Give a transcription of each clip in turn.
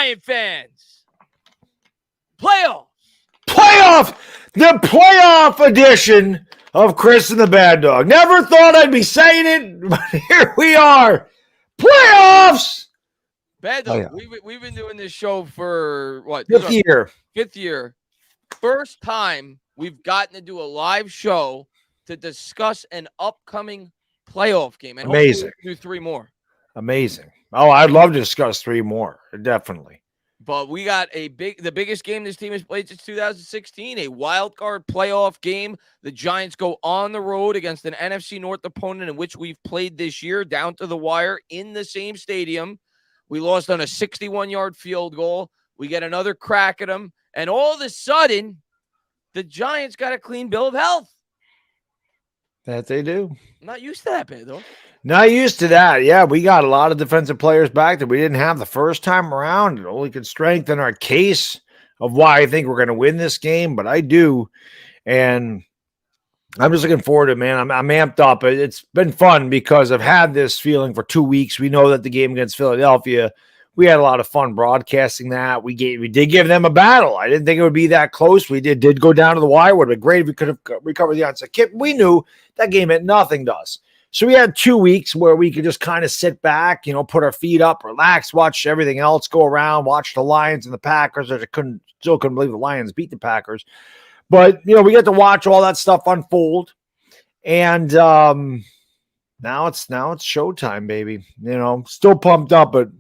Giant fans. Playoff. The playoff edition of Chris and the Baddog. Never thought I'd be saying it, but here we are. Playoffs. Baddog, we've been doing this show for what? Fifth year. First time we've gotten to do a live show to discuss an upcoming playoff game. And amazing. Hopefully we can do 3 more. Amazing. Oh, I'd love to discuss 3 more. Definitely. But we got the biggest game this team has played since 2016, a wild card playoff game. The Giants go on the road against an NFC North opponent in which we've played this year down to the wire in the same stadium. We lost on a 61-yard field goal. We get another crack at them. And all of a sudden, the Giants got a clean bill of health. That they do. I'm not used to that, though. Not used to that. Yeah, we got a lot of defensive players back that we didn't have the first time around. It only could strengthen our case of why I think we're going to win this game, but I do. And I'm just looking forward to it, man. I'm amped up. It's been fun because I've had this feeling for 2 weeks. We know that the game against Philadelphia, we had a lot of fun broadcasting that. We did give them a battle. I didn't think it would be that close. We did go down to the wire. It would have been great if we could have recovered the onside kick. We knew that game meant nothing to us. So we had 2 weeks where we could just kind of sit back, put our feet up, relax, watch everything else go around, watch the Lions and the Packers. I still couldn't believe the Lions beat the Packers. But, we get to watch all that stuff unfold. And now it's showtime, baby. Still pumped up, but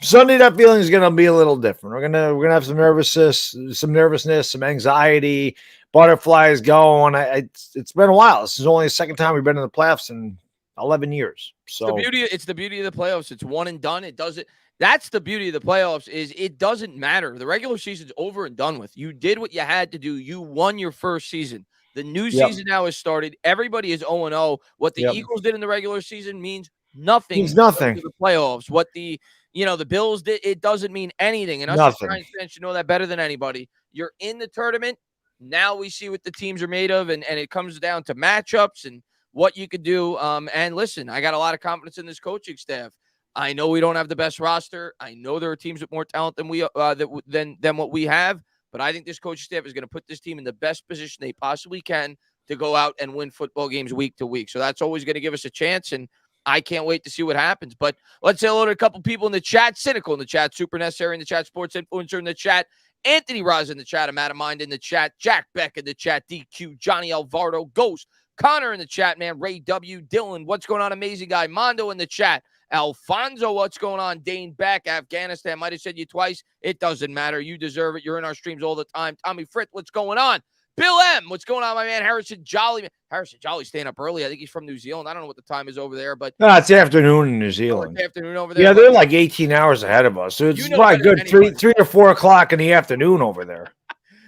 Sunday that feeling is going to be a little different. We're gonna have some nervousness, some anxiety, butterflies going. It's been a while. This is only the second time we've been in the playoffs in 11 years. So it's the beauty of the playoffs. It's one and done. That's the beauty of the playoffs is it doesn't matter. The regular season's over and done with. You did what you had to do. You won your first season. The new season now has started. Everybody is 0-0. What the Eagles did in the regular season means nothing. Means nothing. To the playoffs. What the Bills did, it doesn't mean anything. And us as Giants fans should know that better than anybody. You're in the tournament. Now we see what the teams are made of, and it comes down to matchups and what you could do. And listen, I got a lot of confidence in this coaching staff. I know we don't have the best roster. I know there are teams with more talent than than what we have. But I think this coaching staff is going to put this team in the best position they possibly can to go out and win football games week to week. So that's always going to give us a chance, and I can't wait to see what happens. But let's say hello to a couple people in the chat. Cynical in the chat. Super Necessary in the chat. Sports Influencer in the chat. Anthony Roz in the chat. I'm out of mind in the chat. Jack Beck in the chat. DQ. Johnny Alvardo. Ghost. Connor in the chat, man. Ray W. Dylan. What's going on? Amazing guy. Mondo in the chat. Alfonso, what's going on? Dane Beck, Afghanistan. Might have said you twice. It doesn't matter. You deserve it. You're in our streams all the time. Tommy Fritz, what's going on? Bill M, what's going on, my man? Harrison Jolly. Harrison Jolly staying up early. I think he's from New Zealand. I don't know what the time is over there, but no, it's afternoon in New Zealand. It's afternoon over there. Yeah, they're like 18 hours ahead of us. So it's probably good 3 or 4 o'clock in the afternoon over there.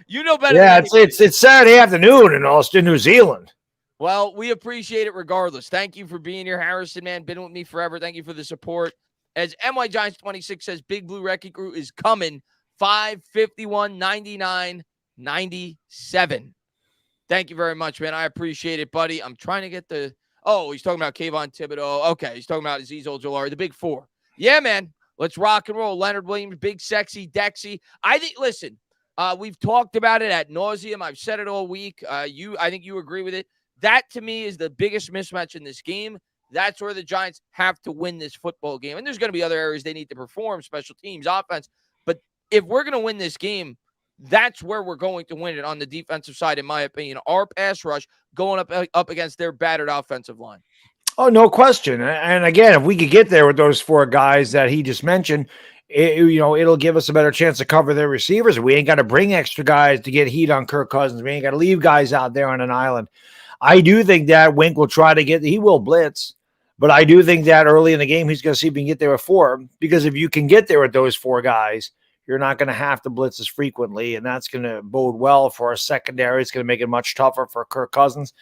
You know better. Yeah, it's Saturday afternoon in New Zealand. Well, we appreciate it regardless. Thank you for being here, Harrison, man. Been with me forever. Thank you for the support. As MY Giants 26 says, Big Blue Wrecking Crew is coming. 551-99-97. Thank you very much, man. I appreciate it, buddy. I'm trying to get the – he's talking about Kayvon Thibodeau. Okay, he's talking about Azeez Ojulari, the big 4. Yeah, man. Let's rock and roll. Leonard Williams, Big Sexy, Dexy. I think – listen, we've talked about it ad nauseum. I've said it all week. I think you agree with it. That, to me, is the biggest mismatch in this game. That's where the Giants have to win this football game. And there's going to be other areas they need to perform, special teams, offense. But if we're going to win this game, that's where we're going to win it on the defensive side, in my opinion. Our pass rush going up against their battered offensive line. Oh, no question. And again, if we could get there with those 4 guys that he just mentioned, it'll give us a better chance to cover their receivers. We ain't got to bring extra guys to get heat on Kirk Cousins. We ain't got to leave guys out there on an island. I do think that Wink will try to he will blitz, but I do think that early in the game, he's going to see if he can get there with 4, because if you can get there with those 4 guys, you're not going to have to blitz as frequently, and that's going to bode well for our secondary. It's going to make it much tougher for Kirk Cousins.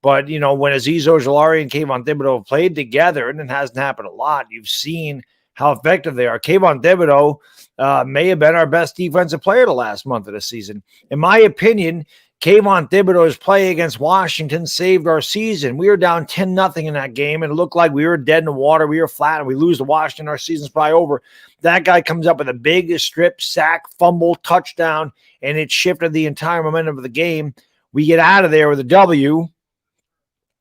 But, when Azeez Ojulari and Kayvon Thibodeau have played together, and it hasn't happened a lot, you've seen how effective they are. Kayvon Thibodeau may have been our best defensive player the last month of the season. In my opinion, Kayvon Thibodeau's play against Washington saved our season. We were down 10-0 in that game, and it looked like we were dead in the water. We were flat, and we lose to Washington. Our season's probably over. That guy comes up with a big strip, sack, fumble, touchdown, and it shifted the entire momentum of the game. We get out of there with a W,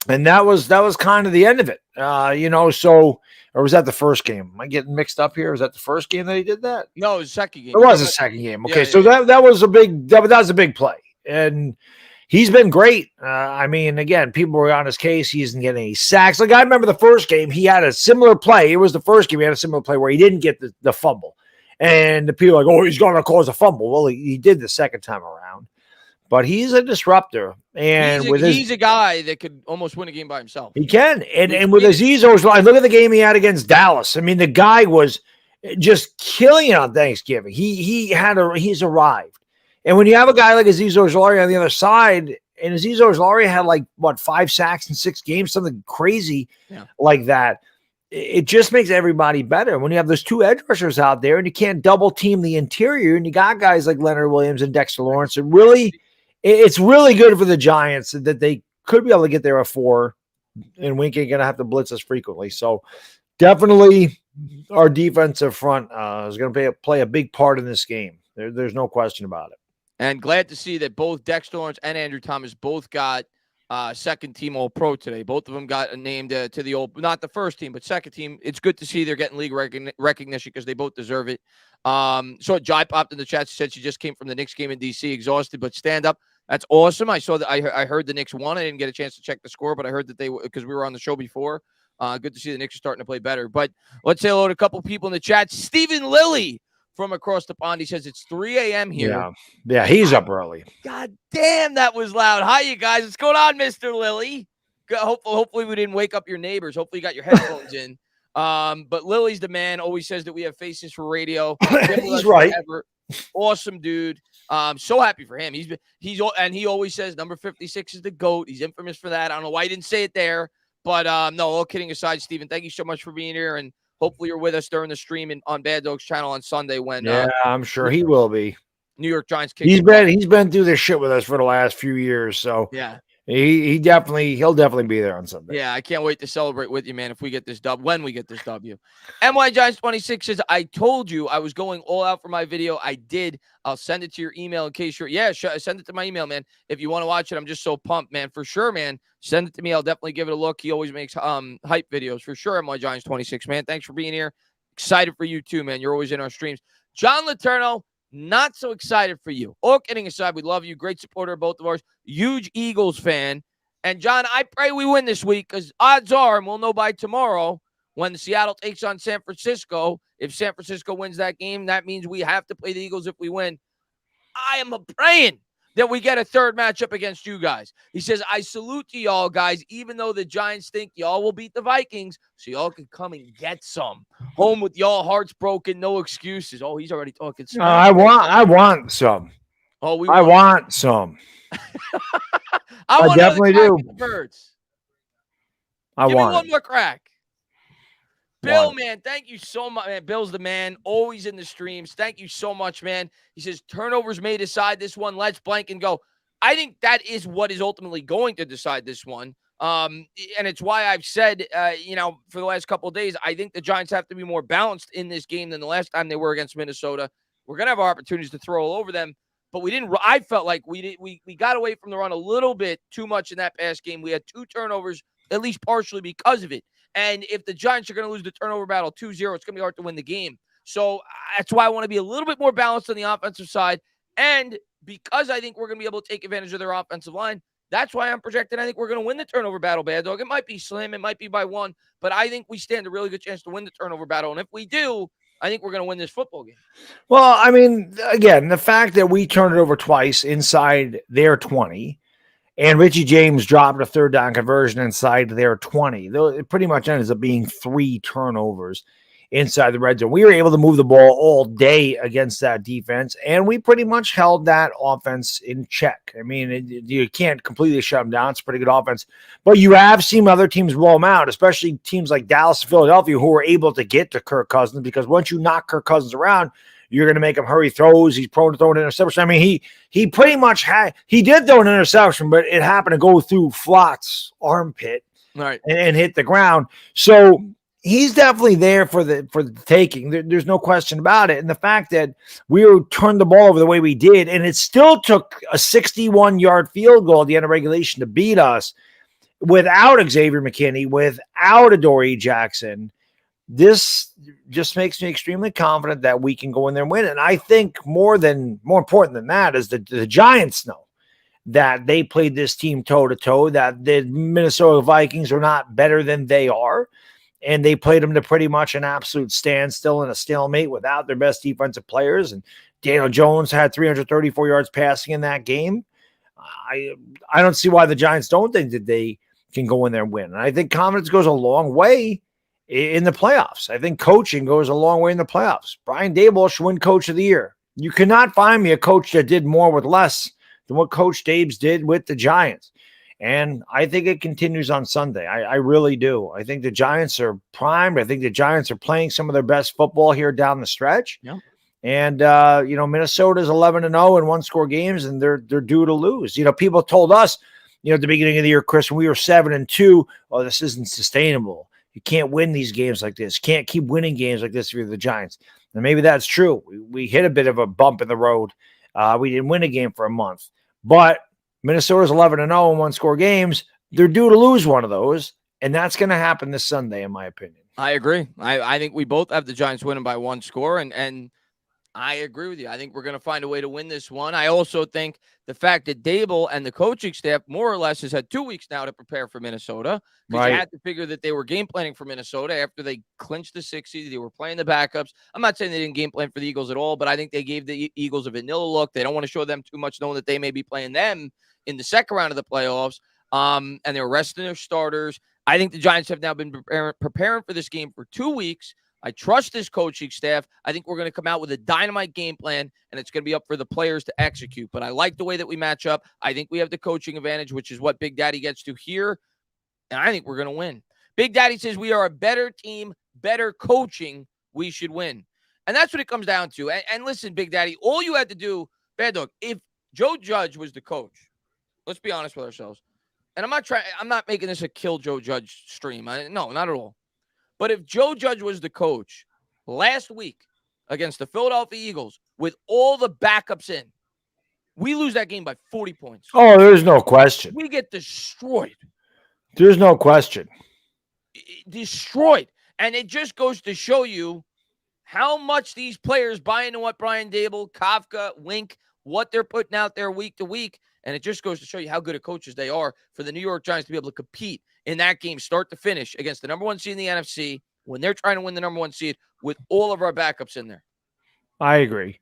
and that was kind of the end of it. So, or was that the first game? Am I getting mixed up here? Was that the first game that he did that? No, it was the second game. It was the second game. Okay, that was a big play. And he's been great. Again, people were on his case. He isn't getting any sacks. Like, I remember the first game, he had a similar play. It was the first game. He had a similar play where he didn't get the fumble. And the people are like, oh, he's going to cause a fumble. Well, he did the second time around. But he's a disruptor. And he's a guy that could almost win a game by himself. He can. And with Azeez Ojulari, look at the game he had against Dallas. I mean, the guy was just killing it on Thanksgiving. He's arrived. And when you have a guy like Azeez Ojulari on the other side, and Azeez Ojulari had 5 sacks in 6 games, something crazy like that, it just makes everybody better. When you have those 2 edge rushers out there and you can't double team the interior, and you got guys like Leonard Williams and Dexter Lawrence, it's really good for the Giants that they could be able to get there at 4, and Wink ain't going to have to blitz us frequently. So definitely our defensive front is going to play a big part in this game. There's no question about it. And glad to see that both Dexter Lawrence and Andrew Thomas both got second team All-Pro today. Both of them got named to the old, not the first team, but second team. It's good to see they're getting league recognition because they both deserve it. So Jai popped in the chat. She said she just came from the Knicks game in DC, exhausted, but stand up. That's awesome. I saw that. I heard the Knicks won. I didn't get a chance to check the score, but I heard that because we were on the show before. Good to see the Knicks are starting to play better. But let's say hello to a couple people in the chat. Stephen Lilly from across the pond. He says it's 3 a.m. here. Yeah, he's up early. God damn, that was loud. Hi, you guys. What's going on, Mr. Lilly? Hopefully we didn't wake up your neighbors. Hopefully you got your headphones in. But Lily's the man. Always says that we have faces for radio. He's right. Awesome dude. So happy for him. He always says number 56 is the GOAT. He's infamous for that. I don't know why he didn't say it there. But no, all kidding aside, Steven, thank you so much for being here. And hopefully you're with us during the stream on Baddog's channel on Sunday when I'm sure he will be. New York Giants kick. He's been through this shit with us for the last few years, so yeah. He'll definitely be there on Sunday. Yeah, I can't wait to celebrate with you, man, when we get this W. NY Giants 26 says, I told you I was going all out for my video. I did. I'll send it to your email in case you're send it to my email, man. If you want to watch it, I'm just so pumped, man. For sure, man. Send it to me. I'll definitely give it a look. He always makes hype videos for sure. NY Giants 26, man. Thanks for being here. Excited for you too, man. You're always in our streams. John Letourneau, not so excited for you. All kidding aside, we love you. Great supporter of both of ours. Huge Eagles fan. And, John, I pray we win this week because odds are, and we'll know by tomorrow, when Seattle takes on San Francisco, if San Francisco wins that game, that means we have to play the Eagles if we win. I am praying that we get a third matchup against you guys. He says, I salute to y'all, guys, even though the Giants think y'all will beat the Vikings, so y'all can come and get some. Home with y'all hearts broken, no excuses. Oh, he's already talking. I want some. Oh, I want some. I definitely do. Birds. Give me one more crack. Bill, man, thank you so much, man. Bill's the man, always in the streams. Thank you so much, man. He says, turnovers may decide this one. Let's blank and go. I think that is what is ultimately going to decide this one. And it's why I've said, for the last couple of days, I think the Giants have to be more balanced in this game than the last time they were against Minnesota. We're going to have our opportunities to throw all over them, but we didn't. I felt like we got away from the run a little bit too much in that past game. We had 2 turnovers, at least partially because of it. And if the Giants are going to lose the turnover battle 2-0, it's going to be hard to win the game. So that's why I want to be a little bit more balanced on the offensive side. And because I think we're going to be able to take advantage of their offensive line, that's why I'm projecting I think we're going to win the turnover battle, Baddog. It might be slim. It might be by 1. But I think we stand a really good chance to win the turnover battle. And if we do, I think we're going to win this football game. Well, I mean, again, the fact that we turned it over twice inside their 20 and Richie James dropped a 3rd down conversion inside their 20. It pretty much ends up being 3 turnovers inside the red zone. We were able to move the ball all day against that defense, and we pretty much held that offense in check. I mean, you can't completely shut them down. It's a pretty good offense. But you have seen other teams blow them out, especially teams like Dallas and Philadelphia who were able to get to Kirk Cousins, because once you knock Kirk Cousins around, you're going to make him hurry throws. He's prone to throwing an interception. I mean, he pretty much he did throw an interception, but it happened to go through Flott's armpit and hit the ground. So he's definitely there for the taking. There's no question about it. And the fact that we turned the ball over the way we did, and it still took a 61-yard field goal at the end of regulation to beat us without Xavier McKinney, without Adoree Jackson. This just makes me extremely confident that we can go in there and win. And I think more important than that is that the Giants know that they played this team toe-to-toe, that the Minnesota Vikings are not better than they are. And they played them to pretty much an absolute standstill and a stalemate without their best defensive players. And Daniel Jones had 334 yards passing in that game. I don't see why the Giants don't think that they can go in there and win. And I think confidence goes a long way in the playoffs. I think coaching goes a long way in the playoffs. Brian Daboll should win Coach of the Year. You cannot find me a coach that did more with less than what Coach Dabes did with the Giants. And I think it continues on Sunday. I really do. I think the Giants are primed. I think the Giants are playing some of their best football here down the stretch. Yep. And, Minnesota's 11-0 in one-score games, and they're due to lose. People told us, at the beginning of the year, Chris, when we were 7-2, oh, this isn't sustainable. You can't win these games like this. Can't keep winning games like this if you're the Giants. And maybe that's true. We hit a bit of a bump in the road. We didn't win a game for a month. But Minnesota's 11-0 in one-score games. They're due to lose one of those, and that's going to happen this Sunday, in my opinion. I agree. I think we both have the Giants winning by one score, and I agree with you. I think we're going to find a way to win this one. I also think the fact that Daboll and the coaching staff more or less has had 2 weeks now to prepare for Minnesota, because you had to figure that they were game planning for Minnesota after they clinched the 6th seed. They were playing the backups. I'm not saying they didn't game plan for the Eagles at all, but I think they gave the Eagles a vanilla look. They don't want to show them too much, knowing that they may be playing them in the second round of the playoffs, and they're resting their starters. I think the Giants have now been preparing for this game for 2 weeks. I trust this coaching staff. I think we're going to come out with a dynamite game plan, and it's going to be up for the players to execute. But I like the way that we match up. I think we have the coaching advantage, which is what Big Daddy gets to here, and I think we're going to win. Big Daddy says we are a better team, better coaching, we should win. And that's what it comes down to. And listen, Big Daddy, all you had to do, Baddog, if Joe Judge was the coach, let's be honest with ourselves. And I'm not making this a kill Joe Judge stream. No, not at all. But if Joe Judge was the coach last week against the Philadelphia Eagles with all the backups in, we lose that game by 40 points. Oh, there's no question. We get destroyed. There's no question. Destroyed. And it just goes to show you how much these players buy into what Brian Daboll, Kafka, Wink, what they're putting out there week to week. And it just goes to show you how good of coaches they are for the New York Giants to be able to compete in that game, start to finish, against the number one seed in the NFC when they're trying to win the number one seed with all of our backups in there. I agree.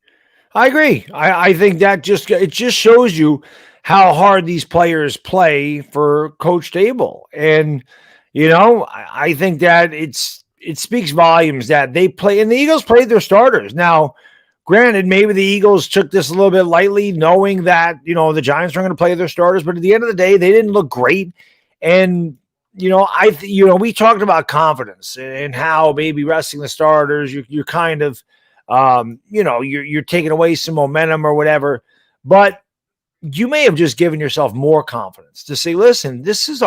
I think that just shows you how hard these players play for Coach Daboll. And, I think that it speaks volumes that they play, and the Eagles played their starters. Now, granted, maybe the Eagles took this a little bit lightly, knowing that, the Giants are going to play their starters, but at the end of the day, they didn't look great. And, we talked about confidence and how maybe resting the starters, you're kind of, you're taking away some momentum or whatever, but you may have just given yourself more confidence to say, listen, this is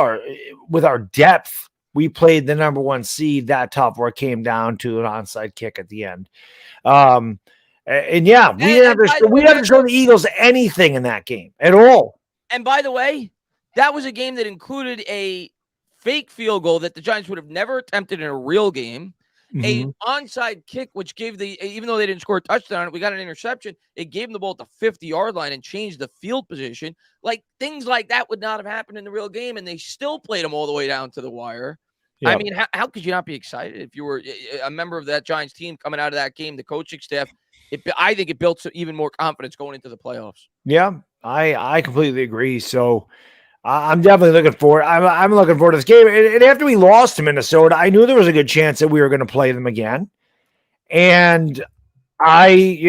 with our depth, we played the number one seed that tough where it came down to an onside kick at the end. We didn't have to show the Eagles anything in that game at all. And by the way, that was a game that included a fake field goal that the Giants would have never attempted in a real game. Mm-hmm. A onside kick, which gave even though they didn't score a touchdown, we got an interception. It gave them the ball at the 50-yard line and changed the field position. Like, things like that would not have happened in the real game, and they still played them all the way down to the wire. Yep. I mean, how could you not be excited if you were a member of that Giants team coming out of that game, the coaching staff? I think it built even more confidence going into the playoffs. Yeah, I completely agree. So I'm definitely looking forward. I'm looking forward to this game. And after we lost to Minnesota, I knew there was a good chance that we were going to play them again. And I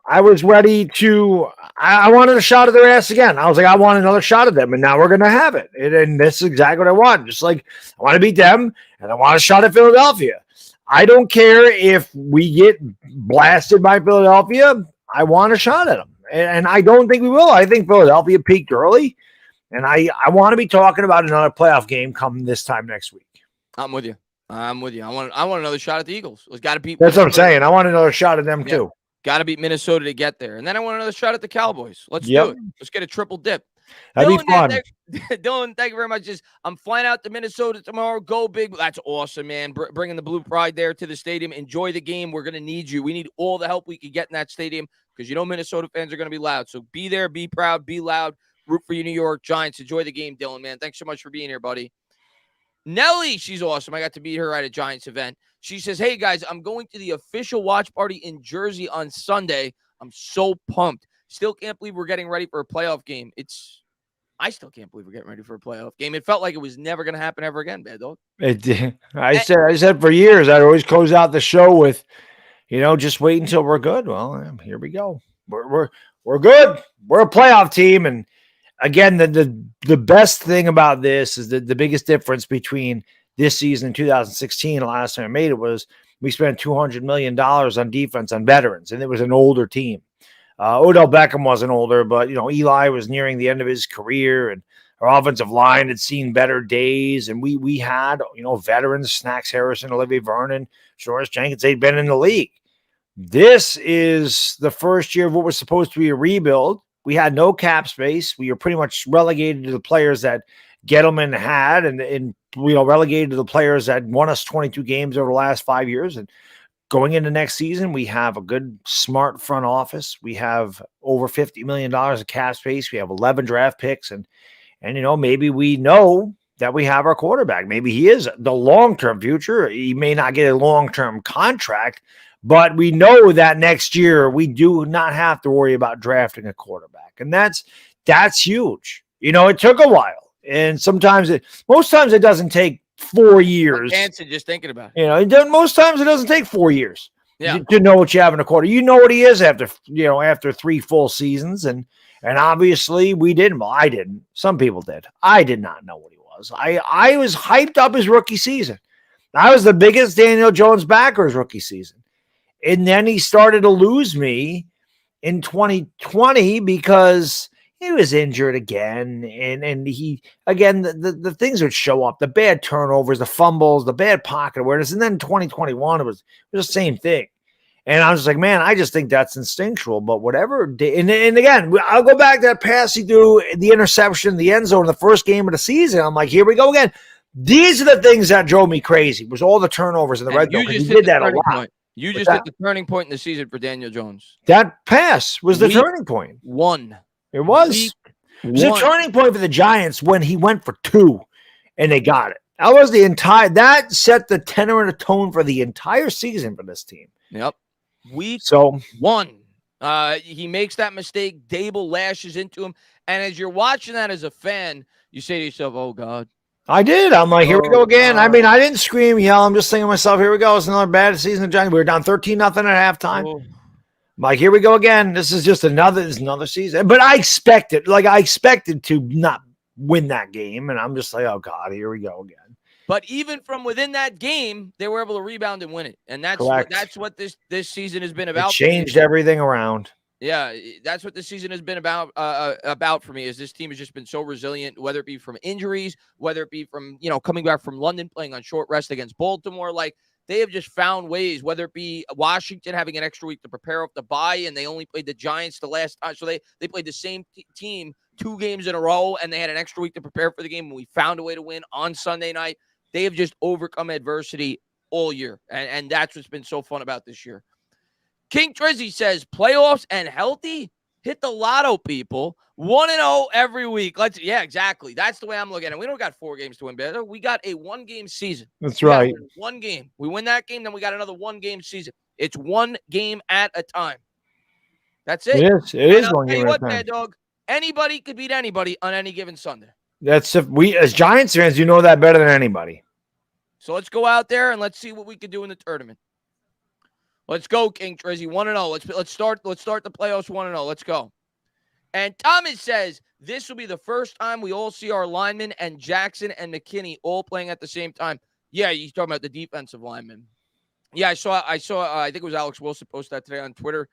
was ready to. I wanted a shot at their ass again. I was like, I want another shot at them, and now we're going to have it. And this is exactly what I want. Just like I want to beat them, and I want a shot at Philadelphia. I don't care if we get blasted by Philadelphia. I want a shot at them. And I don't think we will. I think Philadelphia peaked early. And I want to be talking about another playoff game coming this time next week. I'm with you. I want another shot at the Eagles. It's got to beat. That's what I'm saying. I want another shot at them too. Got to beat Minnesota to get there. And then I want another shot at the Cowboys. Let's do it. Let's get a triple dip. That'd be fun. Dylan, thank you very much. I'm flying out to Minnesota tomorrow. Go big. That's awesome, man. Bringing the Blue Pride there to the stadium. Enjoy the game. We're going to need you. We need all the help we can get in that stadium because Minnesota fans are going to be loud. So be there, be proud, be loud. Root for you, New York Giants. Enjoy the game, Dylan, man. Thanks so much for being here, buddy. Nelly, she's awesome. I got to meet her at a Giants event. She says, hey, guys, I'm going to the official watch party in Jersey on Sunday. I'm so pumped. Still can't believe we're getting ready for a playoff game. I still can't believe we're getting ready for a playoff game. It felt like it was never going to happen ever again, Baddog. It did. I said for years, I'd always close out the show with, just wait until we're good. Well, here we go. We're good. We're a playoff team. And again, the best thing about this is that the biggest difference between this season and 2016, the last time I made it, was we spent $200 million on defense on veterans, and it was an older team. Odell Beckham wasn't older, but, Eli was nearing the end of his career, and our offensive line had seen better days. And we had, veterans, Snacks Harrison, Olivier Vernon, George Jenkins, they'd been in the league. This is the first year of what was supposed to be a rebuild. We had no cap space. We were pretty much relegated to the players that Gettleman had and relegated to the players that won us 22 games over the last 5 years. And going into next season, we have a good, smart front office. We have over $50 million of cap space. We have 11 draft picks. And maybe we know that we have our quarterback. Maybe he is the long-term future. He may not get a long-term contract, but we know that next year we do not have to worry about drafting a quarterback. And that's huge. It took a while. And most times it doesn't take 4 years. Hanson, just thinking about it. Most times it doesn't take 4 years to know what you have in a quarter. You know what he is after 3 full seasons. And obviously we didn't. Well, I didn't. Some people did. I did not know what he was. I was hyped up his rookie season. I was the biggest Daniel Jones backer his rookie season. And then he started to lose me in 2020 because he was injured again. And he, again, the things would show up, the bad turnovers, the fumbles, the bad pocket awareness. And then 2021, it was the same thing. And I was just like, man, I just think that's instinctual, but whatever. And again, I'll go back to that pass he threw, the interception, the end zone in the first game of the season. I'm like, here we go again. These are the things that drove me crazy, was all the turnovers in the red zone. He did that a lot. Point. You just hit the turning point in the season for Daniel Jones. That pass was the turning point. It was. It was a turning point for the Giants when he went for 2 and they got it. That set the tenor and the tone for the entire season for this team. Yep. Week 1. He makes that mistake. Dable lashes into him. And as you're watching that as a fan, you say to yourself, oh, God. I did. I'm like, here we go again. I mean, I didn't scream, yell. I'm just thinking to myself, here we go. It's another bad season of Giants. We were down 13-0 at halftime. I'm like, here we go again. This is just another season. But I expected to not win that game. And I'm just like, oh, God, here we go again. But even from within that game, they were able to rebound and win it. And that's what this season has been about. It changed everything around. Yeah, that's what this season has been about for me. Is this team has just been so resilient, whether it be from injuries, whether it be from coming back from London, playing on short rest against Baltimore. Like, they have just found ways, whether it be Washington having an extra week to prepare up the bye, and they only played the Giants the last time, so they played the same team 2 games in a row, and they had an extra week to prepare for the game, and we found a way to win on Sunday night. They have just overcome adversity all year, and that's what's been so fun about this year. King Trizzy says, playoffs and healthy? Hit the lotto, people. 1-0 every week. Yeah, exactly. That's the way I'm looking at it. We don't got 4 games to win, better. We got a 1-game season. That's right. One game. We win that game, then we got another 1-game season. It's 1 game at a time. That's it. It is 1 game at a time. Baddog, anybody could beat anybody on any given Sunday. We as Giants fans, you know that better than anybody. So let's go out there and let's see what we can do in the tournament. Let's go, King Trizzy. 1-0. Let's start the playoffs 1-0. Let's go. And Thomas says this will be the first time we all see our linemen and Jackson and McKinney all playing at the same time. Yeah, you're talking about the defensive linemen. Yeah, I saw. I think it was Alex Wilson posted that today on Twitter,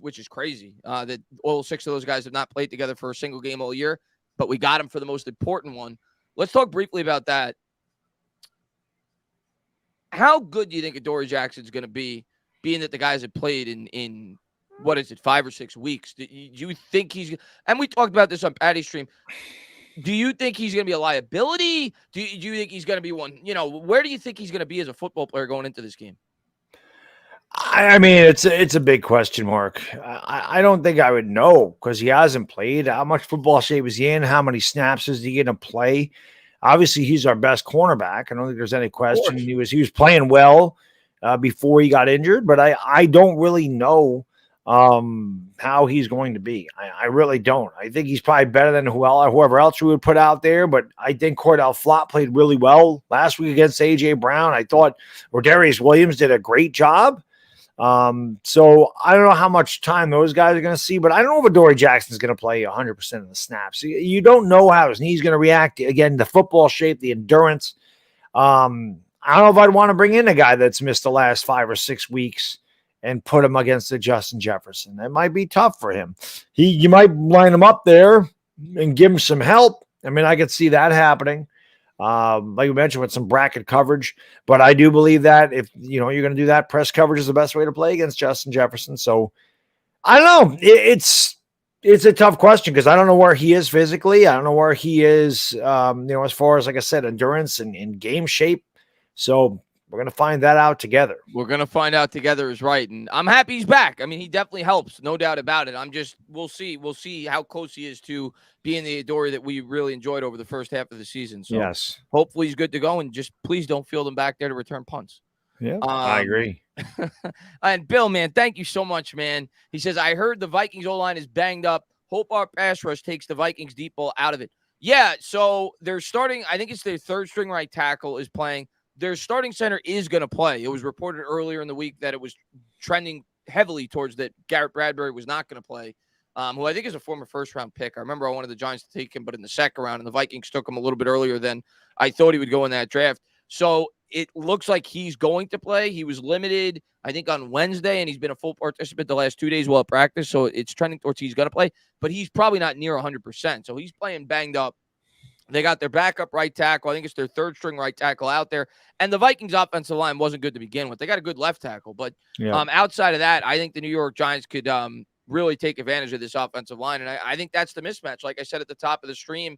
which is crazy. That all 6 of those guys have not played together for a single game all year, but we got him for the most important one. Let's talk briefly about that. How good do you think Adoree Jackson's going to be, being that the guys have played in what is it, 5 or 6 weeks? Do you think he's? And we talked about this on Patty's stream. Do you think he's going to be a liability? Do you think he's going to be one? Where do you think he's going to be as a football player going into this game? I mean, it's a big question mark. I don't think I would know because he hasn't played. How much football shape is he in? How many snaps is he going to play? Obviously, he's our best cornerback. I don't think there's any question. He was playing well before he got injured, but I don't really know how he's going to be. I really don't. I think he's probably better than whoever else we would put out there, but I think Cordell Flott played really well last week against A.J. Brown. I thought Rodarius Williams did a great job. So I don't know how much time those guys are going to see, but I don't know if Adoree Jackson's going to play 100% of the snaps. You don't know how his knee's going to react. Again, the football shape, the endurance. I don't know if I'd want to bring in a guy that's missed the last 5 or 6 weeks and put him against the Justin Jefferson. That might be tough for him. You might line him up there and give him some help. I mean, I could see that happening. Like you mentioned, with some bracket coverage, but I do believe that if you're going to do that, press coverage is the best way to play against Justin Jefferson. So I don't know. It's a tough question because I don't know where he is physically. I don't know where he is, as far as, like I said, endurance and game shape. So we're going to find that out together. We're going to find out together is right. And I'm happy he's back. I mean, he definitely helps. No doubt about it. We'll see. We'll see how close he is to being the Adoree that we really enjoyed over the first half of the season. So yes, hopefully he's good to go, and just please don't field him back there to return punts. Yeah, I agree. And Bill, man, thank you so much, man. He says, I heard the Vikings O-line is banged up. Hope our pass rush takes the Vikings deep ball out of it. Yeah, so they're starting, I think it's their third string right tackle is playing. Their starting center is going to play. It was reported earlier in the week that it was trending heavily towards that Garrett Bradbury was not going to play, who I think is a former first-round pick. I remember I wanted the Giants to take him, but in the second round, and the Vikings took him a little bit earlier than I thought he would go in that draft. So it looks like he's going to play. He was limited, I think, on Wednesday, and he's been a full participant the last 2 days while at practice, so it's trending towards he's going to play, but he's probably not near 100%, so he's playing banged up. They got their backup right tackle. I think it's their third string right tackle out there. And the Vikings offensive line wasn't good to begin with. They got a good left tackle. But outside of that, I think the New York Giants could really take advantage of this offensive line. And I think that's the mismatch. Like I said at the top of the stream,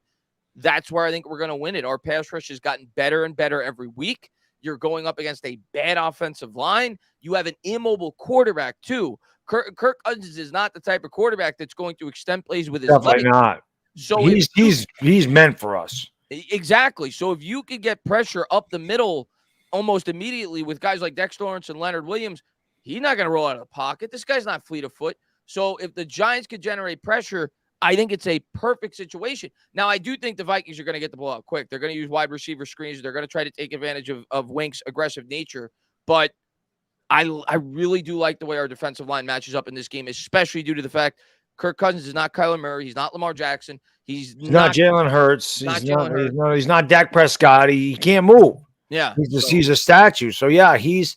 that's where I think we're going to win it. Our pass rush has gotten better and better every week. You're going up against a bad offensive line. You have an immobile quarterback, too. Kirk Cousins is not the type of quarterback that's going to extend plays with his legs. Definitely not. So he's meant for us. Exactly. So if you could get pressure up the middle almost immediately with guys like Dexter Lawrence and Leonard Williams, he's not going to roll out of the pocket. This guy's not fleet of foot. So if the Giants could generate pressure, I think it's a perfect situation. Now, I do think the Vikings are going to get the ball out quick. They're going to use wide receiver screens. They're going to try to take advantage of Wink's aggressive nature. But I really do like the way our defensive line matches up in this game, especially due to the fact Kirk Cousins is not Kyler Murray. He's not Lamar Jackson. He's not Jalen Hurts. He's not Dak Prescott. He can't move. Yeah. He's a statue. So, yeah, he's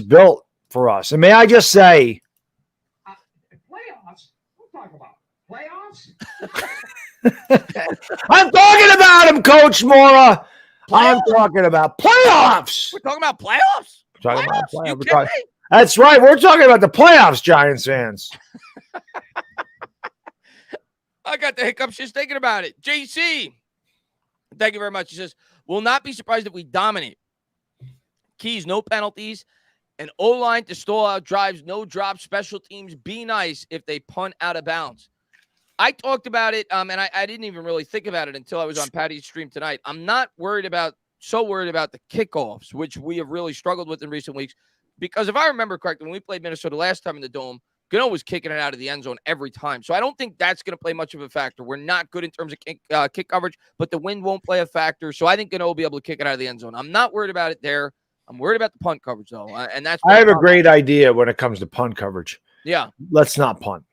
built for us. And may I just say, playoffs? We'll talk about playoffs. I'm talking about him, Coach Mora. I'm talking about playoffs. We're talking about playoffs? Playoffs? That's right. We're talking about the playoffs, Giants fans. I got the hiccups just thinking about it. JC, thank you very much. He says, will not be surprised if we dominate. Keys, no penalties. And O-line to stall out drives, no drops. Special teams, be nice if they punt out of bounds. I talked about it, and I didn't even really think about it until I was on Patty's stream tonight. I'm not worried about the kickoffs, which we have really struggled with in recent weeks. Because if I remember correctly, when we played Minnesota last time in the Dome, Gano was kicking it out of the end zone every time. So I don't think that's going to play much of a factor. We're not good in terms of kick coverage, but the wind won't play a factor. So I think Gano will be able to kick it out of the end zone. I'm not worried about it there. I'm worried about the punt coverage, though. And that's I have a great idea when it comes to punt coverage. Yeah. Let's not punt.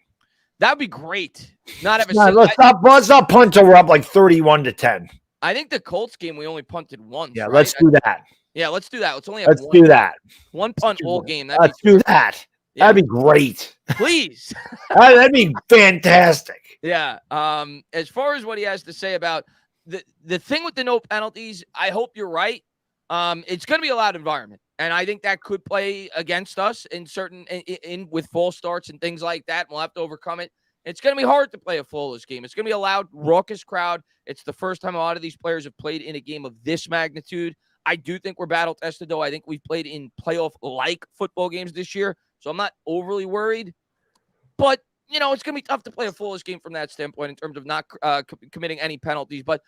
That would be great. Let's not punt till we're up like 31-10. I think the Colts game we only punted once. Yeah, right? let's do that. Yeah, let's do that. Let's only have Let's one. do that. One punt all game. Let's do that. Yeah. That'd be great. Please. That'd be fantastic. Yeah. As far as what he has to say about the thing with the no penalties, I hope you're right. It's going to be a loud environment, and I think that could play against us in certain in with false starts and things like that. We'll have to overcome it. It's going to be hard to play a flawless game. It's going to be a loud, raucous crowd. It's the first time a lot of these players have played in a game of this magnitude. I do think we're battle tested, though. I think we've played in playoff-like football games this year, so I'm not overly worried. But, it's going to be tough to play a flawless game from that standpoint in terms of not committing any penalties. But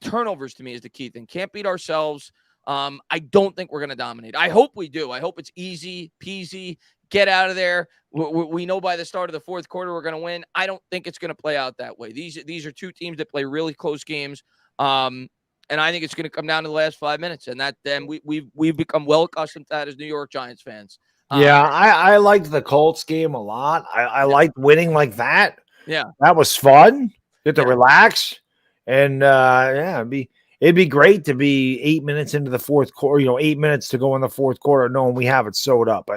turnovers, to me, is the key thing. Can't beat ourselves. I don't think we're going to dominate. I hope we do. I hope it's easy peasy. Get out of there. We know by the start of the fourth quarter we're going to win. I don't think it's going to play out that way. These are two teams that play really close games. And I think it's going to come down to the last 5 minutes. And then we've become well accustomed to that as New York Giants fans. Yeah, I liked the Colts game a lot. I liked winning like that. Yeah. That was fun. Get to relax. And it'd be great to be 8 minutes into the fourth quarter, 8 minutes to go in the fourth quarter, knowing we have it sewed up.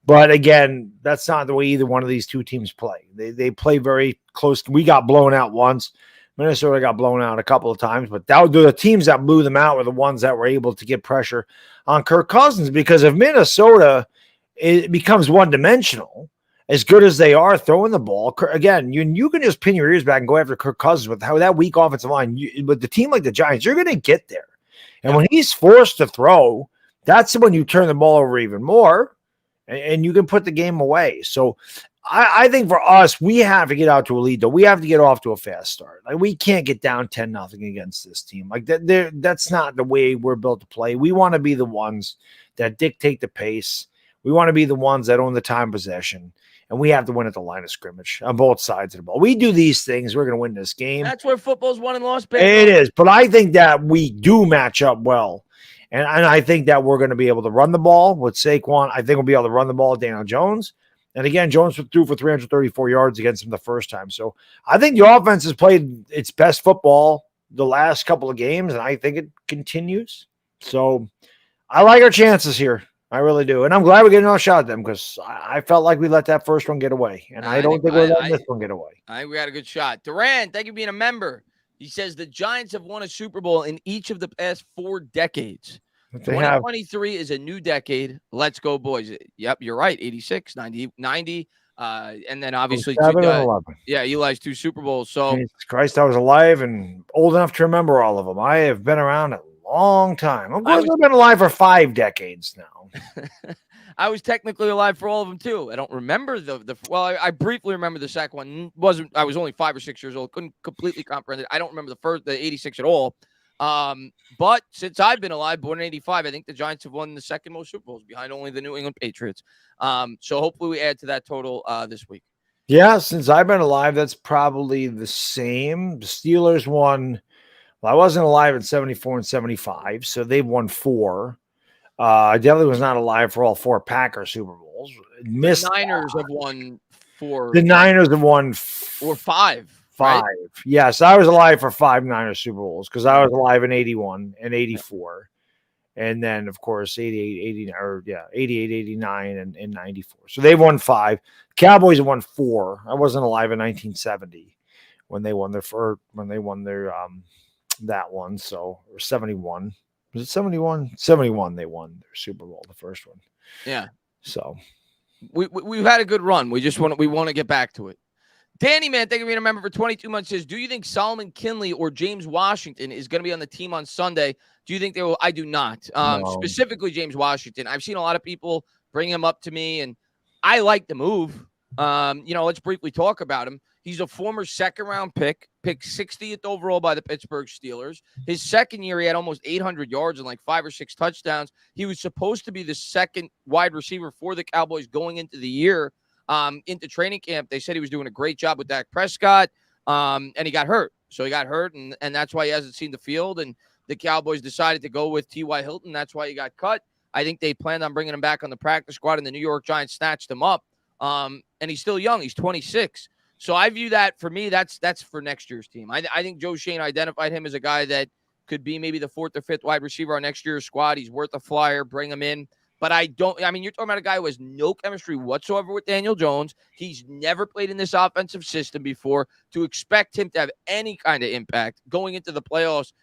But again, that's not the way either one of these two teams play. They play very close. We got blown out once. Minnesota got blown out a couple of times, but the teams that blew them out were the ones that were able to get pressure on Kirk Cousins, because if Minnesota it becomes one-dimensional, as good as they are throwing the ball, again, you can just pin your ears back and go after Kirk Cousins with how that weak offensive line. With the team like the Giants, you're going to get there. And when he's forced to throw, that's when you turn the ball over even more, and you can put the game away. So I think for us, we have to get out to a lead, though. We have to get off to a fast start. Like, we can't get down 10-0 against this team. Like that's not the way we're built to play. We want to be the ones that dictate the pace. We want to be the ones that own the time possession. And we have to win at the line of scrimmage on both sides of the ball. We do these things, we're going to win this game. That's where football's won and lost. It is. But I think that we do match up well. And I think that we're going to be able to run the ball with Saquon. I think we'll be able to run the ball with Daniel Jones. And again, Jones threw for 334 yards against him the first time. So I think the offense has played its best football the last couple of games, and I think it continues. So I like our chances here. I really do. And I'm glad we're getting another shot at them, because I felt like we let that first one get away. And I don't think we're letting this one get away. I think we got a good shot. Duran, thank you for being a member. He says the Giants have won a Super Bowl in each of the past 4 decades. 2023 is a new decade. Let's go, boys. Yep, you're right. 86, 90. And then obviously, Eli's 2 Super Bowls. So Jesus Christ, I was alive and old enough to remember all of them. I have been around a long time. Of course, I've been alive for 5 decades now. I was technically alive for all of them too. I don't remember I briefly remember the second one. I was only 5 or 6 years old. Couldn't completely comprehend it. I don't remember the 86 at all. But since I've been alive, born in 85, I think the Giants have won the second most Super Bowls, behind only the New England Patriots. So hopefully we add to that total this week. Yeah, since I've been alive, that's probably the same. The Steelers won. Well, I wasn't alive in 74 and 75, so they've won 4. I definitely was not alive for all 4 Packers Super Bowls. The Niners have won 4. The Niners have won 5. 5. Right? Yes, I was alive for 5 Niners Super Bowls, because I was alive in 81 and 84. And then, of course, 88, 89, and 94. So they've won 5. Cowboys have won 4. I wasn't alive in 1970 when they won their that one. So, or 71. Was it 71? 71 they won their Super Bowl, the first one. Yeah. So we've had a good run. We want to get back to it. Danny, man, thank you for being a member for 22 months. Says, do you think Solomon Kinley or James Washington is going to be on the team on Sunday? Do you think they will? I do not. No. Specifically James Washington. I've seen a lot of people bring him up to me, and I like the move. Let's briefly talk about him. He's a former second-round picked 60th overall by the Pittsburgh Steelers. His second year, he had almost 800 yards and like 5 or 6 touchdowns. He was supposed to be the second wide receiver for the Cowboys going into the year. Into training camp, they said he was doing a great job with Dak Prescott, and he got hurt. So he got hurt, and that's why he hasn't seen the field, and the Cowboys decided to go with T.Y. Hilton. That's why he got cut. I think they planned on bringing him back on the practice squad, and the New York Giants snatched him up. And he's still young. He's 26. So I view that, for me, that's for next year's team. I think Joe Shane identified him as a guy that could be maybe the 4th or 5th wide receiver on next year's squad. He's worth a flyer. Bring him in. But you're talking about a guy who has no chemistry whatsoever with Daniel Jones. He's never played in this offensive system before. To expect him to have any kind of impact going into the playoffs,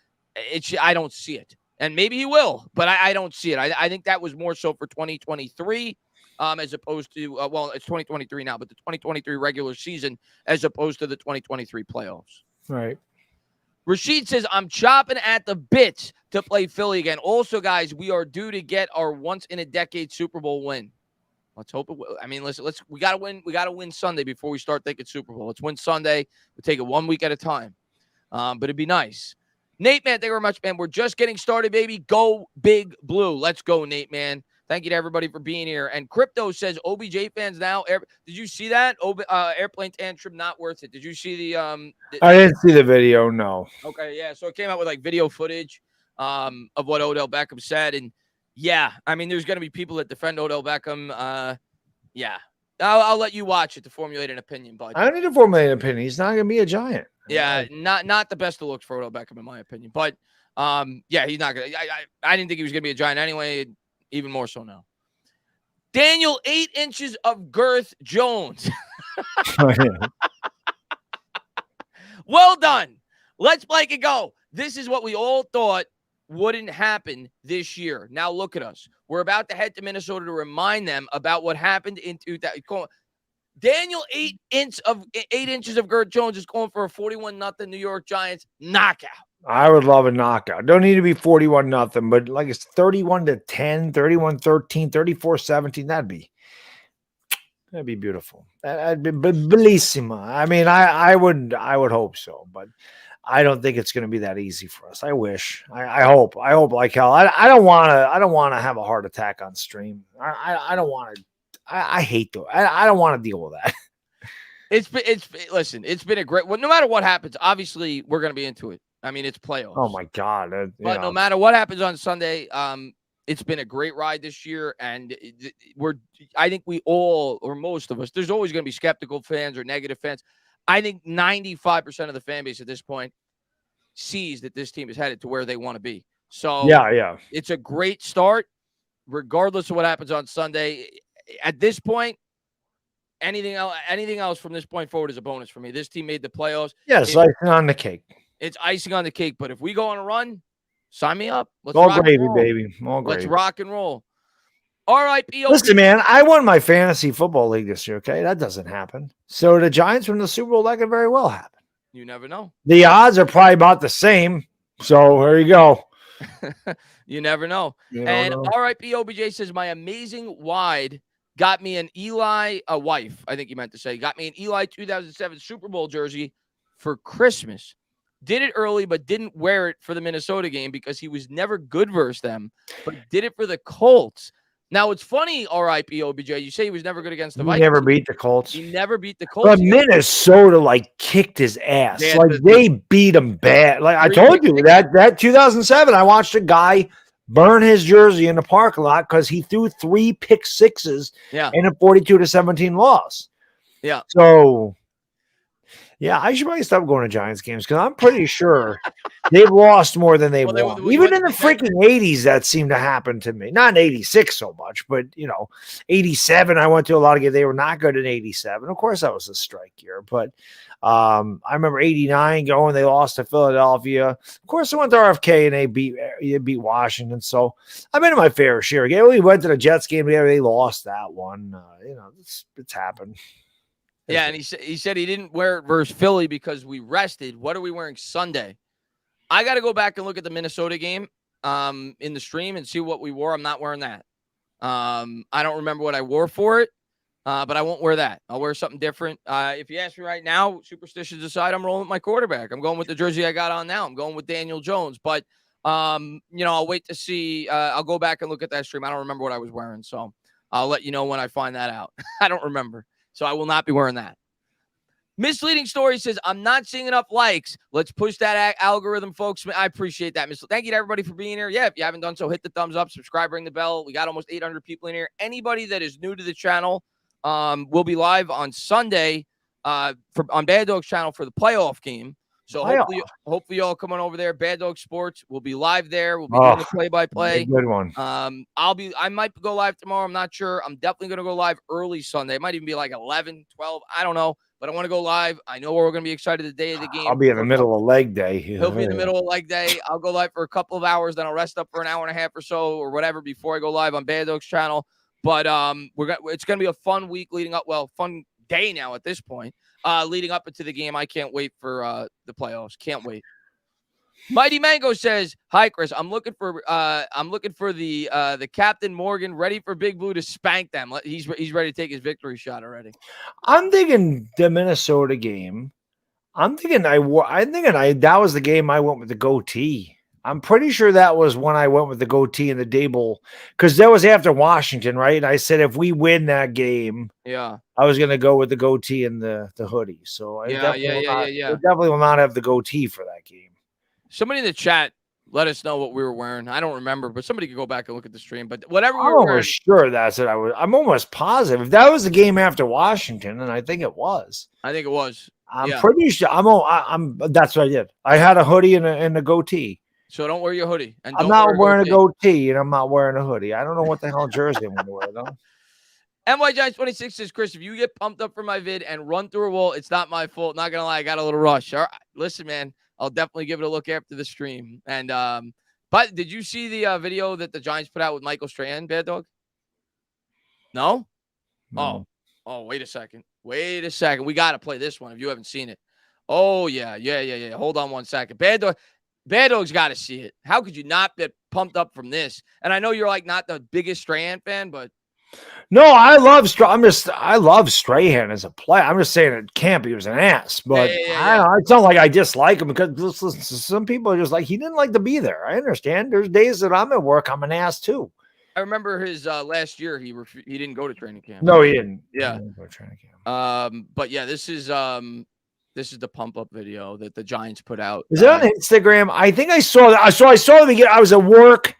I don't see it. And maybe he will, but I don't see it. I think that was more so for 2023 as opposed to, it's 2023 now, but the 2023 regular season as opposed to the 2023 playoffs. Right. Rashid says, I'm chopping at the bits to play Philly again. Also, guys, we are due to get our once-in-a-decade Super Bowl win. Let's hope it will. I mean, listen, we got to win. We got to win Sunday before we start thinking Super Bowl. Let's win Sunday. We'll take it 1 week at a time. But it'd be nice. Nate, man, thank you very much, man. We're just getting started, baby. Go Big Blue. Let's go, Nate, man. Thank you to everybody for being here. And Crypto says OBJ fans now. Did you see that? Airplane tantrum, not worth it. Did you see the I didn't see the video, no. Okay, yeah. So it came out with like video footage of what Odell Beckham said. And yeah, I mean, there's going to be people that defend Odell Beckham. Yeah. I'll let you watch it to formulate an opinion, bud. I don't need to formulate an opinion. He's not going to be a Giant. Yeah, not the best of looks for Odell Beckham, in my opinion. But yeah, he's not going to. I didn't think he was going to be a Giant anyway. Even more so now. Daniel, 8 inches of girth Jones. Well done. Let's Blake it go. This is what we all thought wouldn't happen this year. Now look at us. We're about to head to Minnesota to remind them about what happened in 2000. Daniel, 8 inches of girth Jones is going for a 41-0 New York Giants knockout. I would love a knockout. Don't need to be 41-0, but like it's 31-10, 31-13, 34-17. That'd be beautiful. That'd be bellissima. I mean, I would hope so, but I don't think it's going to be that easy for us. I wish. I hope like hell. I don't want to have a heart attack on stream. I don't want to. I hate though. I don't want to deal with that. It's been a great. Well, no matter what happens, obviously we're going to be into it. I mean, it's playoffs. Oh my God! But no matter what happens on Sunday, it's been a great ride this year, and I think we all, or most of us, there's always going to be skeptical fans or negative fans. I think 95% of the fan base at this point sees that this team is headed to where they want to be. So yeah, it's a great start, regardless of what happens on Sunday. At this point, anything else from this point forward is a bonus for me. This team made the playoffs. Yes, icing on the cake. It's icing on the cake. But if we go on a run, sign me up. Let's all gravy, baby. All gravy. Let's rock and roll. R.I.P. Listen, man, I won my fantasy football league this year, okay? That doesn't happen. So the Giants win the Super Bowl, that could very well happen. You never know. The odds are probably about the same. So there you go. You never know. And R.I.P. OBJ says, my amazing wide got me an wife, I think you meant to say, got me an Eli 2007 Super Bowl jersey for Christmas. Did it early, but didn't wear it for the Minnesota game because he was never good versus them, but did it for the Colts. Now, it's funny, R.I.P. OBJ, you say he was never good against the Vikings. He never beat the Colts. He never beat the Colts. But Minnesota, kicked his ass. They beat him bad. Like I told you, that 2007, I watched a guy burn his jersey in the parking lot because he threw 3 pick sixes in a 42-17 loss. Yeah. So... yeah, I should probably stop going to Giants games because I'm pretty sure they've lost more than they've won. Even in the freaking 80s, that seemed to happen to me. Not in 86 so much, but, 87, I went to a lot of games. They were not good in 87. Of course, that was a strike year. But I remember 89 going, they lost to Philadelphia. Of course, I went to RFK and they beat Washington. So I've been to my fair share. We went to the Jets game together. They lost that one. It's happened. Yeah, and he said he didn't wear it versus Philly because we rested. What are we wearing Sunday? I got to go back and look at the Minnesota game in the stream and see what we wore. I'm not wearing that. I don't remember what I wore for it, but I won't wear that. I'll wear something different. If you ask me right now, superstitions aside, I'm rolling with my quarterback. I'm going with the jersey I got on now. I'm going with Daniel Jones. But, I'll wait to see. I'll go back and look at that stream. I don't remember what I was wearing, so I'll let you know when I find that out. I don't remember. So I will not be wearing that. Misleading Story says, I'm not seeing enough likes. Let's push that algorithm, folks. I appreciate that. Thank you to everybody for being here. Yeah, if you haven't done so, hit the thumbs up, subscribe, ring the bell. We got almost 800 people in here. Anybody that is new to the channel will be live on Sunday on Bad Dog's channel for the playoff game. So hopefully y'all come on over there. Bad Dog Sports will be live there. We'll be doing the play-by-play. Good one. I might go live tomorrow. I'm not sure. I'm definitely going to go live early Sunday. It might even be like 11, 12. I don't know. But I want to go live. I know we're going to be excited the day of the game. I'll be in the middle of leg day. He'll be in the middle of leg day. I'll go live for a couple of hours. Then I'll rest up for an hour and a half or so or whatever before I go live on Bad Dog's channel. But it's going to be a fun week leading up. Well, fun day now at this point. Leading up into the game. I can't wait for the playoffs. Can't wait. Mighty Mango says, "Hi Chris, I'm looking for the Captain Morgan, ready for Big Blue to spank them. He's ready to take his victory shot already." I'm thinking the Minnesota game. I'm thinking that was the game I went with the goatee. I'm pretty sure that was when I went with the goatee in the Dable, because that was after Washington, right? And I said if we win that game, I was going to go with the goatee and the hoodie. So I definitely will not have the goatee for that game. Somebody in the chat let us know what we were wearing. I don't remember, but somebody could go back and look at the stream. But whatever we were wearing, sure that's what I was. I'm almost positive if that was the game after Washington, and I think it was. I'm pretty sure. I'm. That's what I did. I had a hoodie and a goatee. So don't wear your hoodie. And I'm not wearing a goatee, and I'm not wearing a hoodie. I don't know what the hell jersey I'm going to wear, though. NY Giants 26 says, Chris, if you get pumped up for my vid and run through a wall, it's not my fault. Not going to lie, I got a little rush. All right. Listen, man, I'll definitely give it a look after the stream. And but did you see the video that the Giants put out with Michael Strahan, Bad Dog? No? Oh, wait a second. Wait a second. We got to play this one if you haven't seen it. Oh, yeah. Hold on one second. Bad Dog's got to see it. How could you not get pumped up from this? And I know you're like not the biggest Strahan fan, but no, I love Strahan as a player. I'm just saying at camp he was an ass, but I don't know, it's not like I dislike him because listen, some people are just like he didn't like to be there. I understand. There's days that I'm at work, I'm an ass too. I remember his last year he didn't go to training camp. No, he didn't. Yeah, he didn't go to training camp. But yeah, this is the pump up video that the Giants put out. Is it on Instagram? I think I saw that. I saw the. I was at work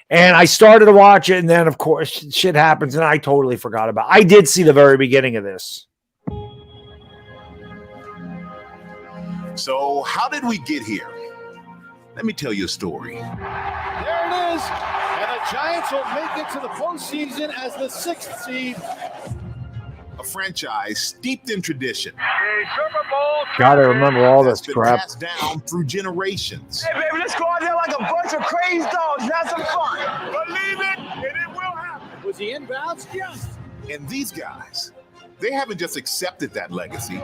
and I started to watch it, and then of course shit happens, and I totally forgot about it. I did see the very beginning of this. So how did we get here? Let me tell you a story. There it is, and the Giants will make it to the postseason as the 6th seed. A franchise steeped in tradition. Gotta remember all this crap. Passed down through generations. Hey, baby, let's go out there like a bunch of crazy dogs. Have some fun. Believe it, and it will happen. Was he inbounds? Yes. And these guys, they haven't just accepted that legacy.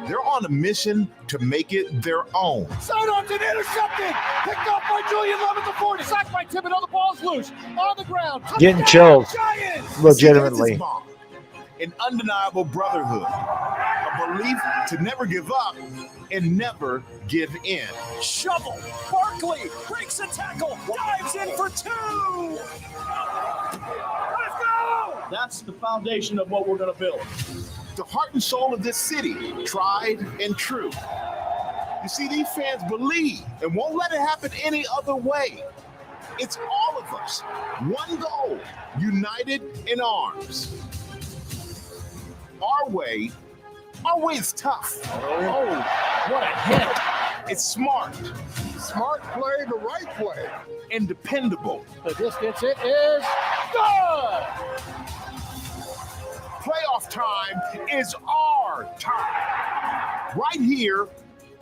They're on a mission to make it their own. Sidearms and intercepted. Picked off by Julian Love at the 40. Sacked by Thibodeau. The ball's loose. On the ground. Getting chills. Giants. Legitimately. An undeniable brotherhood, a belief to never give up and never give in. Shovel. Barkley breaks a tackle, dives in for 2. Let's go! That's the foundation of what we're going to build. The heart and soul of this city, tried and true. You see, these fans believe and won't let it happen any other way. It's all of us, one goal, united in arms. Our way is tough. Oh, what a hit. It's smart. Smart play, the right play. And dependable. The distance, it is good. Playoff time is our time. Right here,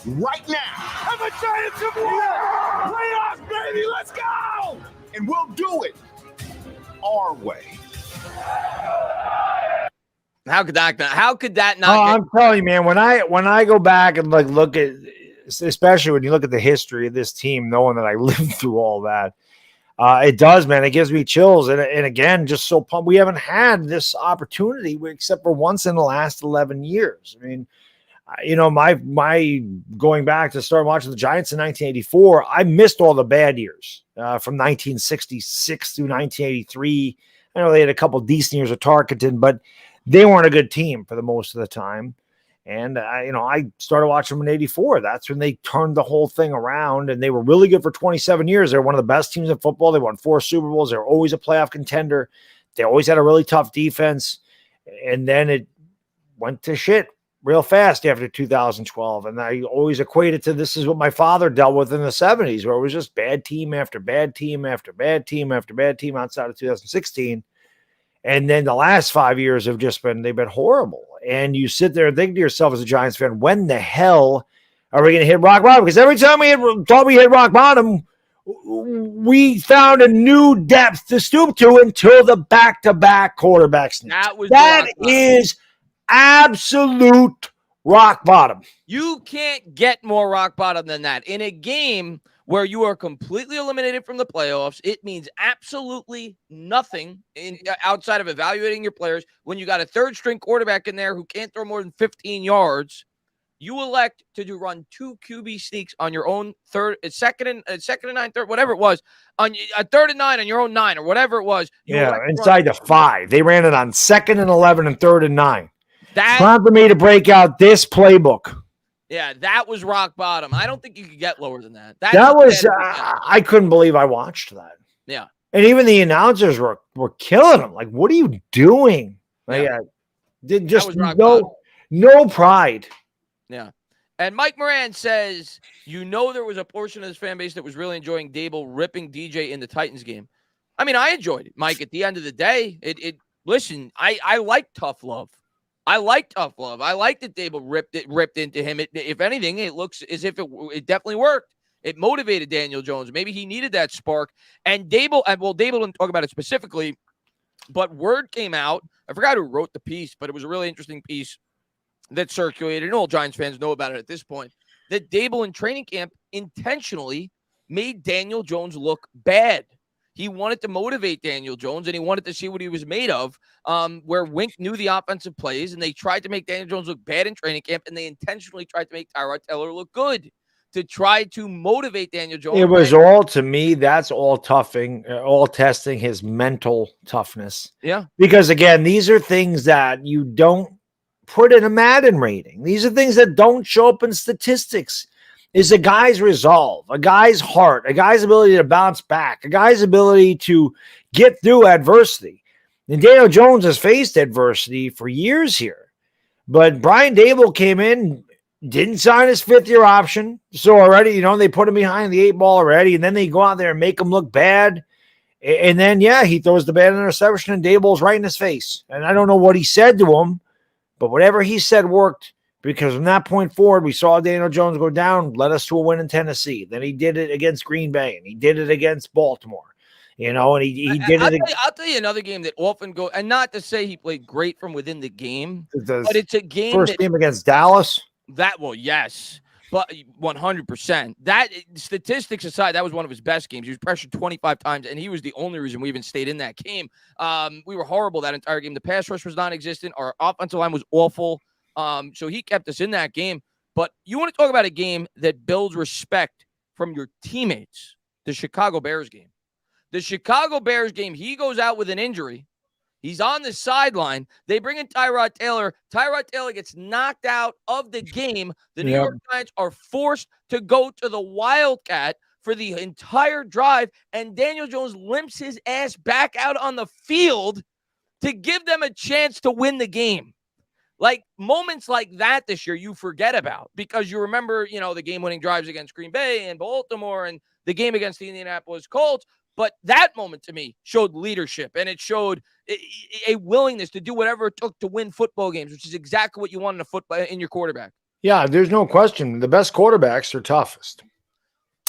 right now. And the Giants have won. Playoffs, baby, let's go. And we'll do it our way. How could that not? I'm telling you, man. When I go back and like look at, especially when you look at the history of this team, knowing that I lived through all that, it does, man. It gives me chills, and again, just so pumped. We haven't had this opportunity except for once in the last 11 years. I mean, you know, my going back to start watching the Giants in 1984, I missed all the bad years from 1966 through 1983. I know they had a couple decent years of Tarkin, but they weren't a good team for the most of the time. And, I started watching them in 84. That's when they turned the whole thing around, and they were really good for 27 years. They were one of the best teams in football. They won 4 Super Bowls. They were always a playoff contender. They always had a really tough defense. And then it went to shit real fast after 2012. And I always equate it to this is what my father dealt with in the 70s, where it was just bad team after bad team after bad team after bad team outside of 2016. And then the last 5 years have just been, they've been horrible. And you sit there and think to yourself as a Giants fan, when the hell are we going to hit rock bottom? Because every time we thought we hit rock bottom, we found a new depth to stoop to until the back-to-back quarterbacks. That is absolute rock bottom. You can't get more rock bottom than that. In a game where you are completely eliminated from the playoffs, it means absolutely nothing outside of evaluating your players. When you got a third-string quarterback in there who can't throw more than 15 yards, you elect to run 2 QB sneaks on your own second and 9, third, whatever it was, on a 3rd and 9 on your own 9 or whatever it was. Inside the 5. They ran it on 2nd and 11 and 3rd and 9. It's time for me to break out this playbook. Yeah, that was rock bottom. I don't think you could get lower than that. I couldn't believe I watched that. Yeah. And even the announcers were killing them. Like, what are you doing? Like, just no pride. Yeah. And Mike Moran says, there was a portion of this fan base that was really enjoying Dable ripping DJ in the Titans game. I mean, I enjoyed it, Mike. At the end of the day, listen, I like tough love. I like that Dable ripped into him. If anything, it looks as if it definitely worked. It motivated Daniel Jones. Maybe he needed that spark. And Dable didn't talk about it specifically, but word came out. I forgot who wrote the piece, but it was a really interesting piece that circulated, and all Giants fans know about it at this point, that Dable in training camp intentionally made Daniel Jones look bad. He wanted to motivate Daniel Jones, and he wanted to see what he was made of, where Wink knew the offensive plays, and they tried to make Daniel Jones look bad in training camp, and they intentionally tried to make Tyrod Taylor look good to try to motivate Daniel Jones. It was all, to me, that's all testing his mental toughness. Yeah. Because, again, these are things that you don't put in a Madden rating. These are things that don't show up in statistics. Is a guy's resolve, a guy's heart, a guy's ability to bounce back, a guy's ability to get through adversity. And Daniel Jones has faced adversity for years here. But Brian Dable came in, didn't sign his 5th-year option. So already, they put him behind the 8 ball already. And then they go out there and make him look bad. And then, he throws the bad interception and Dable's right in his face. And I don't know what he said to him, but whatever he said worked, because from that point forward, we saw Daniel Jones go down, led us to a win in Tennessee. Then he did it against Green Bay, and he did it against Baltimore. And he did it. I'll tell you another game that often goes, and not to say he played great from within the game, but it's a game. First game against Dallas. Yes, but 100%. That, statistics aside, that was one of his best games. He was pressured 25 times, and he was the only reason we even stayed in that game. We were horrible that entire game. The pass rush was non-existent. Our offensive line was awful. So he kept us in that game. But you want to talk about a game that builds respect from your teammates, the Chicago Bears game. The Chicago Bears game, he goes out with an injury. He's on the sideline. They bring in Tyrod Taylor. Tyrod Taylor gets knocked out of the game. The New York Giants are forced to go to the Wildcat for the entire drive, and Daniel Jones limps his ass back out on the field to give them a chance to win the game. Like, moments like that this year you forget about, because you remember, the game-winning drives against Green Bay and Baltimore and the game against the Indianapolis Colts. But that moment, to me, showed leadership, and it showed a willingness to do whatever it took to win football games, which is exactly what you want in your quarterback. Yeah, there's no question. The best quarterbacks are toughest.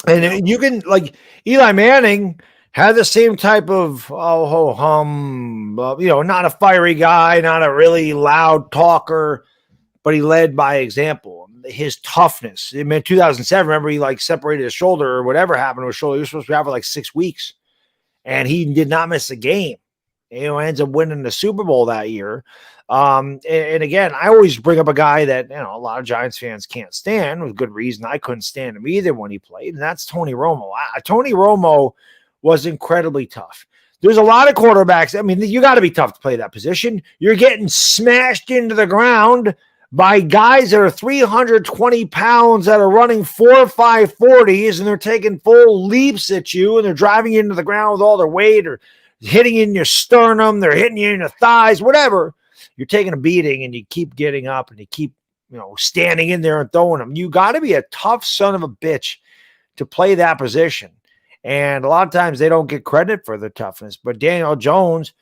And you can, like, Eli Manning had the same type of, not a fiery guy, not a really loud talker, but he led by example. His toughness. In 2007, remember, he separated his shoulder or whatever happened to his shoulder. He was supposed to be out for 6 weeks, and he did not miss a game. Ends up winning the Super Bowl that year. And again, I always bring up a guy that, a lot of Giants fans can't stand, with good reason. I couldn't stand him either when he played, and that's Tony Romo. Tony Romo was incredibly tough. There's a lot of quarterbacks. I mean, you got to be tough to play that position. You're getting smashed into the ground by guys that are 320 pounds that are running 4.5 40s, and they're taking full leaps at you, and they're driving you into the ground with all their weight, or hitting you in your sternum, they're hitting you in your thighs, whatever. You're taking a beating, and you keep getting up, and you keep standing in there and throwing them. You got to be a tough son of a bitch to play that position. And a lot of times they don't get credit for their toughness. But Daniel Jones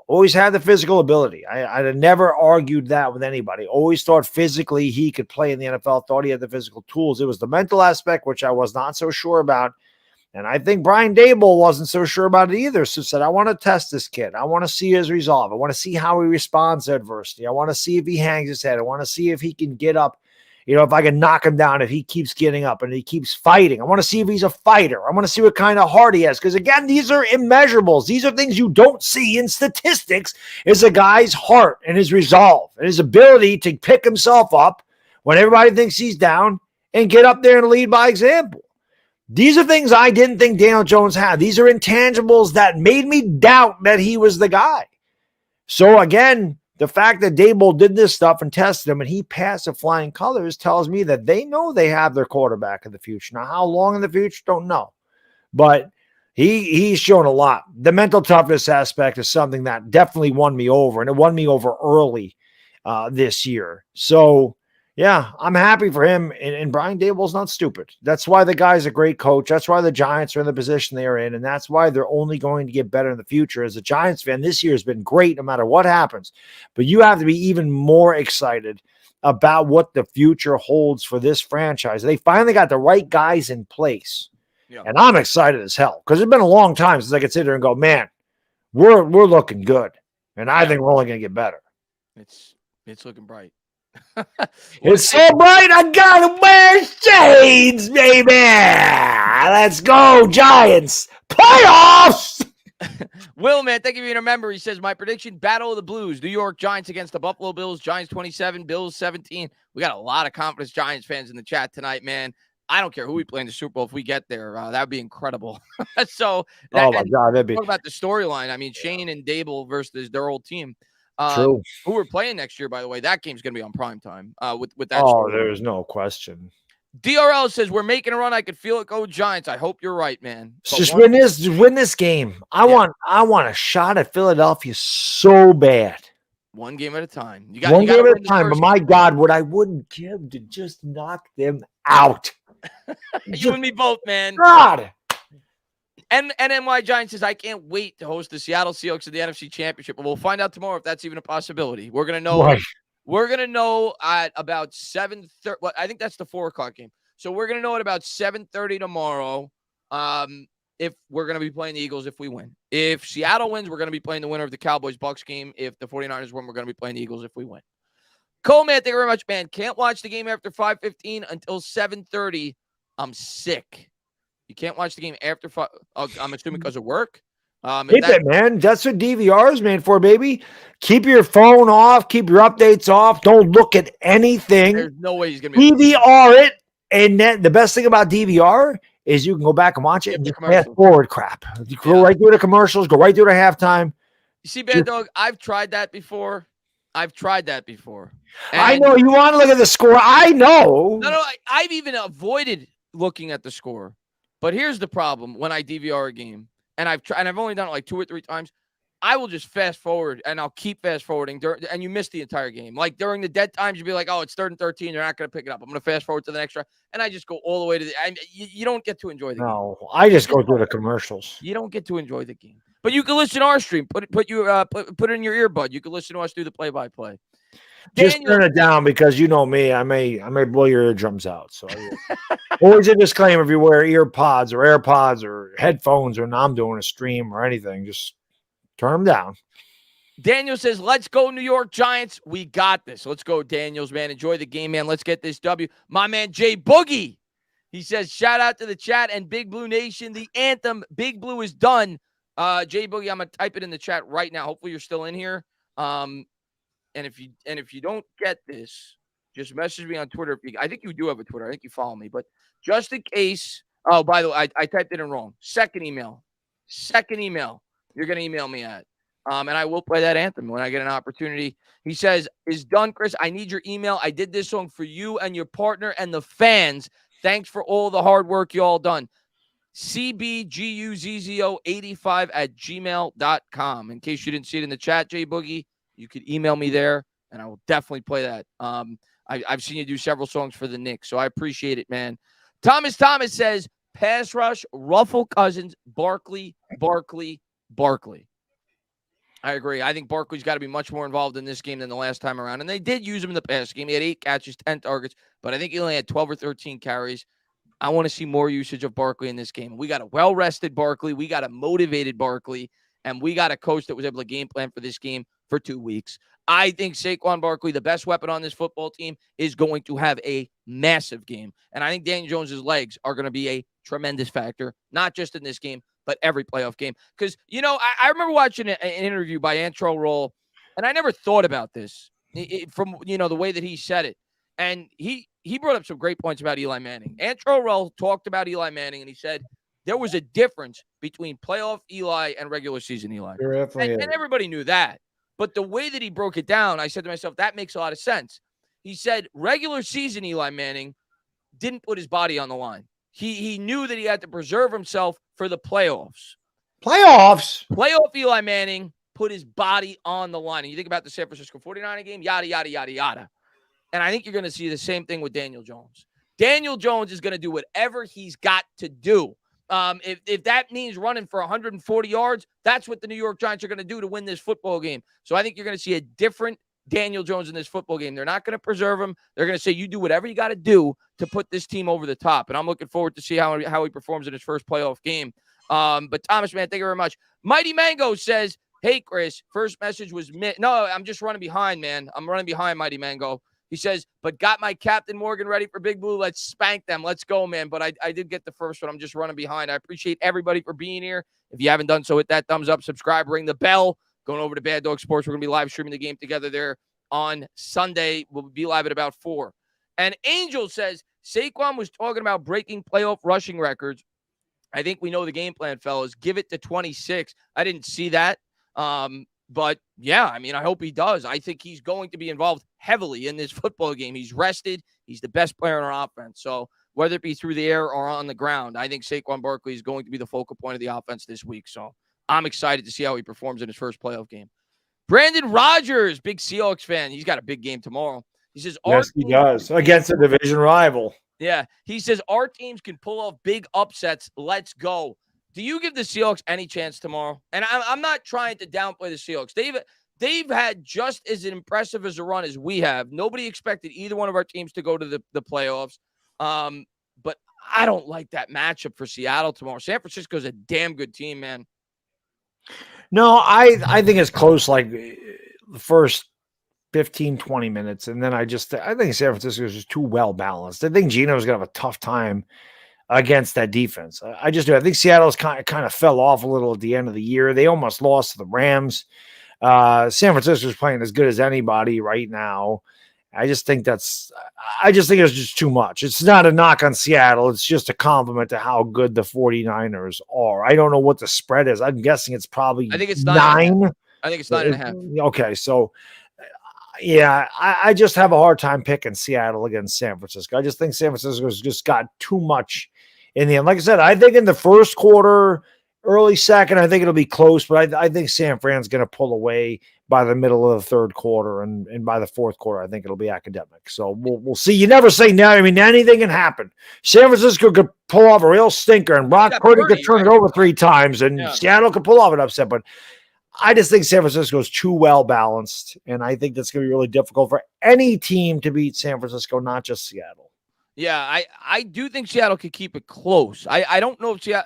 always had the physical ability. I never argued that with anybody. Always thought physically he could play in the NFL, thought he had the physical tools. It was the mental aspect, which I was not so sure about. And I think Brian Daboll wasn't so sure about it either. So said, I want to test this kid. I want to see his resolve. I want to see how he responds to adversity. I want to see if he hangs his head. I want to see if he can get up. If I can knock him down, if he keeps getting up and he keeps fighting. I want to see if he's a fighter. I want to see what kind of heart he has. Because again, these are immeasurables. These are things you don't see in statistics, is a guy's heart and his resolve and his ability to pick himself up when everybody thinks he's down and get up there and lead by example. These are things I didn't think Daniel Jones had. These are intangibles that made me doubt that he was the guy. So again, the fact that Daboll did this stuff and tested him and he passed the flying colors tells me that they know they have their quarterback in the future. Now, how long in the future, don't know. But he's shown a lot. The mental toughness aspect is something that definitely won me over, and it won me over early this year. So, yeah, I'm happy for him, and Brian Daboll's not stupid. That's why the guy's a great coach. That's why the Giants are in the position they are in, and that's why they're only going to get better in the future. As a Giants fan, this year has been great no matter what happens, but you have to be even more excited about what the future holds for this franchise. They finally got the right guys in place, and I'm excited as hell because it's been a long time since I could sit there and go, man, we're looking good, and I think we're only going to get better. It's looking bright. It's so bright, I gotta wear shades, baby. Let's go, Giants. Playoffs. Will, man, thank you for being a member. He says, my prediction, Battle of the Blues, New York Giants against the Buffalo Bills, Giants 27, Bills 17. We got a lot of confidence Giants fans in the chat tonight, man. I don't care who we play in the Super Bowl if we get there. That would be incredible. So, oh my God, that'd be. Talk about the storyline. I mean, Shane and Daboll versus their old team. True. Who we're playing next year, by the way. That game's going to be on prime time with that. Oh, there's no question. DRL says, we're making a run. I could feel it. Go Giants. I hope you're right, man. But just win this game. I want a shot at Philadelphia so bad. One game at a time. You got one game at a time. But my God, what I wouldn't give to just knock them out. You and me both, man. God. And NY Giants says, I can't wait to host the Seattle Seahawks in the NFC Championship. But we'll find out tomorrow if that's even a possibility. We're going to know. Right. We're going to know at about 7:30. Well, I think that's the 4 o'clock game. So we're going to know at about 7:30 tomorrow if we're going to be playing the Eagles if we win. If Seattle wins, we're going to be playing the winner of the Cowboys-Bucks game. If the 49ers win, we're going to be playing the Eagles if we win. Cole, man, thank you very much, man. Can't watch the game after 5:15 until 7:30. I'm sick. You can't watch the game after 5. I'm assuming because of work. Keep it, man. That's what DVR is made for, baby. Keep your phone off. Keep your updates off. Don't look at anything. There's no way he's going to be DVR it. And then the best thing about DVR is you can go back and watch it and just fast forward crap. You go right through the commercials, go right through the halftime. You see, Baddog, I've tried that before. I know you want to look at the score. I know. No, I've even avoided looking at the score. But here's the problem when I DVR a game, and I've only done it like 2 or 3 times. I will just fast forward, and I'll keep fast forwarding, and you miss the entire game. Like during the dead times, you'd be like, "Oh, it's 3rd and 13. They're not going to pick it up. I'm going to fast forward to the next drive," and I just go all the way to the. You don't get to enjoy the game. No, I just go through the commercials. You don't get to enjoy the game, but you can listen to our stream. Put it in your earbud. You can listen to us do the play-by-play. Just turn it down because you know me. I may blow your eardrums out. So always a disclaimer: if you wear ear pods or AirPods or headphones, or now I'm doing a stream or anything, just turn them down. Daniel says, "Let's go, New York Giants. We got this. Let's go, Daniels, man. Enjoy the game, man. Let's get this W." My man Jay Boogie, he says, "Shout out to the chat and Big Blue Nation. The anthem, Big Blue, is done." Jay Boogie, I'm gonna type it in the chat right now. Hopefully, you're still in here. And if you don't get this, just message me on Twitter. I think you do have a Twitter. I think you follow me. But just in case, oh, by the way, I typed it in wrong. Second email. You're going to email me at. And I will play that anthem when I get an opportunity. He says, is done, Chris. I need your email. I did this song for you and your partner and the fans. Thanks for all the hard work you all done. cbguzzo85@gmail.com. In case you didn't see it in the chat, Jay Boogie, you could email me there, and I will definitely play that. I've seen you do several songs for the Knicks, so I appreciate it, man. Thomas says, pass rush, Ruffle Cousins, Barkley. I agree. I think Barkley's got to be much more involved in this game than the last time around. And they did use him in the past game. He had 8 catches, 10 targets, but I think he only had 12 or 13 carries. I want to see more usage of Barkley in this game. We got a well-rested Barkley. We got a motivated Barkley. And we got a coach that was able to game plan for this game for 2 weeks. I think Saquon Barkley, the best weapon on this football team, is going to have a massive game. And I think Daniel Jones' legs are going to be a tremendous factor, not just in this game, but every playoff game. Because, I remember watching an interview by Antrell Roll, and I never thought about this from, the way that he said it. And he brought up some great points about Eli Manning. Antrell Roll talked about Eli Manning, and he said there was a difference between playoff Eli and regular season Eli. And everybody knew that. But the way that he broke it down, I said to myself, that makes a lot of sense. He said regular season Eli Manning didn't put his body on the line. He knew that he had to preserve himself for the playoffs. Playoff Eli Manning put his body on the line. And you think about the San Francisco 49er game, yada, yada, yada, yada. And I think you're going to see the same thing with Daniel Jones. Daniel Jones is going to do whatever he's got to do. If that means running for 140 yards, that's what the New York Giants are going to do to win this football game. So I think you're going to see a different Daniel Jones in this football game. They're not going to preserve him. They're going to say, you do whatever you got to do to put this team over the top. And I'm looking forward to see how he performs in his first playoff game. But Thomas, man, thank you very much. Mighty Mango says, hey, Chris, first message was no, I'm just running behind, man. I'm running behind, Mighty Mango. He says, but got my Captain Morgan ready for Big Blue. Let's spank them. Let's go, man. But I did get the first one. I'm just running behind. I appreciate everybody for being here. If you haven't done so, hit that thumbs up, subscribe, ring the bell. Going over to Baddog Sports. We're going to be live streaming the game together there on Sunday. We'll be live at about 4. And Angel says, Saquon was talking about breaking playoff rushing records. I think we know the game plan, fellas. Give it to 26. I didn't see that. But, yeah, I mean, I hope he does. I think he's going to be involved heavily in this football game. He's rested. He's the best player on our offense. So whether it be through the air or on the ground, I think Saquon Barkley is going to be the focal point of the offense this week. So I'm excited to see how he performs in his first playoff game. Brandon Rogers, big Seahawks fan. He's got a big game tomorrow. He says, yes, he does, against a division rival. Yeah. He says, our teams can pull off big upsets. Let's go. Do you give the Seahawks any chance tomorrow? And I'm not trying to downplay the Seahawks. They've had just as impressive as a run as we have. Nobody expected either one of our teams to go to the playoffs. But I don't like that matchup for Seattle tomorrow. San Francisco's a damn good team, man. No, I think it's close, like the first 15, 20 minutes. And then I think San Francisco is just too well balanced. I think Gino's going to have a tough time against that defense. I just do. I think Seattle's kind of fell off a little at the end of the year. They almost lost to the Rams. San Francisco's playing as good as anybody right now. I just think it's just too much. It's not a knock on Seattle. It's just a compliment to how good the 49ers are. I don't know what the spread is. I'm guessing it's probably I think it's 9. I think it's 9.5. Okay. So yeah, I just have a hard time picking Seattle against San Francisco. I just think San Francisco's just got too much in the end. Like I said, I think in the first quarter, early second, I think it'll be close, but I think San Fran's going to pull away by the middle of the third quarter, and by the fourth quarter, I think it'll be academic. So we'll see. You never say no. I mean, anything can happen. San Francisco could pull off a real stinker, and Brock Purdy could turn it over 3 times, and Seattle could pull off an upset, but I just think San Francisco is too well balanced, and I think that's going to be really difficult for any team to beat San Francisco, not just Seattle. Yeah, I do think Seattle could keep it close. I don't know if San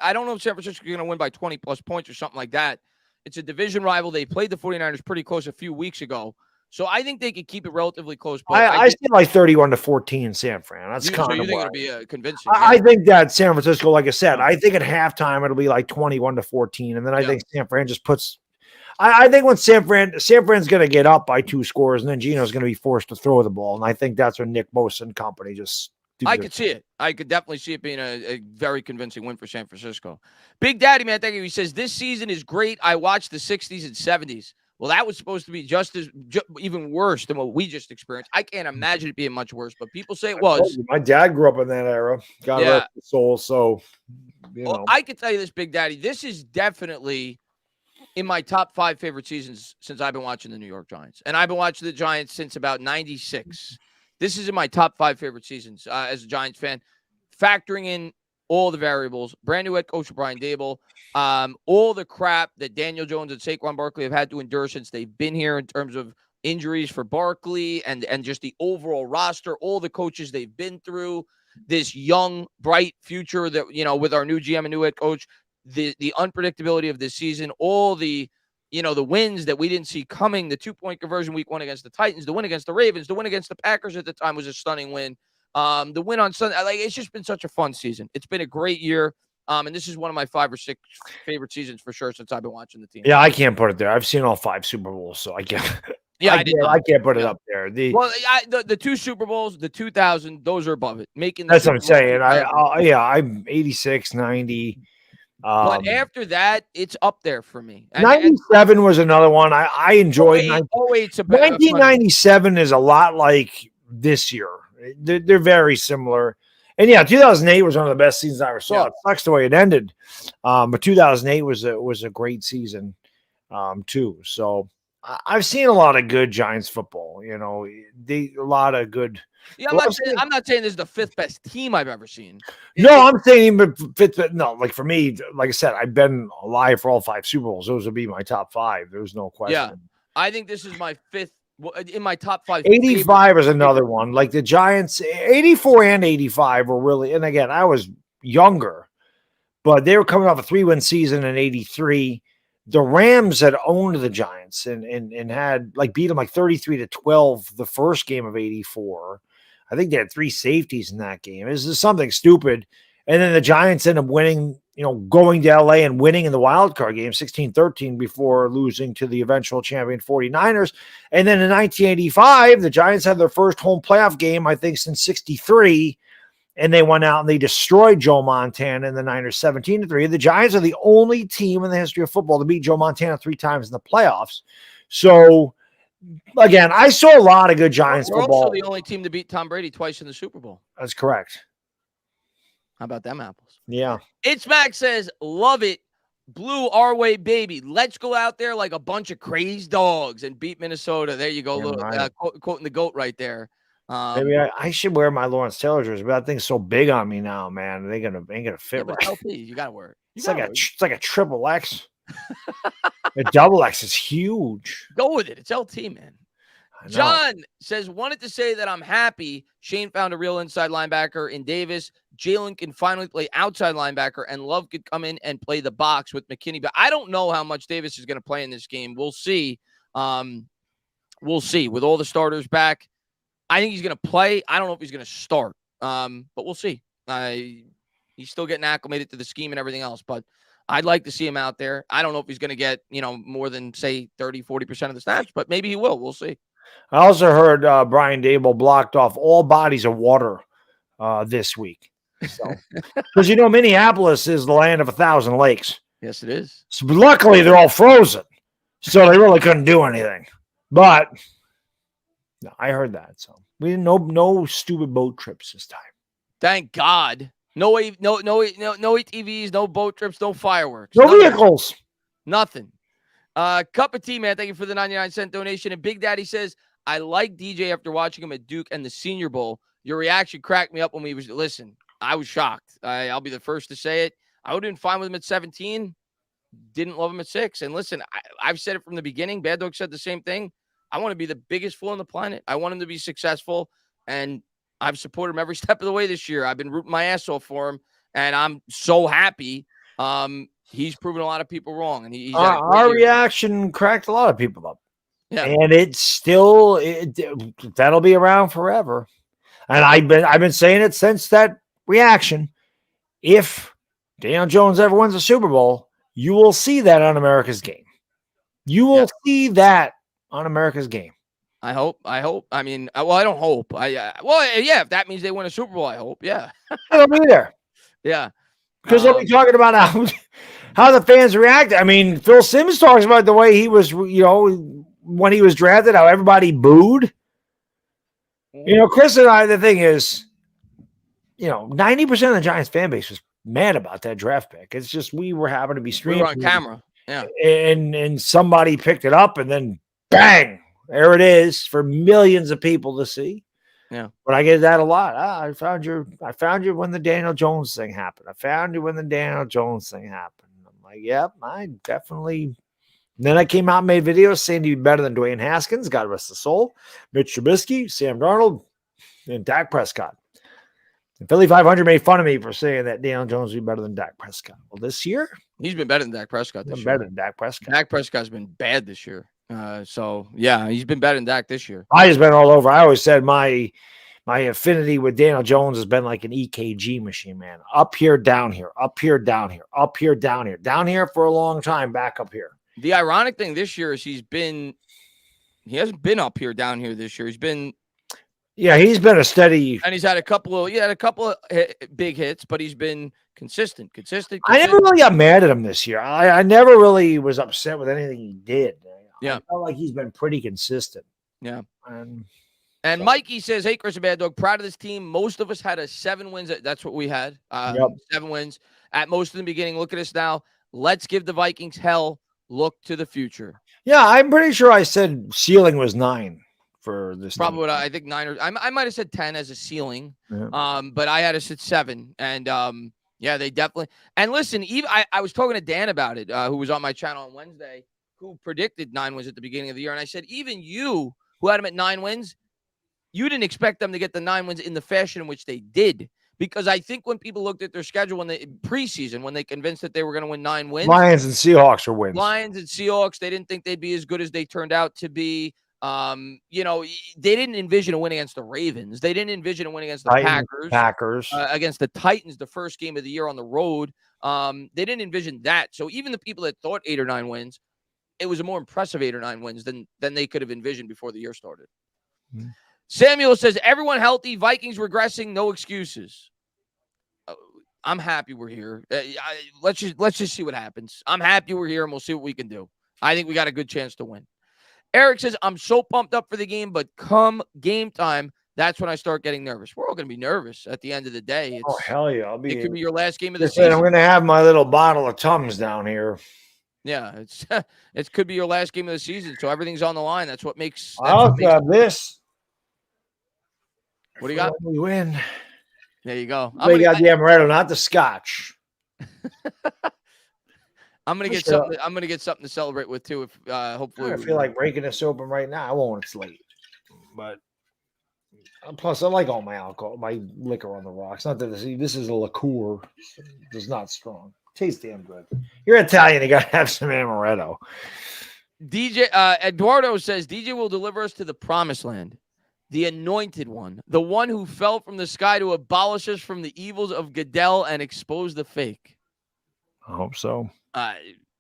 Francisco is going to win by 20 plus points or something like that. It's a division rival. They played the 49ers pretty close a few weeks ago. So I think they could keep it relatively close. But I see like 31-14 San Fran. That's kind of you think it'll be convincing. I think that San Francisco, like I said, I think at halftime it'll be like 21-14. And then I think San Fran just puts I think when San Fran's going to get up by 2 scores, and then Gino's going to be forced to throw the ball. And I think that's when Nick Bosa and company just I could see it. I could definitely see it being a very convincing win for San Francisco. Big Daddy, man, thank you. He says, this season is great. I watched the 60s and 70s. Well, that was supposed to be even worse than what we just experienced. I can't imagine it being much worse, but people say it was. My dad grew up in that era. God rest his soul. So, well, I can tell you this, Big Daddy. This is definitely in my top 5 favorite seasons since I've been watching the New York Giants. And I've been watching the Giants since about 96. This is in my top 5 favorite seasons as a Giants fan, factoring in all the variables. Brand new head coach Brian Daboll, all the crap that Daniel Jones and Saquon Barkley have had to endure since they've been here in terms of injuries for Barkley and just the overall roster, all the coaches they've been through, this young, bright future that, with our new GM and new head coach, the unpredictability of this season, all the, the wins that we didn't see coming, the 2-point conversion week 1 against the Titans, the win against the Ravens, the win against the Packers at the time was a stunning win. The win on Sunday, it's just been such a fun season. It's been a great year. And this is one of my 5 or 6 favorite seasons for sure since I've been watching the team. Yeah, I can't put it there. I've seen all 5 Super Bowls, so I can't. Yeah, I can't put it up there. The 2 Super Bowls, the 2000, those are above it. That's what I'm saying. I'm 86, 90. But after that, it's up there for me. 97 was another one. I enjoyed. 1997 is a lot like this year. They're very similar. And yeah, 2008 was one of the best seasons I ever saw. Yeah. It sucks the way it ended. But 2008 was a great season too. So I've seen a lot of good Giants football, a lot of good. Yeah, I'm not saying this is the 5th best team I've ever seen. I'm saying even 5th. No, like for me, like I said, I've been alive for all 5 Super Bowls. Those would be my top 5. There's no question. Yeah, I think this is my 5th in my top 5. 85 is another one. Like the Giants, 84 and 85 were really, and again, I was younger, but they were coming off a 3-win season in 83. The Rams had owned the Giants and had beat them 33-12 the first game of 84. I think they had 3 safeties in that game. This is something stupid. And then the Giants end up winning, going to LA and winning in the wild card game 16-13 before losing to the eventual champion 49ers. And then in 1985, the Giants had their first home playoff game, I think, since 63. And they went out and they destroyed Joe Montana and the Niners 17-3. The Giants are the only team in the history of football to beat Joe Montana 3 times in the playoffs. So, again, I saw a lot of good Giants football. We're also the only team to beat Tom Brady twice in the Super Bowl. That's correct. How about them apples? Yeah. It's Max says, love it. Blue our way, baby. Let's go out there like a bunch of crazy dogs and beat Minnesota. There you go. Quoting the GOAT right there. Maybe I should wear my Lawrence Taylor jersey, but that thing's so big on me now, man. They ain't gonna fit right. LP, you gotta wear it. It's like a triple X. A double X is huge. Go with it. It's LT, man. John says, wanted to say that I'm happy Shane found a real inside linebacker in Davis. Jalen can finally play outside linebacker, and Love could come in and play the box with McKinney. But I don't know how much Davis is going to play in this game. We'll see. We'll see. With all the starters back, I think he's going to play. I don't know if he's going to start, but we'll see. He's still getting acclimated to the scheme and everything else, but I'd like to see him out there. I don't know if he's going to get, more than, say, 30, 40% of the snaps, but maybe he will. We'll see. I also heard Brian Daboll blocked off all bodies of water this week. So, because Minneapolis is the land of 1,000 lakes. Yes, it is. So, luckily, they're all frozen, so they really couldn't do anything. But no, I heard that. So we didn't no stupid boat trips this time. Thank God. No ATVs, no boat trips, no fireworks, no vehicles, nothing. Cup of tea, man. Thank you for the 99-cent donation. And Big Daddy says, I like DJ after watching him at Duke and the Senior Bowl. Your reaction cracked me up when listen, I was shocked. I'll be the first to say it. I would have been fine with him at 17. Didn't love him at 6. And listen, I've said it from the beginning. Baddog said the same thing. I want to be the biggest fool on the planet. I want him to be successful. And I've supported him every step of the way this year. I've been rooting my ass off for him. And I'm so happy. He's proven a lot of people wrong. And he's our reaction cracked a lot of people up. Yeah. And it's still, that'll be around forever. And I've been saying it since that reaction. If Daniel Jones ever wins a Super Bowl, you will see that on America's Game. You will see that on America's Game. I hope. I mean, well, I don't hope. If that means they win a Super Bowl, I hope. Yeah. It'll be there. Yeah. Because they'll be talking about how the fans reacted. I mean, Phil Simms talks about the way he was, when he was drafted, how everybody booed. Chris and I, the thing is, 90% of the Giants fan base was mad about that draft pick. It's just we were having to be streaming. We were on camera. Yeah. And somebody picked it up and then bang, there it is for millions of people to see. Yeah. But I get that a lot. I found you when the Daniel Jones thing happened. I found you when the Daniel Jones thing happened. I'm like, yep, I definitely. And then I came out and made videos saying to be better than Dwayne Haskins, God rest his soul, Mitch Trubisky, Sam Darnold, and Dak Prescott. And Philly 500 made fun of me for saying that Daniel Jones would be better than Dak Prescott. Well, this year, he's been better than Dak Prescott this year. Better than Dak Prescott. Dak Prescott's been bad this year. So yeah, he's been better than Dak this year. I just been all over. I always said my affinity with Daniel Jones has been like an EKG machine, man. Up here, down here, up here, down here, up here, down here, down here for a long time, back up here. The ironic thing this year is he hasn't been up here, down here this year. He's been a steady, and he's had a couple of big hits, but he's been consistent. I never really got mad at him this year. I never really was upset with anything he did. Yeah, I felt like he's been pretty consistent. Yeah. And Mikey says, hey, Chris and Bad Dog, proud of this team. Most of us had 7 wins. That's what we had. 7 wins at most in the beginning. Look at us now. Let's give the Vikings hell. Look to the future. Yeah, I'm pretty sure I said ceiling was 9 for this. Probably what I think 9 or I might have said 10 as a ceiling. Yeah. But I had to sit 7. And yeah, they definitely. And listen, even I was talking to Dan about it, who was on my channel on Wednesday, who predicted 9 wins at the beginning of the year. And I said, even you who had them at 9 wins, you didn't expect them to get the 9 wins in the fashion in which they did. Because I think when people looked at their schedule when they preseason, when they convinced that they were going to win 9 wins, Lions and Seahawks are wins. Lions and Seahawks, they didn't think they'd be as good as they turned out to be. You know, they didn't envision a win against the Ravens. They didn't envision a win against the Packers. Against the Titans, the first game of the year on the road. They didn't envision that. So even the people that thought 8 or 9 wins, it was a more impressive 8 or 9 wins than they could have envisioned before the year started. Mm-hmm. Samuel says, everyone healthy, Vikings regressing, no excuses. I'm happy we're here. Let's just see what happens. I'm happy we're here, and we'll see what we can do. I think we got a good chance to win. Eric says, I'm so pumped up for the game, but come game time, that's when I start getting nervous. We're all going to be nervous at the end of the day. Oh, hell yeah. It could be your last game of the season. I'm going to have my little bottle of Tums down here. Yeah, it could be your last game of the season, so everything's on the line. That's what makes. I'll grab this. What do you got? We win. There you go. We got the amaretto, not the scotch. I'm gonna get something. I'm gonna get something to celebrate with too. If hopefully, I feel like breaking this open right now. I won't. It's late, but plus I like all my alcohol, my liquor on the rocks. Not that this is a liqueur. It's not strong. Tastes damn good. You're Italian. You gotta have some amaretto. DJ Eduardo says DJ will deliver us to the promised land. The anointed one, the one who fell from the sky to abolish us from the evils of Goodell and expose the fake. I hope so.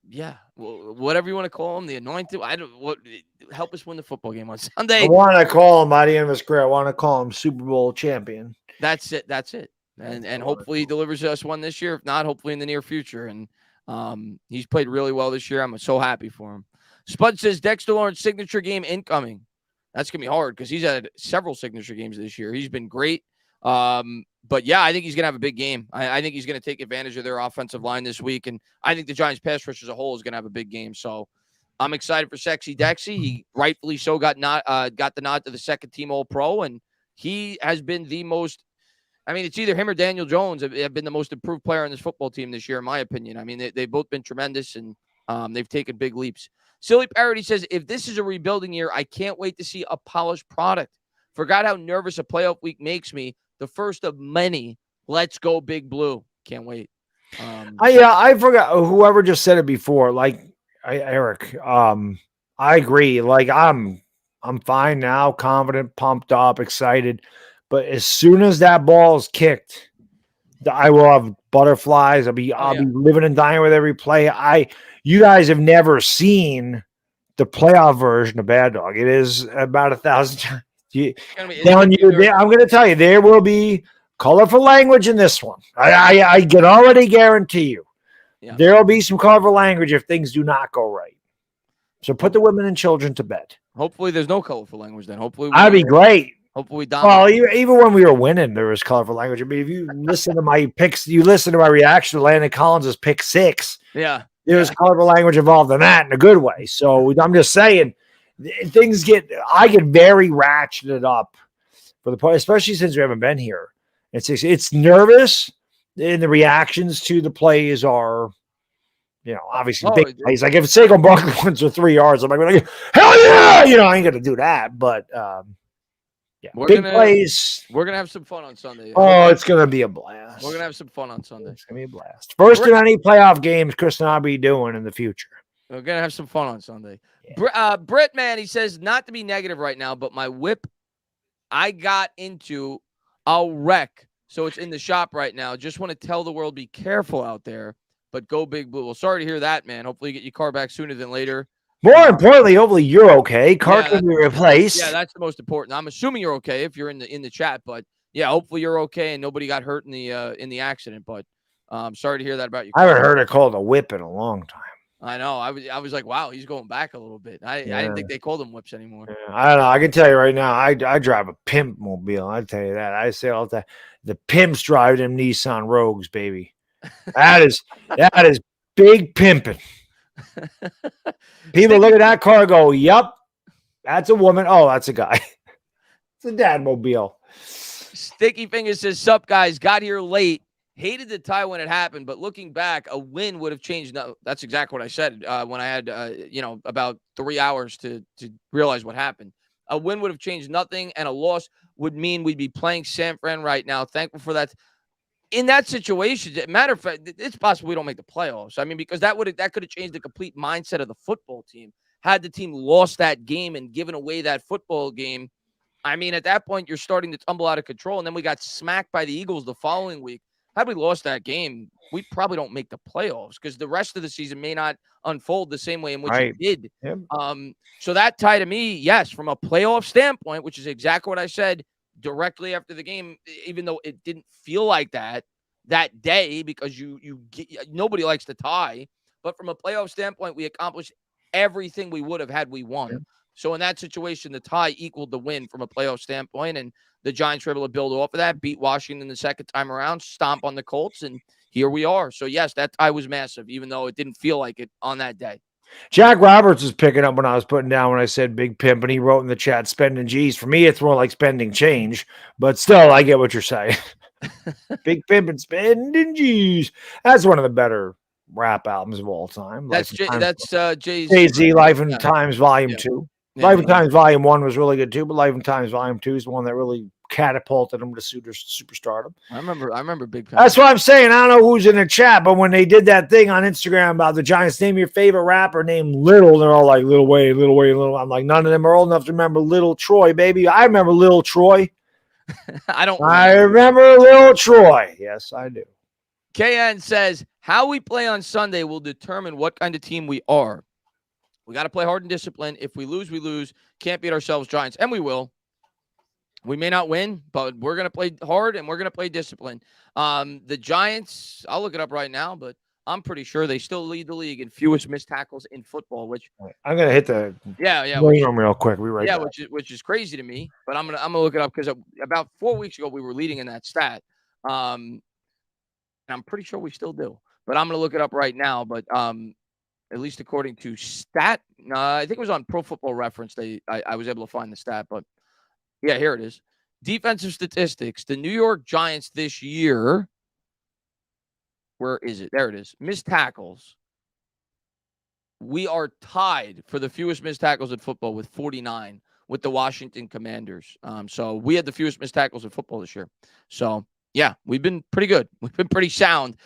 Yeah, well, whatever you want to call him, the anointed. Help us win the football game on Sunday. I want to call him by the end of his career. I want to call him Super Bowl champion. That's it. And hopefully he delivers us one this year. If not, hopefully in the near future. And he's played really well this year. I'm so happy for him. Spud says Dexter Lawrence signature game incoming. That's going to be hard because he's had several signature games this year. He's been great. But, yeah, I think he's going to have a big game. I think he's going to take advantage of their offensive line this week. And I think the Giants pass rush as a whole is going to have a big game. So I'm excited for Sexy Dexy. He rightfully so got the nod to the second team All-Pro. And he has been the most – I mean, it's either him or Daniel Jones have been the most improved player on this football team this year, in my opinion. I mean, they've both been tremendous, and they've taken big leaps. Silly Parody says, if this is a rebuilding year, I can't wait to see a polished product. Forgot how nervous a playoff week makes me. The first of many. Let's go, Big Blue. Can't wait. I forgot whoever just said it before. Eric. I agree. I'm fine now, confident, pumped up, excited. But as soon as that ball is kicked, I will have butterflies. I'll be living and dying with every play. You guys have never seen the playoff version of Bad Dog. It is about 1,000 times. I'm going to tell you, there will be colorful language in this one. I can already guarantee you. Yeah. There will be some colorful language if things do not go right. So put the women and children to bed. Hopefully there's no colorful language then. Hopefully that'd be great. Hopefully we dominate. Well, even when we were winning, there was colorful language. I mean, if you listen to my picks, you listen to my reaction to Landon Collins' pick 6. Yeah. There was colorful language involved in that in a good way. So I'm just saying, I get very ratcheted up for the play, especially since we haven't been here. It's nervous, and the reactions to the plays are, obviously big plays. Like if Saquon Barkley wins for 3 yards, I'm like, hell yeah! I ain't gonna do that. But big plays. We're gonna have some fun on Sunday. Oh, it's gonna be a blast. We're gonna have some fun on Sunday. It's gonna be a blast. First in any playoff games Chris and I'll be doing in the future. We're gonna have some fun on Sunday. Yeah. Britt, man, he says not to be negative right now, but my whip I got into, I'll wreck. So it's in the shop right now. Just want to tell the world, be careful out there, but go Big Blue. Well, sorry to hear that, man. Hopefully you get your car back sooner than later. More importantly, hopefully you're okay. Car can be replaced. Yeah, that's the most important. I'm assuming you're okay if you're in the chat, but yeah, hopefully you're okay and nobody got hurt in the accident. But sorry to hear that about you. I haven't heard it called a whip in a long time. I know. I was like, wow, he's going back a little bit. I didn't think they called them whips anymore. Yeah, I don't know. I can tell you right now, I drive a pimp mobile. I tell you that. I say all the time, the pimps drive them Nissan Rogues, baby. That is big pimping. People look at that car and go, "Yup, that's a woman. Oh, that's a guy. It's a dad mobile." Sticky Fingers says, "Sup guys, got here late. Hated the tie when it happened, but looking back, a win would have changed." No, that's exactly what I said when I had, about 3 hours to realize what happened. A win would have changed nothing, and a loss would mean we'd be playing San Fran right now. Thankful for that. In that situation, matter of fact, it's possible we don't make the playoffs. I mean, because that could have changed the complete mindset of the football team. Had the team lost that game and given away that football game, I mean, at that point, you're starting to tumble out of control. And then we got smacked by the Eagles the following week. Had we lost that game, we probably don't make the playoffs because the rest of the season may not unfold the same way in which it did. Yep. So that tie to me, yes, from a playoff standpoint, which is exactly what I said directly after the game, even though it didn't feel like that day because nobody likes to tie. But from a playoff standpoint, we accomplished everything we would have had we won. Yep. So in that situation, the tie equaled the win from a playoff standpoint, and the Giants were able to build off of that, beat Washington the second time around, stomp on the Colts, and here we are. So, yes, that tie was massive, even though it didn't feel like it on that day. Jack Roberts was picking up when I was putting down when I said big pimp, and he wrote in the chat, spending G's. For me, it's more like spending change, but still, I get what you're saying. Big pimp and spending G's. That's one of the better rap albums of all time. That's Jay-Z. Jay-Z, Life in Times Volume 2. Life in Times Volume 1 was really good too, but Life in Times Volume 2 is the one that really catapulted him to superstardom. I remember Big Pimp. That's what I'm saying. I don't know who's in the chat, but when they did that thing on Instagram about the Giants, name your favorite rapper named Little, they're all like Lil Wayne, Lil Wayne, Lil. I'm like, none of them are old enough to remember Little Troy, baby. I remember Lil Troy. I remember Lil Troy. Yes, I do. KN says, how we play on Sunday will determine what kind of team we are. We got to play hard and disciplined. If we lose, we lose. Can't beat ourselves, Giants. And we will. We may not win, but we're going to play hard and we're going to play disciplined. The Giants, I'll look it up right now, but I'm pretty sure they still lead the league in fewest missed tackles in football, which I'm going to hit the room real quick. Which is crazy to me, but I'm going to look it up because about 4 weeks ago we were leading in that stat. And I'm pretty sure we still do, but I'm going to look it up right now. But at least according to stat, I think it was on Pro Football Reference. I was able to find the stat, but yeah, here it is. Defensive statistics. The New York Giants this year. Where is it? There it is. Missed tackles. We are tied for the fewest missed tackles in football with 49 with the Washington Commanders. So we had the fewest missed tackles in football this year. So yeah, we've been pretty good. We've been pretty sound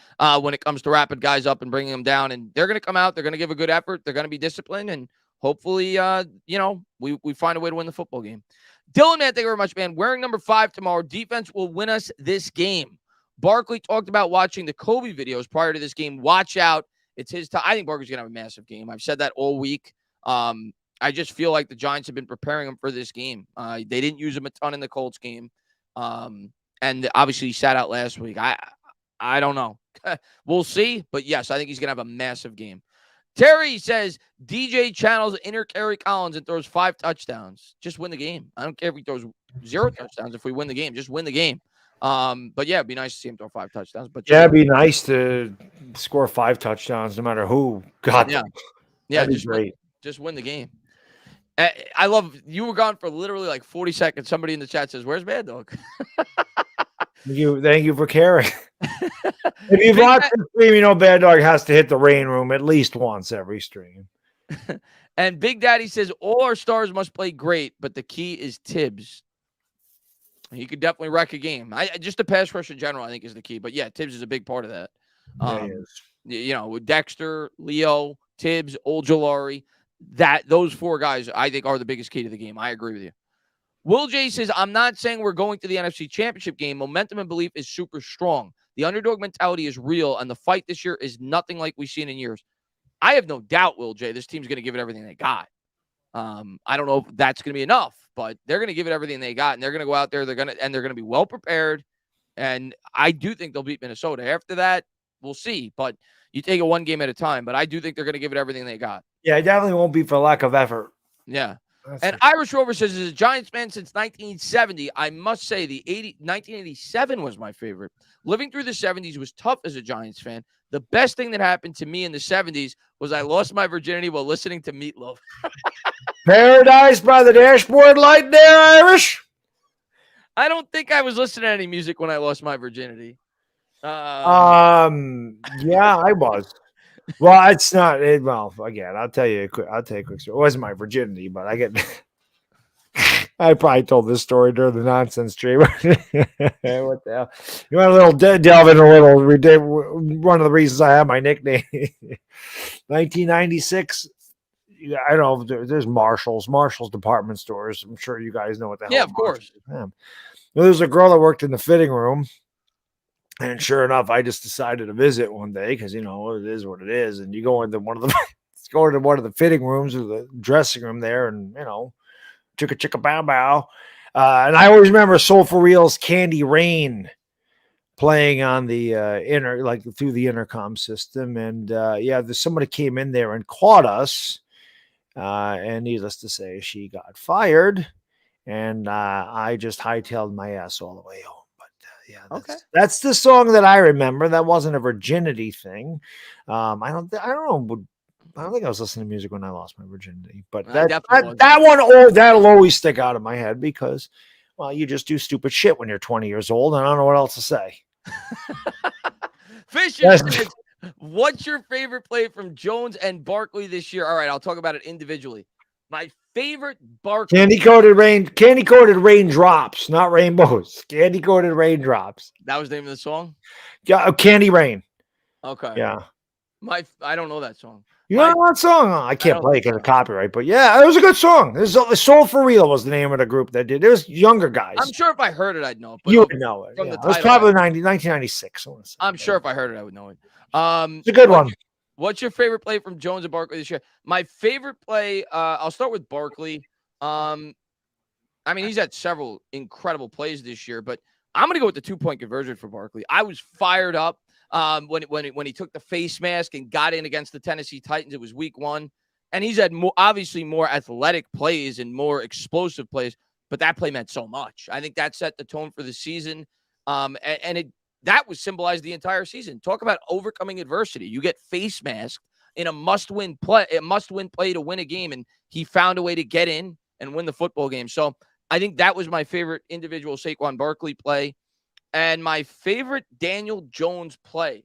when it comes to wrapping guys up and bringing them down. And they're going to come out. They're going to give a good effort. They're going to be disciplined. And hopefully, we find a way to win the football game. Dylan, man, thank you very much, man. Wearing number 5 tomorrow. Defense will win us this game. Barkley talked about watching the Kobe videos prior to this game. Watch out. It's his time. I think Barkley's going to have a massive game. I've said that all week. I just feel like the Giants have been preparing him for this game. They didn't use him a ton in the Colts game. And obviously he sat out last week. I don't know. We'll see. But yes, I think he's going to have a massive game. Terry says DJ channels inner Kerry Collins and throws 5 touchdowns. Just win the game. I don't care if he throws 0 touchdowns. If we win the game, just win the game. But yeah, it'd be nice to see him throw 5 touchdowns. But yeah, it'd be nice to score 5 touchdowns no matter who got them. Yeah, just win the game. I love you were gone for literally like 40 seconds. Somebody in the chat says, "Where's Baddog?" Thank you for caring. If you've watched the stream, you know Baddog has to hit the rain room at least once every stream. And Big Daddy says all our stars must play great, but the key is Tibbs. He could definitely wreck a game. Just the pass rush in general, I think, is the key. But yeah, Tibbs is a big part of that. Yeah, he is. You know, with Dexter, Leo, Tibbs, Ojulari, those four guys, I think, are the biggest key to the game. I agree with you. Will J says, I'm not saying we're going to the NFC Championship game. Momentum and belief is super strong. The underdog mentality is real, and the fight this year is nothing like we've seen in years. I have no doubt, Will J, this team's going to give it everything they got. I don't know if that's going to be enough, but they're going to give it everything they got, and they're going to go out there. They're going to be well prepared, and I do think they'll beat Minnesota. After that, we'll see. But you take it one game at a time. But I do think they're going to give it everything they got. Yeah, it definitely won't be for lack of effort. Yeah. And Irish Rover says, as a Giants fan since 1970, I must say 1987 was my favorite. Living through the 70s was tough as a Giants fan. The best thing that happened to me in the 70s was I lost my virginity while listening to Meatloaf. Paradise by the dashboard light there, Irish. I don't think I was listening to any music when I lost my virginity. Yeah, I was. Well, it's not. Well, again, I'll tell you a quick story. It wasn't my virginity, but I probably told this story during the nonsense stream. What the hell? You want a little delve in a little. One of the reasons I have my nickname, 1996. I don't know. There's Marshall's department stores. I'm sure you guys know what the hell. Yeah, of course. Well, there's a girl that worked in the fitting room. And sure enough, I just decided to visit one day because, you know, it is what it is. And you go into one of the fitting rooms or the dressing room there and, you know, chicka chicka bow bow. And I always remember Soul for Real's Candy Rain playing on the through the intercom system. And somebody came in there and caught us. And needless to say, she got fired. And I just hightailed my ass all the way home. That's the song that I remember. That wasn't a virginity thing. I don't think I was listening to music when I lost my virginity, but that'll always stick out of my head because, well, you just do stupid shit when you're 20 years old, and I don't know what else to say. Fisher says, what's your favorite play from Jones and Barkley this year? All right, I'll talk about it individually. My favorite Barkley. Candy coated raindrops, not rainbows. Candy coated raindrops. That was the name of the song? Yeah, Candy Rain. Okay. Yeah. I don't know that song. You don't know that song? Oh, I can't play it because of copyright, but yeah, it was a good song. Soul for Real was the name of the group that did. It was younger guys. I'm sure if I heard it, I'd know it. But you would know it. Yeah. It was probably 1996. I'm sure if I heard it, I would know it. It's a good one. What's your favorite play from Jones and Barkley this year? My favorite play, I'll start with Barkley. I mean, he's had several incredible plays this year, but I'm going to go with the 2-point conversion for Barkley. I was fired up when he took the face mask and got in against the Tennessee Titans. It was week 1, and he's had obviously more athletic plays and more explosive plays, but that play meant so much. I think that set the tone for the season, that was symbolized the entire season. Talk about overcoming adversity. You get face masked in a must-win play to win a game, and he found a way to get in and win the football game. So I think that was my favorite individual Saquon Barkley play, and my favorite Daniel Jones play.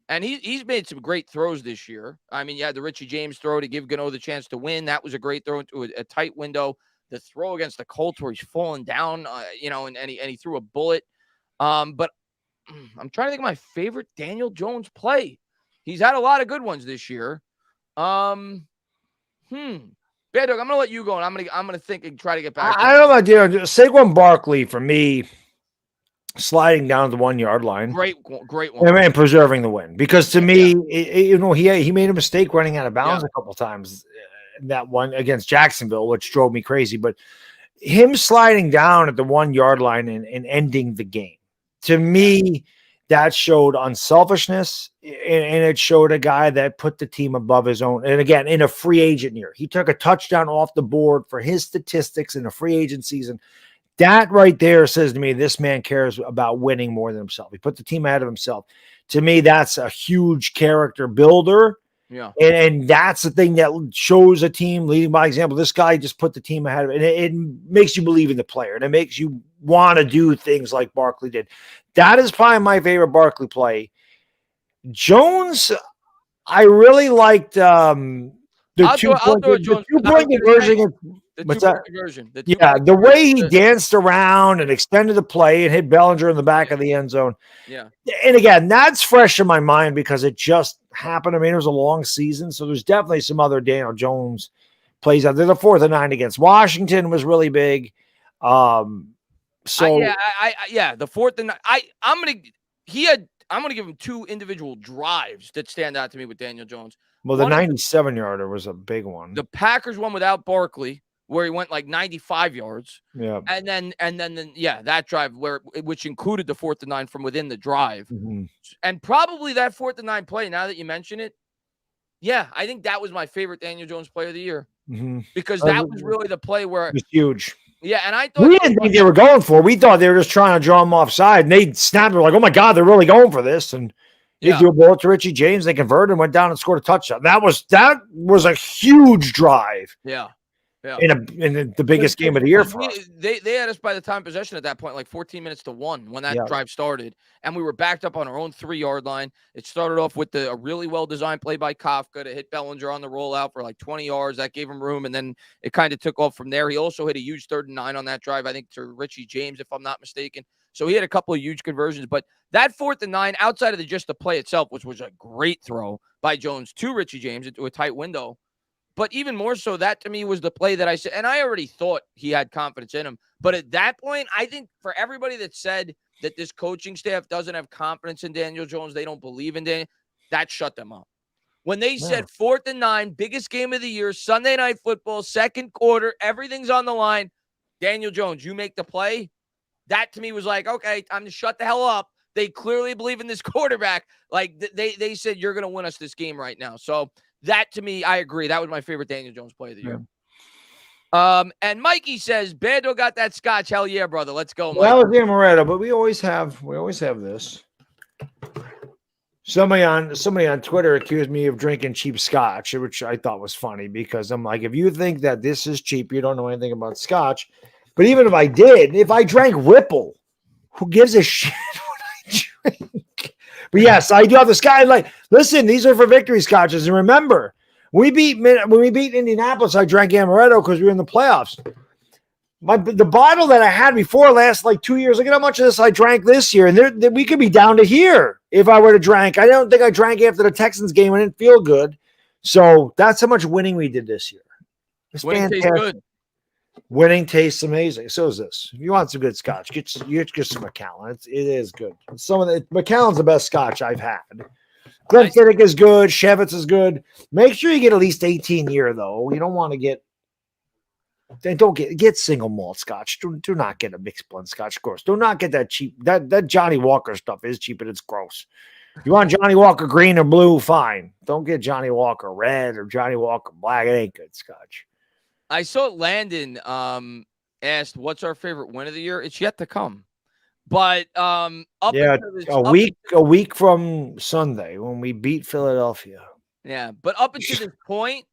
And he's made some great throws this year. I mean, you had the Richie James throw to give Gano the chance to win. That was a great throw into a tight window. The throw against the Colts where he's falling down, and he threw a bullet. But I'm trying to think of my favorite Daniel Jones play. He's had a lot of good ones this year. Baddog, I'm gonna let you go, and I'm gonna think and try to get back. I don't know, dude. Saquon Barkley for me, sliding down the 1-yard line, great one, and preserving the win. Because to me, he made a mistake running out of bounds a couple times. That one against Jacksonville, which drove me crazy. But him sliding down at the 1-yard line and ending the game. To me, that showed unselfishness, and it showed a guy that put the team above his own. And again, in a free agent year, he took a touchdown off the board for his statistics in a free agent season. That right there says to me, this man cares about winning more than himself. He put the team ahead of himself. To me, that's a huge character builder. Yeah. And that's the thing that shows a team leading by example. This guy just put the team ahead of it. And it makes you believe in the player. And it makes you want to do things like Barkley did. That is probably my favorite Barkley play. Jones, I really liked the two-point conversion. The way he danced around and extended the play and hit Bellinger in the back of the end zone. Yeah. And again, that's fresh in my mind because it just happened. I mean, it was a long season, so there's definitely some other Daniel Jones plays out there. The 4th and 9 against Washington was really big. The 4th and 9. I'm gonna give him 2 individual drives that stand out to me with Daniel Jones. Well, the 97-yarder was a big one. The Packers one without Barkley, where he went like 95 yards. Yeah. And then that drive which included the 4th and 9 from within the drive. Mm-hmm. And probably that 4th and 9 play, now that you mention it, yeah, I think that was my favorite Daniel Jones play of the year. Mm-hmm. Because that was really the play where it was huge. Yeah, and I thought we didn't think they were going for it. We thought they were just trying to draw him offside, and they snapped. We're like, oh my God, they're really going for this. And they threw a ball to Richie James. They converted and went down and scored a touchdown. That was a huge drive. Yeah. Yeah. In the biggest game of the year for us. They had us by the time possession at that point, like 14 minutes to 1 when that drive started. And we were backed up on our own 3-yard line. It started off with a really well-designed play by Kafka to hit Bellinger on the rollout for like 20 yards. That gave him room, and then it kind of took off from there. He also hit a huge 3rd and 9 on that drive, I think, to Richie James, if I'm not mistaken. So he had a couple of huge conversions. But that 4th and 9, outside of just the play itself, which was a great throw by Jones to Richie James into a tight window, but even more so, that to me was the play that I said, and I already thought he had confidence in him. But at that point, I think for everybody that said that this coaching staff doesn't have confidence in Daniel Jones, they don't believe in Daniel, that shut them up. When they said 4th and 9, biggest game of the year, Sunday Night Football, 2nd quarter, everything's on the line. Daniel Jones, you make the play. That to me was like, okay, time to shut the hell up. They clearly believe in this quarterback. Like they said, you're going to win us this game right now. So that to me, I agree. That was my favorite Daniel Jones play of the year. And Mikey says, Baddog got that scotch. Hell yeah, brother. Let's go, Mike. Well, that was Amaretto, but we always have this. Somebody on Twitter accused me of drinking cheap scotch, which I thought was funny because I'm like, if you think that this is cheap, you don't know anything about scotch. But even if I did, if I drank Ripple, who gives a shit what I drink? But yes, I do have the scotch. Like, listen, these are for victory scotches. And remember, when we beat Indianapolis, I drank Amaretto because we were in the playoffs. The bottle that I had before last like 2 years. Look at how much of this I drank this year. And we could be down to here if I were to drink. I don't think I drank after the Texans game. I didn't feel good. So that's how much winning we did this year. It's winning tastes good. Winning tastes amazing. So is this. If you want some good scotch, get some Macallan. It is good. Macallan's the best scotch I've had. Glenfiddich is good. Chevitz is good. Make sure you get at least 18 year though. You don't want to get. Don't get single malt scotch. Do not get a mixed blend scotch. Of course, do not get that cheap. That Johnny Walker stuff is cheap and it's gross. If you want Johnny Walker green or blue, fine. Don't get Johnny Walker red or Johnny Walker black. It ain't good scotch. I saw Landon asked, "What's our favorite win of the year?" It's yet to come, but a week from Sunday when we beat Philadelphia. Yeah, but up until this point,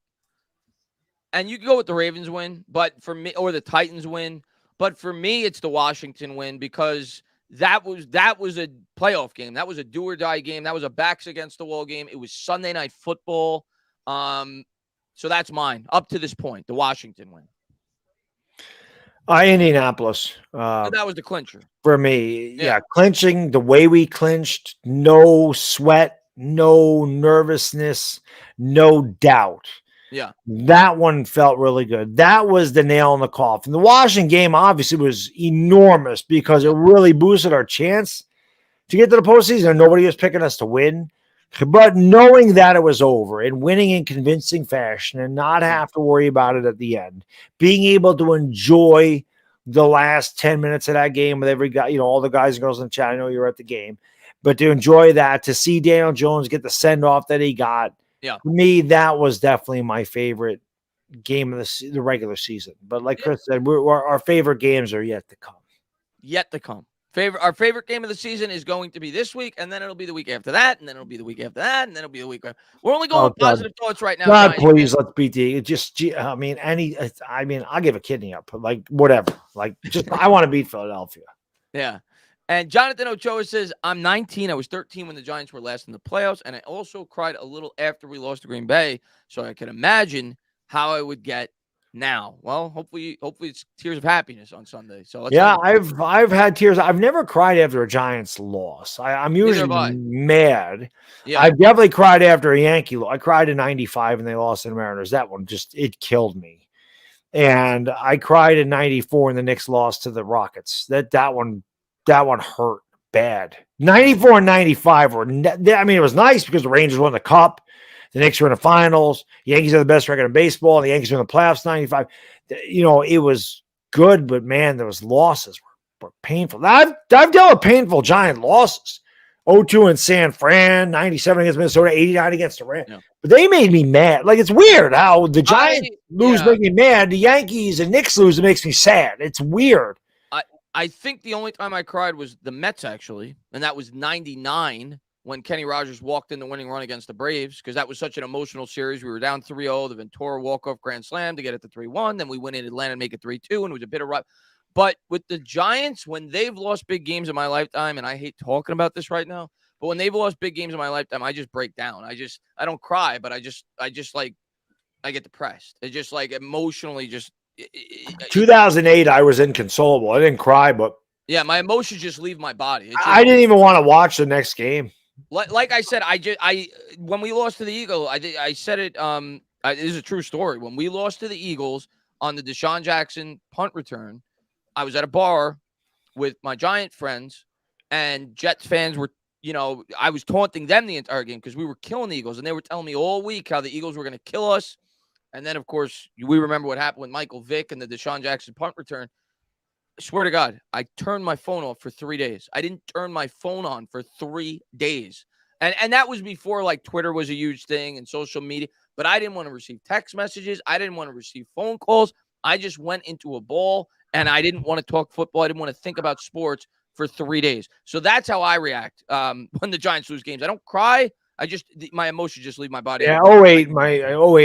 and you can go with the Ravens win, but for me, or the Titans win, but for me, it's the Washington win because that was a playoff game. That was a do or die game. That was a backs against the wall game. It was Sunday Night Football. So that's mine up to this point, the Washington win. Indianapolis. That was the clincher. For me. Yeah, clinching the way we clinched, no sweat, no nervousness, no doubt. Yeah. That one felt really good. That was the nail in the coffin. The Washington game obviously was enormous because it really boosted our chance to get to the postseason. Nobody was picking us to win. But knowing that it was over and winning in convincing fashion and not have to worry about it at the end, being able to enjoy the last 10 minutes of that game with every guy, all the guys and girls in the chat. I know you were at the game, but to enjoy that, to see Daniel Jones get the send off that he got. Yeah. For me, that was definitely my favorite game of the regular season. But like Chris said, our favorite games are yet to come. Yet to come. Our favorite game of the season is going to be this week, and then it'll be the week after that, and then it'll be the week after that, and then it'll be the week after. We're only going with positive thoughts right now. God, please, let's beat the I mean, I'll give a kidney up, like whatever. Like, just I want to beat Philadelphia. Yeah. And Jonathan Ochoa says, I'm 19. I was 13 when the Giants were last in the playoffs, and I also cried a little after we lost to Green Bay, so I can imagine how I would get now. Well, hopefully it's tears of happiness on Sunday. So I've had tears. I've never cried after a Giants loss. I'm usually mad. Yeah. I've definitely cried after a Yankee loss. I cried in 95 and they lost to the Mariners. That one it killed me. And I cried in 94 and the Knicks lost to the Rockets. That one hurt bad. 94 and 95 it was nice because the Rangers won the cup. The Knicks were in the finals. The Yankees are the best record in baseball. The Yankees are in the playoffs, 95. It was good, but man, those losses were painful. I've dealt with painful Giant losses. 0-2 in San Fran, 97 against Minnesota, 89 against the Rams. Yeah. But they made me mad. Like, it's weird how the Giants lose make me mad. The Yankees and Knicks lose, it makes me sad. It's weird. I think the only time I cried was the Mets, actually, and that was 99. When Kenny Rogers walked in the winning run against the Braves, because that was such an emotional series. We were down 3-0, the Ventura walk-off grand slam to get it to 3-1. Then we win in Atlanta and make it 3-2, and it was a bit of rough. But with the Giants, when they've lost big games in my lifetime, and I hate talking about this right now, but when they've lost big games in my lifetime, I just break down. I don't cry, but I get depressed. It just like emotionally just. 2008, I was inconsolable. I didn't cry, but. Yeah, my emotions just leave my body. I didn't even want to watch the next game. Like I said, when we lost to the Eagles, I said it. This is a true story. When we lost to the Eagles on the Deshaun Jackson punt return, I was at a bar with my Giant friends, and Jets fans were, I was taunting them the entire game because we were killing the Eagles, and they were telling me all week how the Eagles were going to kill us. And then, of course, we remember what happened with Michael Vick and the Deshaun Jackson punt return. I swear to God, I turned my phone off for 3 days. I didn't turn my phone on for 3 days. And that was before, like, Twitter was a huge thing and social media. But I didn't want to receive text messages. I didn't want to receive phone calls. I just went into a ball, and I didn't want to talk football. I didn't want to think about sports for 3 days. So that's how I react when the Giants lose games. I don't cry. My emotions just leave my body. Yeah, 08,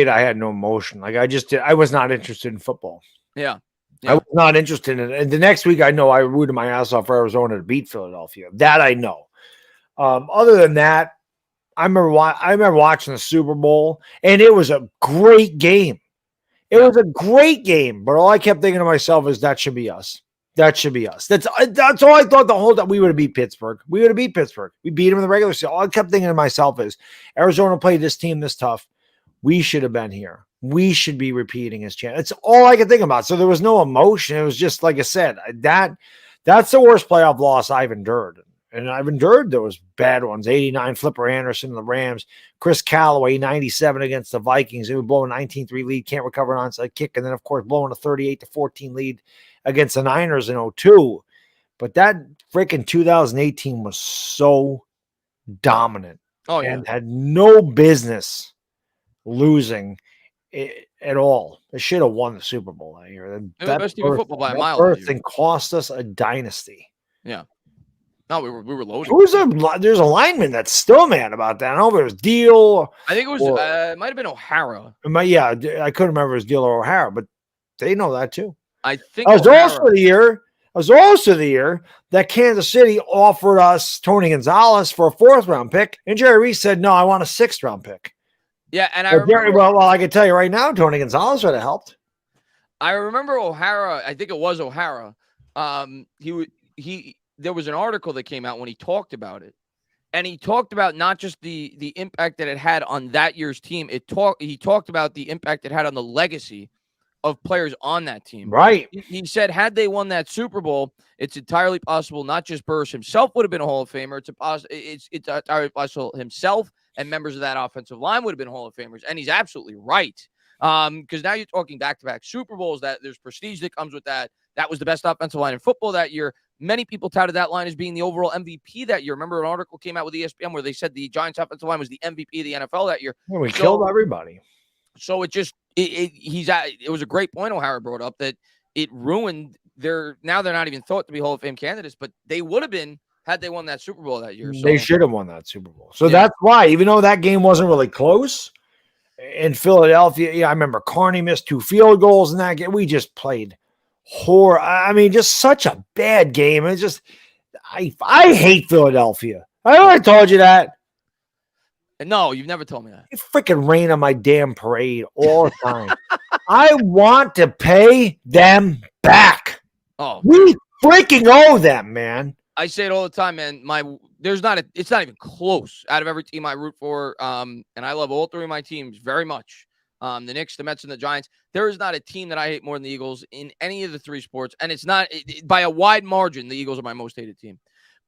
I had no emotion. Like, I was not interested in football. Yeah. I was not interested in it. And the next week, I know I rooted my ass off for Arizona to beat Philadelphia. That I know. Other than that, I remember watching the Super Bowl, and it was a great game. It was a great game, but all I kept thinking to myself is that should be us. That should be us. That's all I thought the whole time. We would have beat Pittsburgh. We beat them in the regular season. All I kept thinking to myself is Arizona played this team this tough. We should have been here. We should be repeating his chance. It's all I could think about. So there was no emotion. It was just, like I said, that's the worst playoff loss I've endured. And I've endured those bad ones. 89, Flipper Anderson and the Rams. Chris Callaway, 97 against the Vikings. They would blow a 19-3 lead, can't recover an onside kick. And then, of course, blowing a 38-14 lead against the Niners in 02. But that freaking 2018 was so dominant. Oh, yeah. And had no business losing at all. They should have won the Super Bowl that year. That best team of football by a mile. First thing cost us a dynasty. Yeah. No, we were loaded. There's a lineman that's still mad about that. I don't know if it was Deal. I think it was. It might have been O'Hara. I couldn't remember if it was Deal or O'Hara, but they know that too. I think it was also the year that Kansas City offered us Tony Gonzalez for a 4th round pick, and Jerry Reese said, "No, I want a 6th round pick." Yeah, and I remember. Well, I can tell you right now, Tony Gonzalez would have helped. I remember O'Hara. I think it was O'Hara. There was an article that came out when he talked about it, and he talked about not just the impact that it had on that year's team. He talked about the impact it had on the legacy of players on that team. Right. He said, had they won that Super Bowl, it's entirely possible. Not just Burris himself would have been a Hall of Famer. It's entirely possible himself and members of that offensive line would have been Hall of Famers. And he's absolutely right. Because now you're talking back-to-back Super Bowls. That there's prestige that comes with that. That was the best offensive line in football that year. Many people touted that line as being the overall MVP that year. Remember an article came out with ESPN where they said the Giants offensive line was the MVP of the NFL that year. Well, we killed everybody. So it was a great point O'Hara brought up that it ruined they're not even thought to be Hall of Fame candidates, but they would have been had they won that Super Bowl that year. So. They should have won that Super Bowl. So that's why, even though that game wasn't really close in Philadelphia, I remember Carney missed 2 field goals in that game. We just played horror. I mean, just such a bad game. It's just, I hate Philadelphia. I already told you that. No, you've never told me that. You freaking rain on my damn parade all the time. I want to pay them back. Oh, we freaking owe them, man. I say it all the time, man. It's not even close out of every team I root for. And I love all 3 of my teams very much. The Knicks, the Mets, and the Giants. There is not a team that I hate more than the Eagles in any of the 3 sports. And it's not by a wide margin. The Eagles are my most hated team.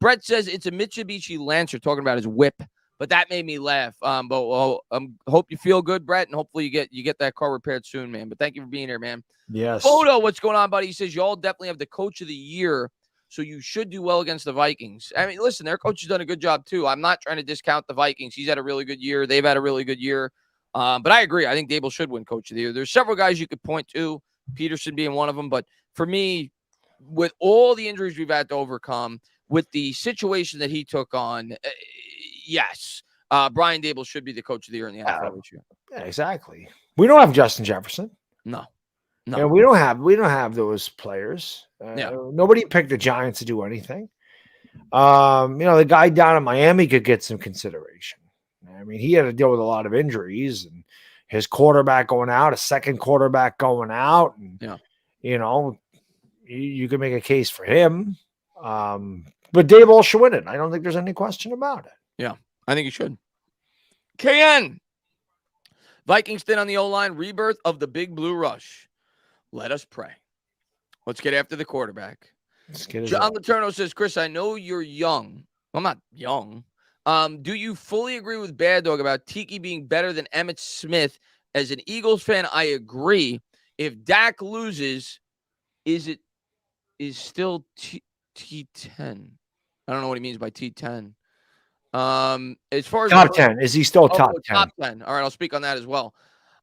Brett says it's a Mitsubishi Lancer, talking about his whip. But that made me laugh. Hope you feel good, Brett, and hopefully you get that car repaired soon, man. But thank you for being here, man. Yes. Photo, what's going on, buddy? He says y'all definitely have the coach of the year, so you should do well against the Vikings. I mean, listen, their coach has done a good job too. I'm not trying to discount the Vikings. He's had a really good year. They've had a really good year. But I agree. I think Dable should win coach of the year. There's several guys you could point to, Peterson being one of them. But for me, with all the injuries we've had to overcome, with the situation that he took on, yes. Brian Dable should be the coach of the year in the NFL this year. Yeah, exactly. We don't have Justin Jefferson. No. Yeah, we don't have those players. Nobody picked the Giants to do anything. The guy down in Miami could get some consideration. I mean, he had to deal with a lot of injuries and his quarterback going out, a second quarterback going out, and you could make a case for him. But Dable should win it. I don't think there's any question about it. Yeah. I think he should. KN. Vikings thin on the O-line. Rebirth of the Big Blue Rush. Let us pray. Let's get after the quarterback. John Letourneau says, Chris, I know you're young. I'm not young. Do you fully agree with Baddog about Tiki being better than Emmitt Smith? As an Eagles fan, I agree. If Dak loses, is still T10? I don't know what he means by T10. As far as top 10, is he still top 10? Top 10. All right, I'll speak on that as well.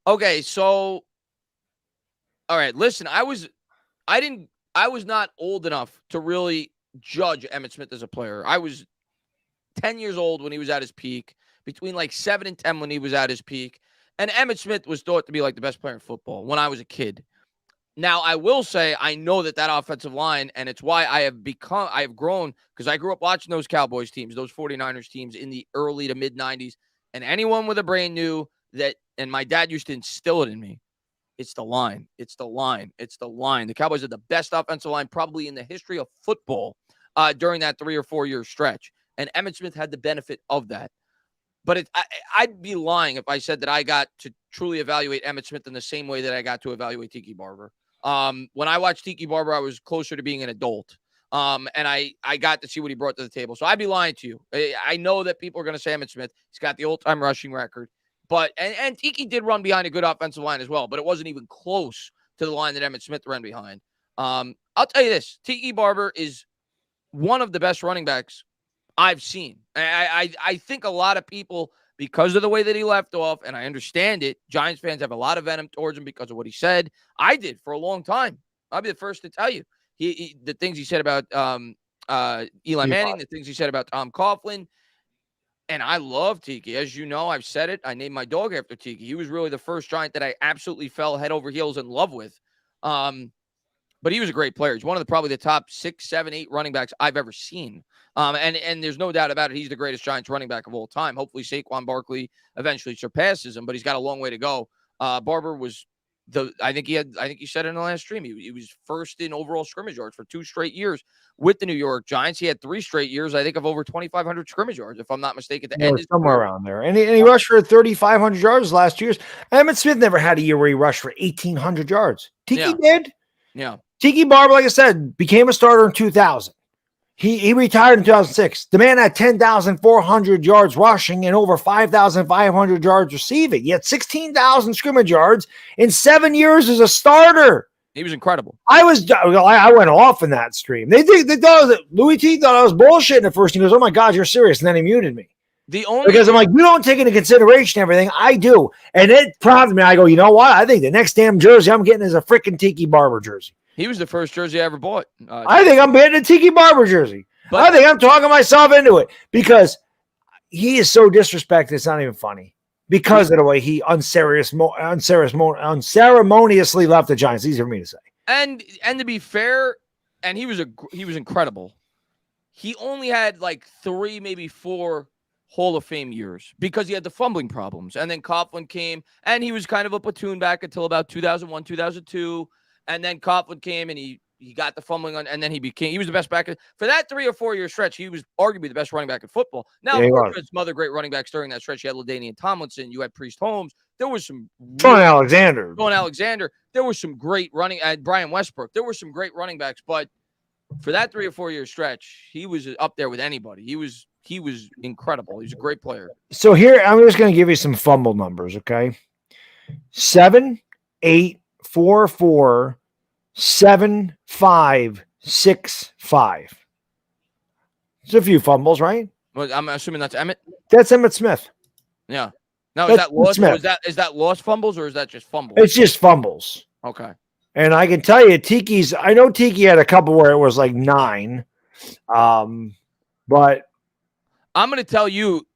Okay, so all right, listen, I was not old enough to really judge Emmitt Smith as a player. I was 10 years old when he was at his peak, between like 7 and 10 when he was at his peak. And Emmitt Smith was thought to be like the best player in football when I was a kid. Now, I will say I know that offensive line, and it's why I have grown, because I grew up watching those Cowboys teams, those 49ers teams in the early to mid-90s, and anyone with a brain knew that, and my dad used to instill it in me, it's the line. It's the line. It's the line. The Cowboys are the best offensive line probably in the history of football during that 3 or 4 year stretch, and Emmitt Smith had the benefit of that. But I'd be lying if I said that I got to truly evaluate Emmitt Smith in the same way that I got to evaluate Tiki Barber. When I watched Tiki Barber, I was closer to being an adult. And I got to see what he brought to the table. So I'd be lying to you. I know that people are going to say Emmitt Smith. He's got the old-time rushing record. But and Tiki did run behind a good offensive line as well, but it wasn't even close to the line that Emmitt Smith ran behind. I'll tell you this. Tiki Barber is one of the best running backs I've seen. I think a lot of people, because of the way that he left off, and I understand it, Giants fans have a lot of venom towards him because of what he said. I did for a long time. I'll be the first to tell you. The things he said about Eli Manning, the things he said about Tom Coughlin. And I love Tiki. As you know, I've said it. I named my dog after Tiki. He was really the first Giant that I absolutely fell head over heels in love with. But he was a great player. He's one of probably the top 6, 7, 8 running backs I've ever seen. And there's no doubt about it. He's the greatest Giants running back of all time. Hopefully Saquon Barkley eventually surpasses him, but he's got a long way to go. Barber was I think he said it in the last stream. He was first in overall scrimmage yards for 2 straight years with the New York Giants. He had 3 straight years, I think, of over 2,500 scrimmage yards, if I'm not mistaken. Somewhere around there. And he rushed for 3,500 yards last year. Emmitt Smith never had a year where he rushed for 1,800 yards. Tiki did. Yeah. Tiki Barber, like I said, became a starter in 2000. He retired in 2006. The man had 10,400 yards rushing and over 5,500 yards receiving. He had 16,000 scrimmage yards in 7 years as a starter. He was incredible. I went off in that stream. They thought that Louis T thought I was bullshitting at first. He goes, "Oh my God, you're serious," and then he muted me. Because I'm like, you don't take into consideration everything. I do, and it prompted me. I go, you know what? I think the next damn jersey I'm getting is a freaking Tiki Barber jersey. He was the first jersey I ever bought. I think I'm getting a Tiki Barber jersey. But I think I'm talking myself into it because he is so disrespected. It's not even funny because of the way he unceremoniously left the Giants. Easy for me to say. And to be fair, and he was incredible. He only had like 3, maybe 4 Hall of Fame years because he had the fumbling problems. And then Coughlin came, and he was kind of a platoon back until about 2001, 2002. And then Coughlin came, and he got the fumbling on, and then he was the best back. For that 3 or 4 year stretch, he was arguably the best running back in football. Now, of course, there's some other great running backs during that stretch. You had LaDainian Tomlinson. You had Priest Holmes. There was some Sean Alexander. There was some great running – Brian Westbrook. There were some great running backs, but for that 3 or 4 year stretch, he was up there with anybody. He was incredible. He was a great player. So here, I'm just going to give you some fumble numbers, okay? 7, 8, 4, 4, 7, 5, 6, 5. There's a few fumbles, right? Well, I'm assuming that's Emmett. That's Emmitt Smith. Yeah. Now, is that lost? Is that lost fumbles or is that just fumbles? It's just fumbles. Okay. And I can tell you, I know Tiki had a couple where it was like 9. But I'm going to tell you.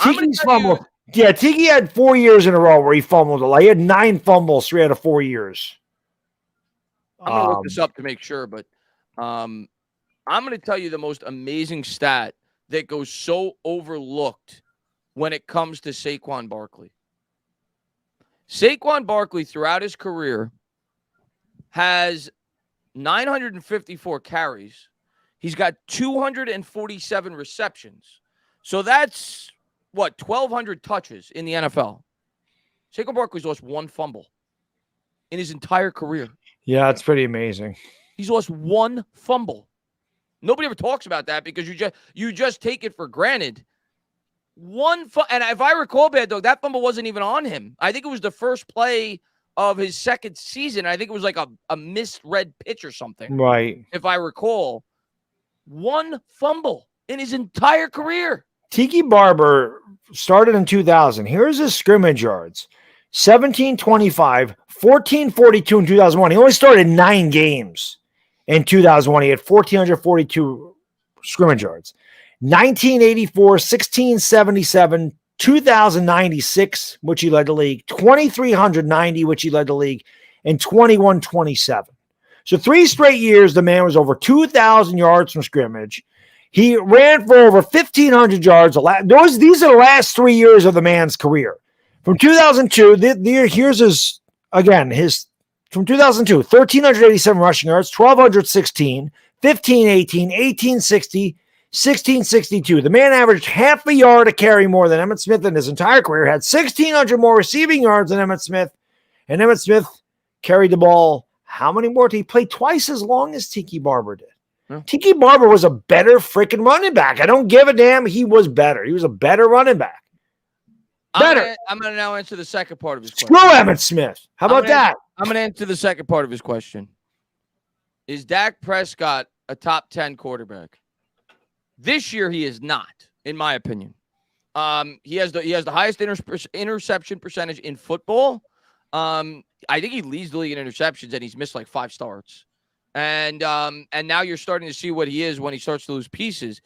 Tiki's fumble. Yeah, Tiki had 4 years in a row where he fumbled a lot. He had 9 fumbles 3 out of 4 years. I'm going to look this up to make sure, but I'm going to tell you the most amazing stat that goes so overlooked when it comes to Saquon Barkley. Saquon Barkley, throughout his career, has 954 carries. He's got 247 receptions. So that's, 1,200 touches in the NFL. Saquon Barkley's lost 1 fumble in his entire career. Yeah, it's pretty amazing. He's lost 1 fumble. Nobody ever talks about that because you just take it for granted. And if I recall, Baddog, that fumble wasn't even on him. I think it was the first play of his second season. I think it was like a misread pitch or something. Right. If I recall. 1 fumble in his entire career. Tiki Barber started in 2000. Here's his scrimmage yards. 1725, 1442 in 2001. He only started 9 games in 2001. He had 1,442 scrimmage yards. 1984, 1677, 2096, which he led the league, 2,390, which he led the league, and 2127. So 3 straight years, the man was over 2,000 yards from scrimmage. He ran for over 1,500 yards. These are the last 3 years of the man's career. From 2002, here's his from 2002, 1,387 rushing yards, 1,216, 1,518, 1,860, 1,662. The man averaged half a yard a carry more than Emmitt Smith in his entire career, had 1,600 more receiving yards than Emmitt Smith, and Emmitt Smith carried the ball. How many more? He played twice as long as Tiki Barber did. Yeah. Tiki Barber was a better freaking running back. I don't give a damn. He was better. He was a better running back. Better. I'm going to now answer the second part of his question. Screw Emmitt Smith. How about that? I'm going to answer the second part of his question. Is Dak Prescott a top 10 quarterback? This year, he is not, in my opinion. He has the highest interception percentage in football. I think he leads the league in interceptions, and he's missed like 5 starts. And now you're starting to see what he is when he starts to lose pieces.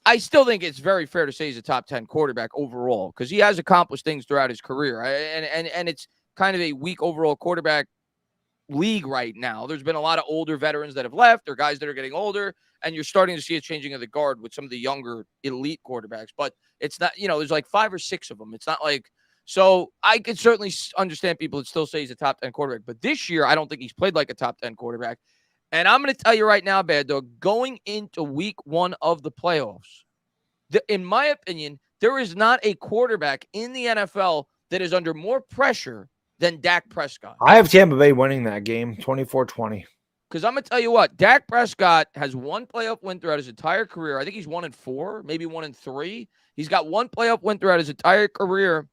I still think it's very fair to say he's a top 10 quarterback overall because he has accomplished things throughout his career. And it's kind of a weak overall quarterback league right now. There's been a lot of older veterans that have left or guys that are getting older, and you're starting to see a changing of the guard with some of the younger elite quarterbacks. But it's not, there's like 5 or 6 of them. It's not like, so I could certainly understand people that still say he's a top 10 quarterback. But this year, I don't think he's played like a top 10 quarterback. And I'm going to tell you right now, Baddog, going into week 1 of the playoffs, in my opinion, there is not a quarterback in the NFL that is under more pressure than Dak Prescott. I have Tampa Bay winning that game, 24-20. Because I'm going to tell you what, Dak Prescott has 1 playoff win throughout his entire career. I think he's 1-4, maybe 1-3. He's got 1 playoff win throughout his entire career.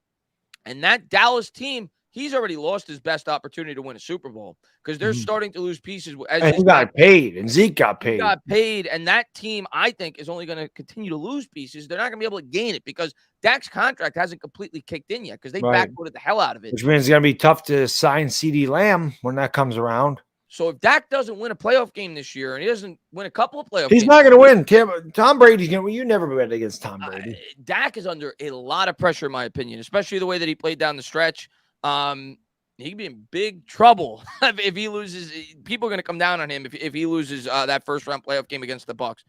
And that Dallas team, he's already lost his best opportunity to win a Super Bowl because they're starting to lose pieces. And he got paid, and Zeke got paid. He got paid, and that team, I think, is only going to continue to lose pieces. They're not going to be able to gain it because Dak's contract hasn't completely kicked in yet because they backloaded the hell out of it. Which means it's going to be tough to sign CeeDee Lamb when that comes around. So if Dak doesn't win a playoff game this year, and he doesn't win a couple of playoff he's games, not going to win. Tom Brady's going to win. You never bet against Tom Brady. Dak is under a lot of pressure, in my opinion, especially the way that he played down the stretch. He could be in big trouble if he loses. People are going to come down on him if he loses that first-round playoff game against the Bucs,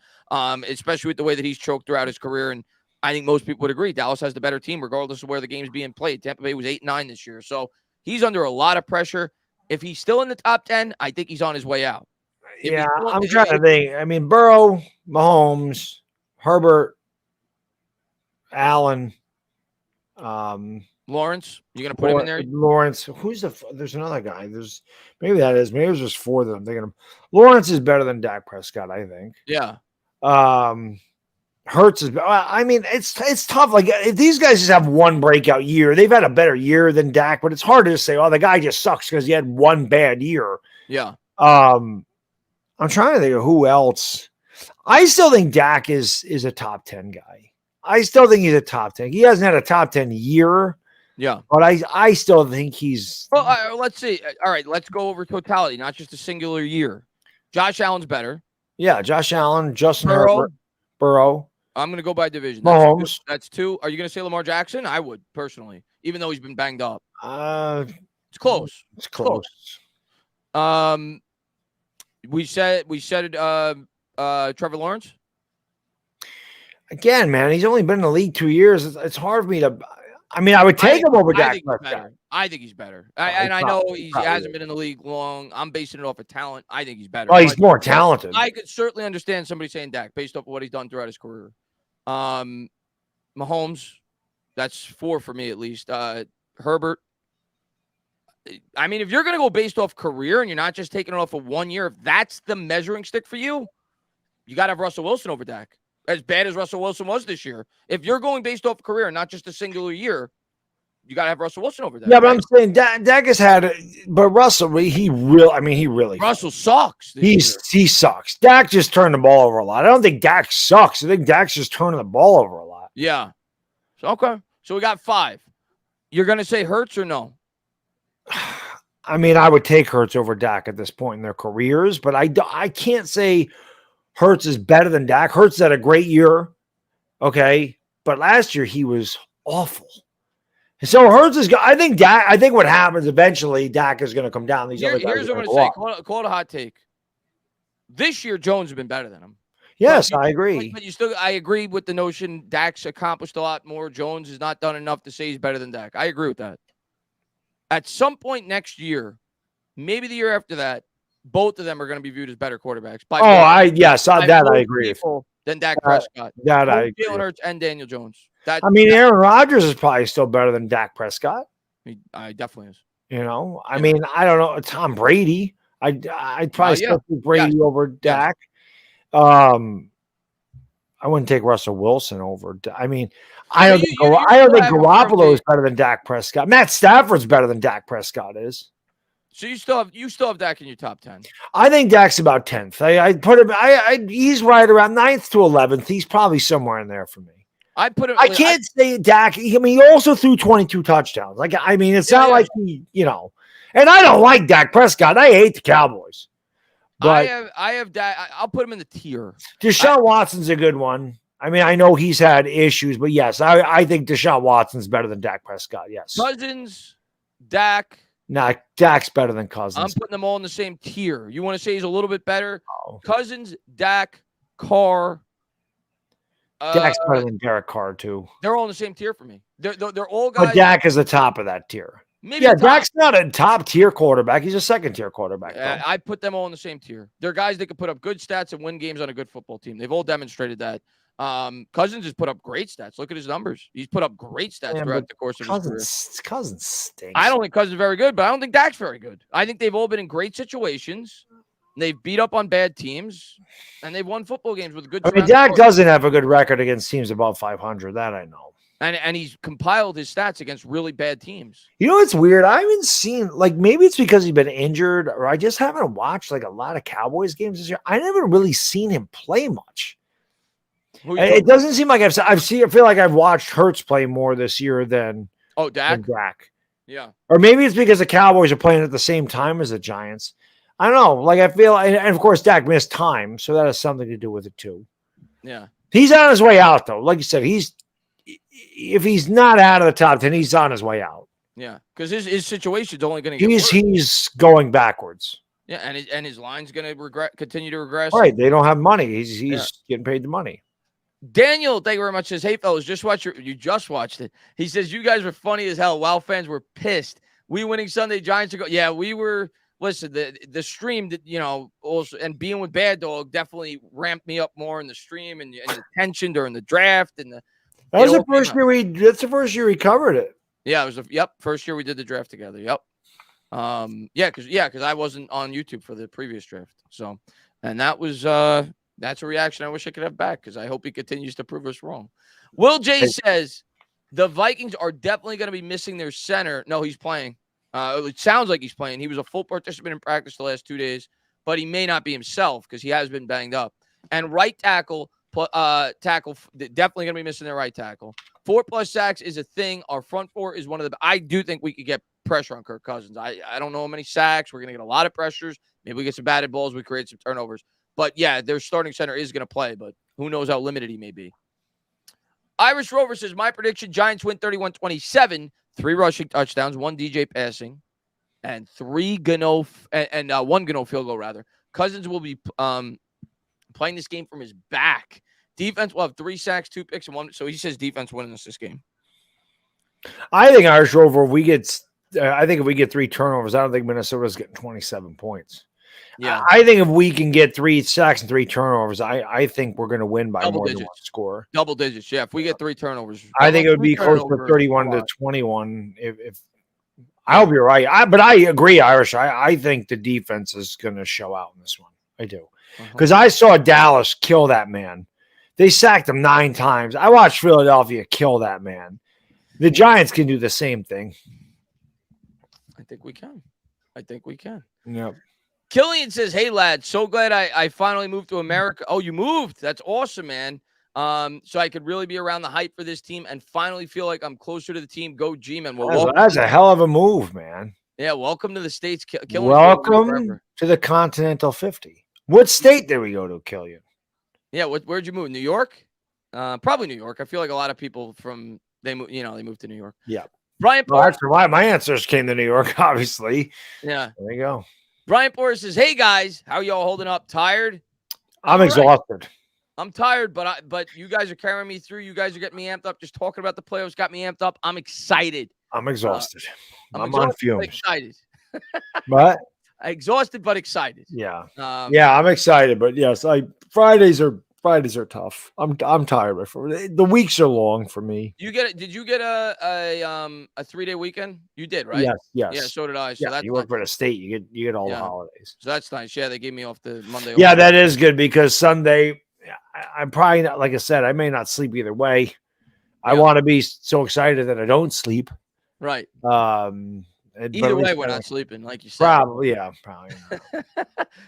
especially with the way that he's choked throughout his career. And I think most people would agree Dallas has the better team, regardless of where the game's being played. Tampa Bay was 8-9 this year. So he's under a lot of pressure. If he's still in the top 10, I think he's on his way out. I'm trying to think. I mean, Burrow, Mahomes, Herbert, Allen, Lawrence, you're going to put him in there? Lawrence. There's another guy. Maybe there's just four of them. I'm thinking of Lawrence is better than Dak Prescott, I think. Yeah. Hurts is. I mean, it's tough. Like if these guys just have one breakout year, they've had a better year than Dak, but it's hard to just say, "Oh, the guy just sucks" because he had one bad year. Yeah. I'm trying to think of who else. I still think Dak is a top 10 guy. I still think he's a top 10. He hasn't had a top 10 year. Yeah. But I still think he's. Well, let's see. All right, let's go over totality, not just a singular year. Josh Allen's better. Yeah, Josh Allen, Justin Burrow. Herbert, Burrow. I'm going to go by division. Mahomes. That's two. Are you going to say Lamar Jackson? I would, personally, even though he's been banged up. It's close. It's close. We said Trevor Lawrence. Again, man, he's only been in the league 2 years. It's hard for me to. I mean, I would take him over Dak Prescott. I think he's better. I know he hasn't been in the league long. I'm basing it off of talent. I think he's better. Oh, he's more talented. I could certainly understand somebody saying Dak based off of what he's done throughout his career. Mahomes, that's 4 for me at least. Herbert. I mean, if you're going to go based off career and you're not just taking it off of 1 year, if that's the measuring stick for you, you got to have Russell Wilson over Dak. As bad as Russell Wilson was this year. If you're going based off career and not just a singular year, you got to have Russell Wilson over Dak. Yeah, but I'm saying Dak has had but Russell, he really Russell sucks. He sucks. Dak just turned the ball over a lot. I don't think Dak sucks. I think Dak's just turning the ball over a lot. Yeah. So, okay. So we got 5. You're going to say Hurts or no? I mean, I would take Hurts over Dak at this point in their careers, but I can't say Hurts is better than Dak. Hurts had a great year, okay, but last year he was awful. So Hurts is. I think what happens eventually, Dak is going to come down. Here's what I'm going to say. Call it a hot take. This year, Jones has been better than him. Yes, I agree. But I agree with the notion Dak's accomplished a lot more. Jones has not done enough to say he's better than Dak. I agree with that. At some point next year, maybe the year after that, both of them are going to be viewed as better quarterbacks. I agree. Than Dak Prescott. That I agree. Jalen Hurts and Daniel Jones. Aaron Rodgers is probably still better than Dak Prescott. I definitely is. I mean, I don't know. Tom Brady. I'd probably still take Brady over Dak. I wouldn't take Russell Wilson over. I mean, I don't think Garoppolo is better than Dak Prescott. Matt Stafford's better than Dak Prescott is. So you still have Dak in your top 10. I think Dak's about 10th. I put him. He's right around 9th to 11th. He's probably somewhere in there for me. I put him. I can't say Dak. He also threw 22 touchdowns. It's not like he, And I don't like Dak Prescott. I hate the Cowboys. But I have Dak. I'll put him in the tier. Deshaun Watson's a good one. I mean, I know he's had issues, but yes, I think Deshaun Watson's better than Dak Prescott. Yes. Cousins, Dak. Nah, Dak's better than Cousins. I'm putting them all in the same tier. You want to say he's a little bit better? Oh. Cousins, Dak, Carr. Dak's better than Derek Carr, too. They're all in the same tier for me. They're all guys. But Dak is the top of that tier. Dak's not a top-tier quarterback. He's a second-tier quarterback. I put them all in the same tier. They're guys that can put up good stats and win games on a good football team. They've all demonstrated that. Cousins has put up great stats. Look at his numbers. He's put up great stats throughout the course of his career. Cousins stinks. I don't think Cousins is very good, but I don't think Dak's very good. I think they've all been in great situations. They've beat up on bad teams, and they've won football games with good. Dak doesn't have a good record against teams above 500. That I know. And he's compiled his stats against really bad teams. It's weird. I haven't seen, maybe it's because he's been injured, or I just haven't watched a lot of Cowboys games this year. I never really seen him play much. It doesn't seem like I feel like I've watched Hurts play more this year than Dak. Dak. Yeah. Or maybe it's because the Cowboys are playing at the same time as the Giants. I don't know. Like I feel, and of course Dak missed time, so that has something to do with it too. Yeah. He's on his way out though. Like you said, if he's not out of the top 10, he's on his way out. Yeah, because his situation's only going to get worse. He's going backwards. Yeah, and his line's going to continue to regress. All right, they don't have money. He's getting paid the money. Daniel, thank you very much. Says, hey fellas, you just watched it. He says you guys were funny as hell. Wow, fans were pissed. We winning Sunday, Giants are go. Yeah, we were. Listen, the stream that also and being with Baddog definitely ramped me up more in the stream and the tension during the draft and the. That's the first year That's the first year we covered it. Yeah, it was first year we did the draft together. Yep. Because I wasn't on YouTube for the previous draft. So, and that was that's a reaction I wish I could have back because I hope he continues to prove us wrong. Will J says the Vikings are definitely going to be missing their center. No, he's playing. It sounds like he's playing. He was a full participant in practice the last 2 days, but he may not be himself because he has been banged up. And right tackle definitely going to be missing their right tackle. 4+ sacks is a thing. Our front four is one of the. I do think we could get pressure on Kirk Cousins. I don't know how many sacks. We're going to get a lot of pressures. Maybe we get some batted balls. We create some turnovers. But yeah, their starting center is going to play, but who knows how limited he may be. Irish Rover says, my prediction, Giants win 31-27, 3 rushing touchdowns, 1 DJ passing, and 3 Gano and 1 Gano field goal, rather. Cousins will be playing this game from his back. Defense will have 3 sacks, 2 picks, and 1. So he says defense winning this game. I think Irish Rover, I think if we get 3 turnovers, I don't think Minnesota's getting 27 points. Yeah, I think if we can get 3 sacks and 3 turnovers, I think we're going to win by more than 1 score. Double digits, yeah. If we get 3 turnovers, I think it would be close to 31-21. If I hope you're right, but I agree, Irish. I think the defense is going to show out in this one. I do because I saw Dallas kill that man. They sacked him 9 times. I watched Philadelphia kill that man. The Giants can do the same thing. I think we can. Yep. Killian says, hey, lad, so glad I finally moved to America. Oh, you moved. That's awesome, man. So I could really be around the hype for this team and finally feel like I'm closer to the team. Go G-Men. Well, that's a hell of a move, man. Yeah, welcome to the States. Welcome to the Continental 50. What state did we go to, Killian? Yeah, where'd you move? New York? Probably New York. I feel like a lot of people they moved to New York. Yeah. Brian Porter, that's why my answers came to New York, obviously. Yeah. There you go. Brian Porter says, hey, guys, how y'all holding up? Tired? I'm exhausted. I'm tired, but you guys are carrying me through. You guys are getting me amped up. Just talking about the playoffs got me amped up. I'm excited. I'm exhausted. I'm exhausted, on fumes. Excited. What? Exhausted, but excited. Yeah. I'm excited, but yes, Fridays are tough. I'm tired. The weeks are long for me. Did you get a 3-day weekend? You did, right? Yes. Yeah, so did I. So you work for the state. You get all the holidays. So that's nice. Yeah, they gave me off the Monday. Yeah, that is good because Sunday, I'm probably not. Like I said, I may not sleep either way. Yeah. I want to be so excited that I don't sleep. Right. Either way, we're not sleeping, like you said. Probably not.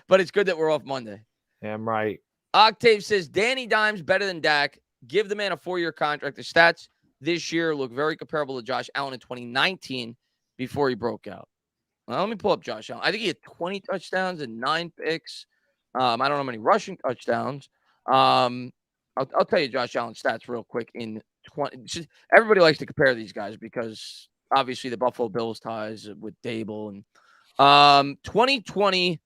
But it's good that we're off Monday. Yeah, I'm right. Octave says, Danny Dimes better than Dak. Give the man a 4-year contract. The stats this year look very comparable to Josh Allen in 2019 before he broke out. Well, let me pull up Josh Allen. I think he had 20 touchdowns and 9 picks. I don't know how many rushing touchdowns. I'll tell you Josh Allen's stats real quick. Everybody likes to compare these guys because obviously the Buffalo Bills ties with Dable. And 2020,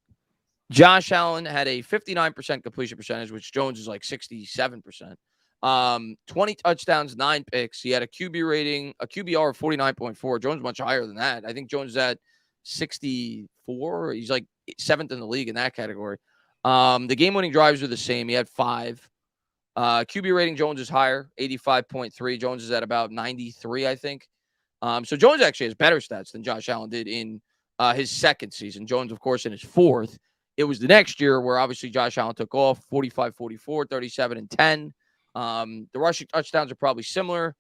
Josh Allen had a 59% completion percentage, which Jones is like 67%. 20 touchdowns, 9 picks. He had a QBR of 49.4. Jones much higher than that. I think Jones is at 64. He's like 7th in the league in that category. The game-winning drives are the same. He had 5. QB rating, Jones is higher, 85.3. Jones is at about 93, I think. So Jones actually has better stats than Josh Allen did in his second season. Jones, of course, in his 4th. It was the next year where obviously Josh Allen took off 45-44, 37 and 10. The rushing touchdowns are probably similar.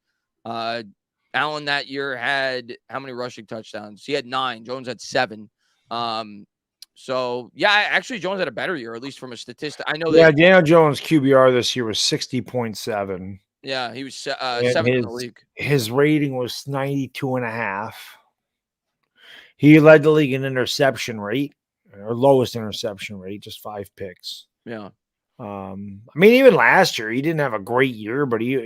Allen that year had how many rushing touchdowns? He had 9. Jones had 7. So yeah, actually Jones had a better year, at least from a statistic. I know that. Yeah, Daniel Jones QBR this year was 60.7. Yeah, he was 7th in the league. His rating was 92.5. He led the league in interception rate. or lowest interception rate, just 5 picks. Yeah. I mean, even last year he didn't have a great year, but he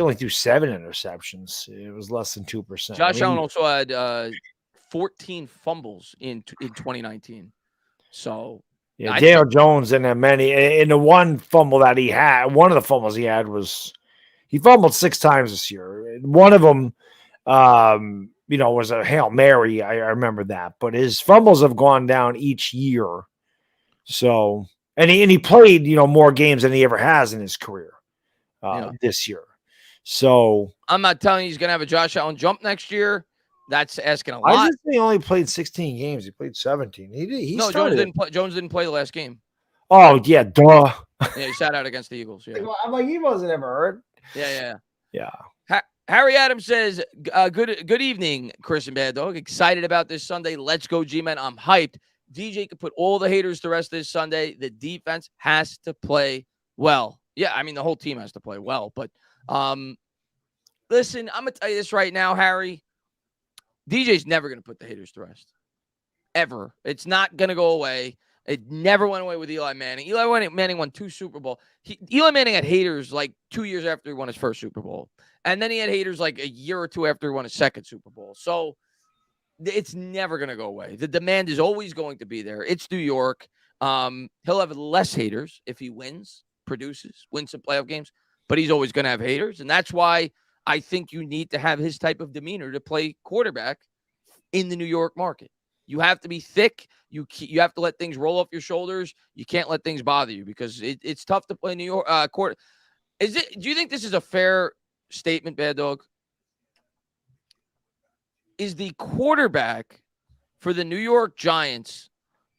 only threw 7 interceptions. It was less than 2%. Josh Allen also had 14 fumbles in 2019. So yeah, Daniel Jones didn't have many. In the one fumble that he had, one of the fumbles he had was he fumbled 6 times this year. One of them, was a Hail Mary. I remember that, but his fumbles have gone down each year. So, and he played, more games than he ever has in his career this year. So I'm not telling you he's going to have a Josh Allen jump next year. That's asking a lot. I just think he only played 16 games. He played 17. Jones didn't play the last game. Oh, yeah, duh. Yeah, he sat out against the Eagles. Yeah. I'm like, he wasn't ever hurt. Yeah. Harry Adams says, good evening, Chris and Baddog. Excited about this Sunday. Let's go, G-Men. I'm hyped. DJ could put all the haters to rest this Sunday. The defense has to play well. Yeah, I mean, the whole team has to play well. But listen, I'm going to tell you this right now, Harry. DJ's never going to put the haters to rest. Ever. It's not going to go away. It never went away with Eli Manning. Eli Manning won 2 Super Bowl. Eli Manning had haters like 2 years after he won his first Super Bowl. And then he had haters like a year or 2 after he won his second Super Bowl. So it's never going to go away. The demand is always going to be there. It's New York. He'll have less haters if he wins some playoff games. But he's always going to have haters. And that's why I think you need to have his type of demeanor to play quarterback in the New York market. You have to be thick. You have to let things roll off your shoulders. You can't let things bother you because it's tough to play New York court. Do you think this is a fair statement, Baddog? Is the quarterback for the New York Giants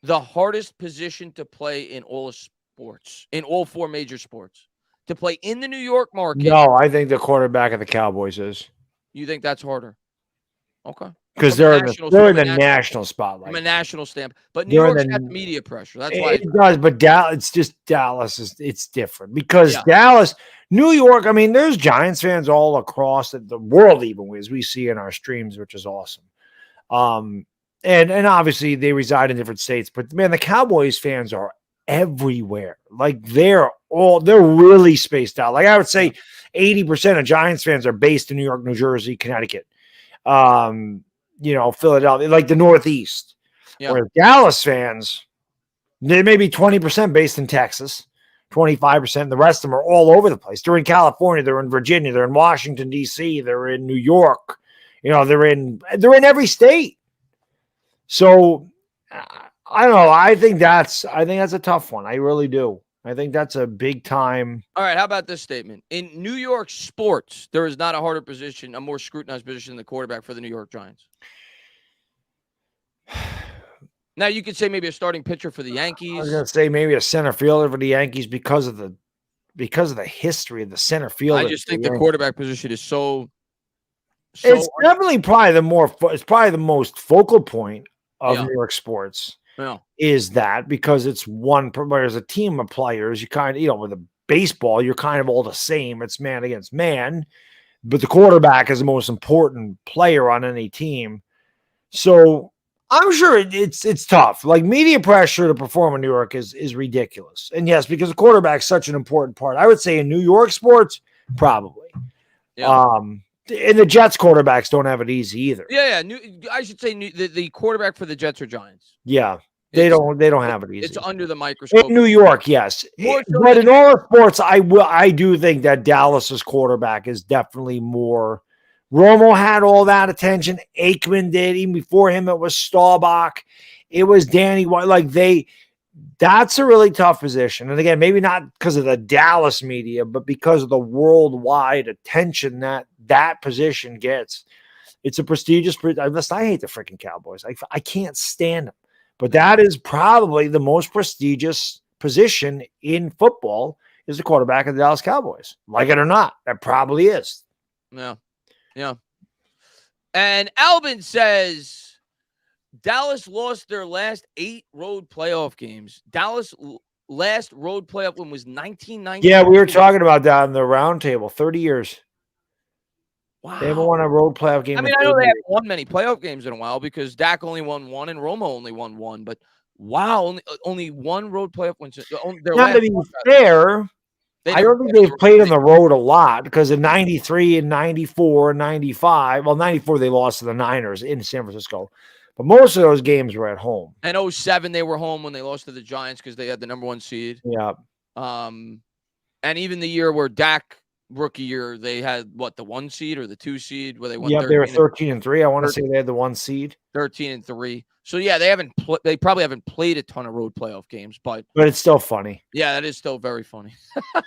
the hardest position to play in all sports, in all 4 major sports? To play in the New York market? No, I think the quarterback of the Cowboys is. You think that's harder? Okay. Because they're in the national spotlight. From a national standpoint. But New York's got the media pressure. That's why it does. But Dallas it's different. Because Dallas, New York, I mean, there's Giants fans all across the world, even as we see in our streams, which is awesome. And obviously they reside in different states. But man, the Cowboys fans are everywhere. Like they're really spaced out. Like I would say 80% of Giants fans are based in New York, New Jersey, Connecticut. Philadelphia, like the Northeast. Yeah. Where Dallas fans, they may be 20% based in Texas, 25%. The rest of them are all over the place. They're in California, they're in Virginia, they're in Washington, D.C., they're in New York. They're in every state. So I don't know. I think that's a tough one. I really do. I think that's a big time. All right. How about this statement? In New York sports, there is not a harder position, a more scrutinized position than the quarterback for the New York Giants. Now, you could say maybe a starting pitcher for the Yankees. I was going to say maybe a center fielder for the Yankees because of the history of the center fielder. I just think the quarterback position is so it's definitely probably the most focal point of New York sports. Yeah. Is that because it's there's a team of players, you kind of, with a baseball, you're kind of all the same. It's man against man, but the quarterback is the most important player on any team. So I'm sure it's tough. Like media pressure to perform in New York is ridiculous. And yes, because the quarterback's such an important part. I would say in New York sports, probably. Yeah. And the Jets quarterbacks don't have it easy either. Yeah. I should say the quarterback for the Jets or Giants. Yeah. They don't have it easy. It's under the microscope. In New York, yes. But in all sports, I do think that Dallas's quarterback is definitely more. Romo had all that attention. Aikman did. Even before him, it was Staubach. It was Danny White. That's a really tough position. And again, maybe not because of the Dallas media, but because of the worldwide attention that position gets. It's a prestigious. I hate the freaking Cowboys. I can't stand them. But that is probably the most prestigious position in football is the quarterback of the Dallas Cowboys. Like it or not, that probably is. Yeah. And Albin says Dallas lost their last 8 road playoff games. Dallas last road playoff win was 1990. Yeah, we were talking about that in the round table. 30 years. Wow. They haven't won a road playoff game. I mean, I know they haven't won many playoff games in a while because Dak only won 1 and Romo only won 1. But Wow, only one road playoff win. Now, to be fair, I don't think they've played on the road a lot because in 93 and 94 and 95, well, 94 they lost to the Niners in San Francisco. But most of those games were at home. And 07, they were home when they lost to the Giants because they had the number 1 seed. Yeah. And even the year where Dak rookie year, they had what, the 1 seed or the 2 seed where they won. Yeah, they were 13-3. I want to say they had the 1 seed. 13-3. So yeah, they probably haven't played a ton of road playoff games, but it's still funny. Yeah, that is still very funny.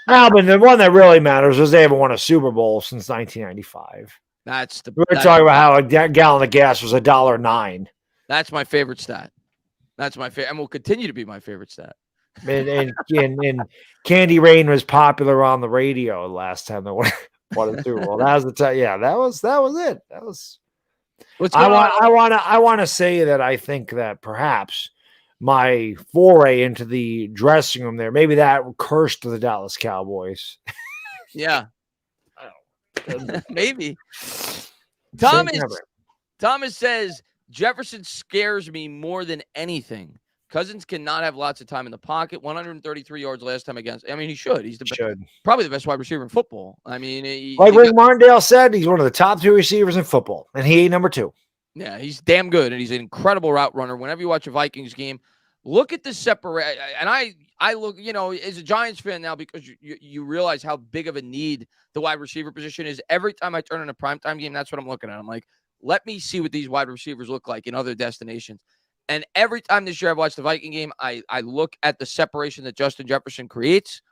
But the one that really matters is they haven't won a Super Bowl since 1995. We're talking about how a gallon of gas was $1.09. That's my favorite stat. That's my favorite, and will continue to be my favorite stat. And Candy Rain was popular on the radio last time they won a Super Bowl. That was the time. Yeah, that was it. That was. I want to say that I think that perhaps my foray into the dressing room there, maybe that cursed the Dallas Cowboys. Yeah. Maybe. Thomas says Jefferson scares me more than anything. Cousins cannot have lots of time in the pocket. 133 yards last time against. I mean, he should. He's probably the best wide receiver in football. I mean, like Rick Martindale said, he's one of the top 2 receivers in football, and he ain't number 2. Yeah, he's damn good, and he's an incredible route runner. Whenever you watch a Vikings game, look at the separate. And I look, as a Giants fan now, because you realize how big of a need the wide receiver position is. Every time I turn on a primetime game, that's what I'm looking at. I'm like, let me see what these wide receivers look like in other destinations. And every time this year I've watched the Viking game, I look at the separation that Justin Jefferson creates.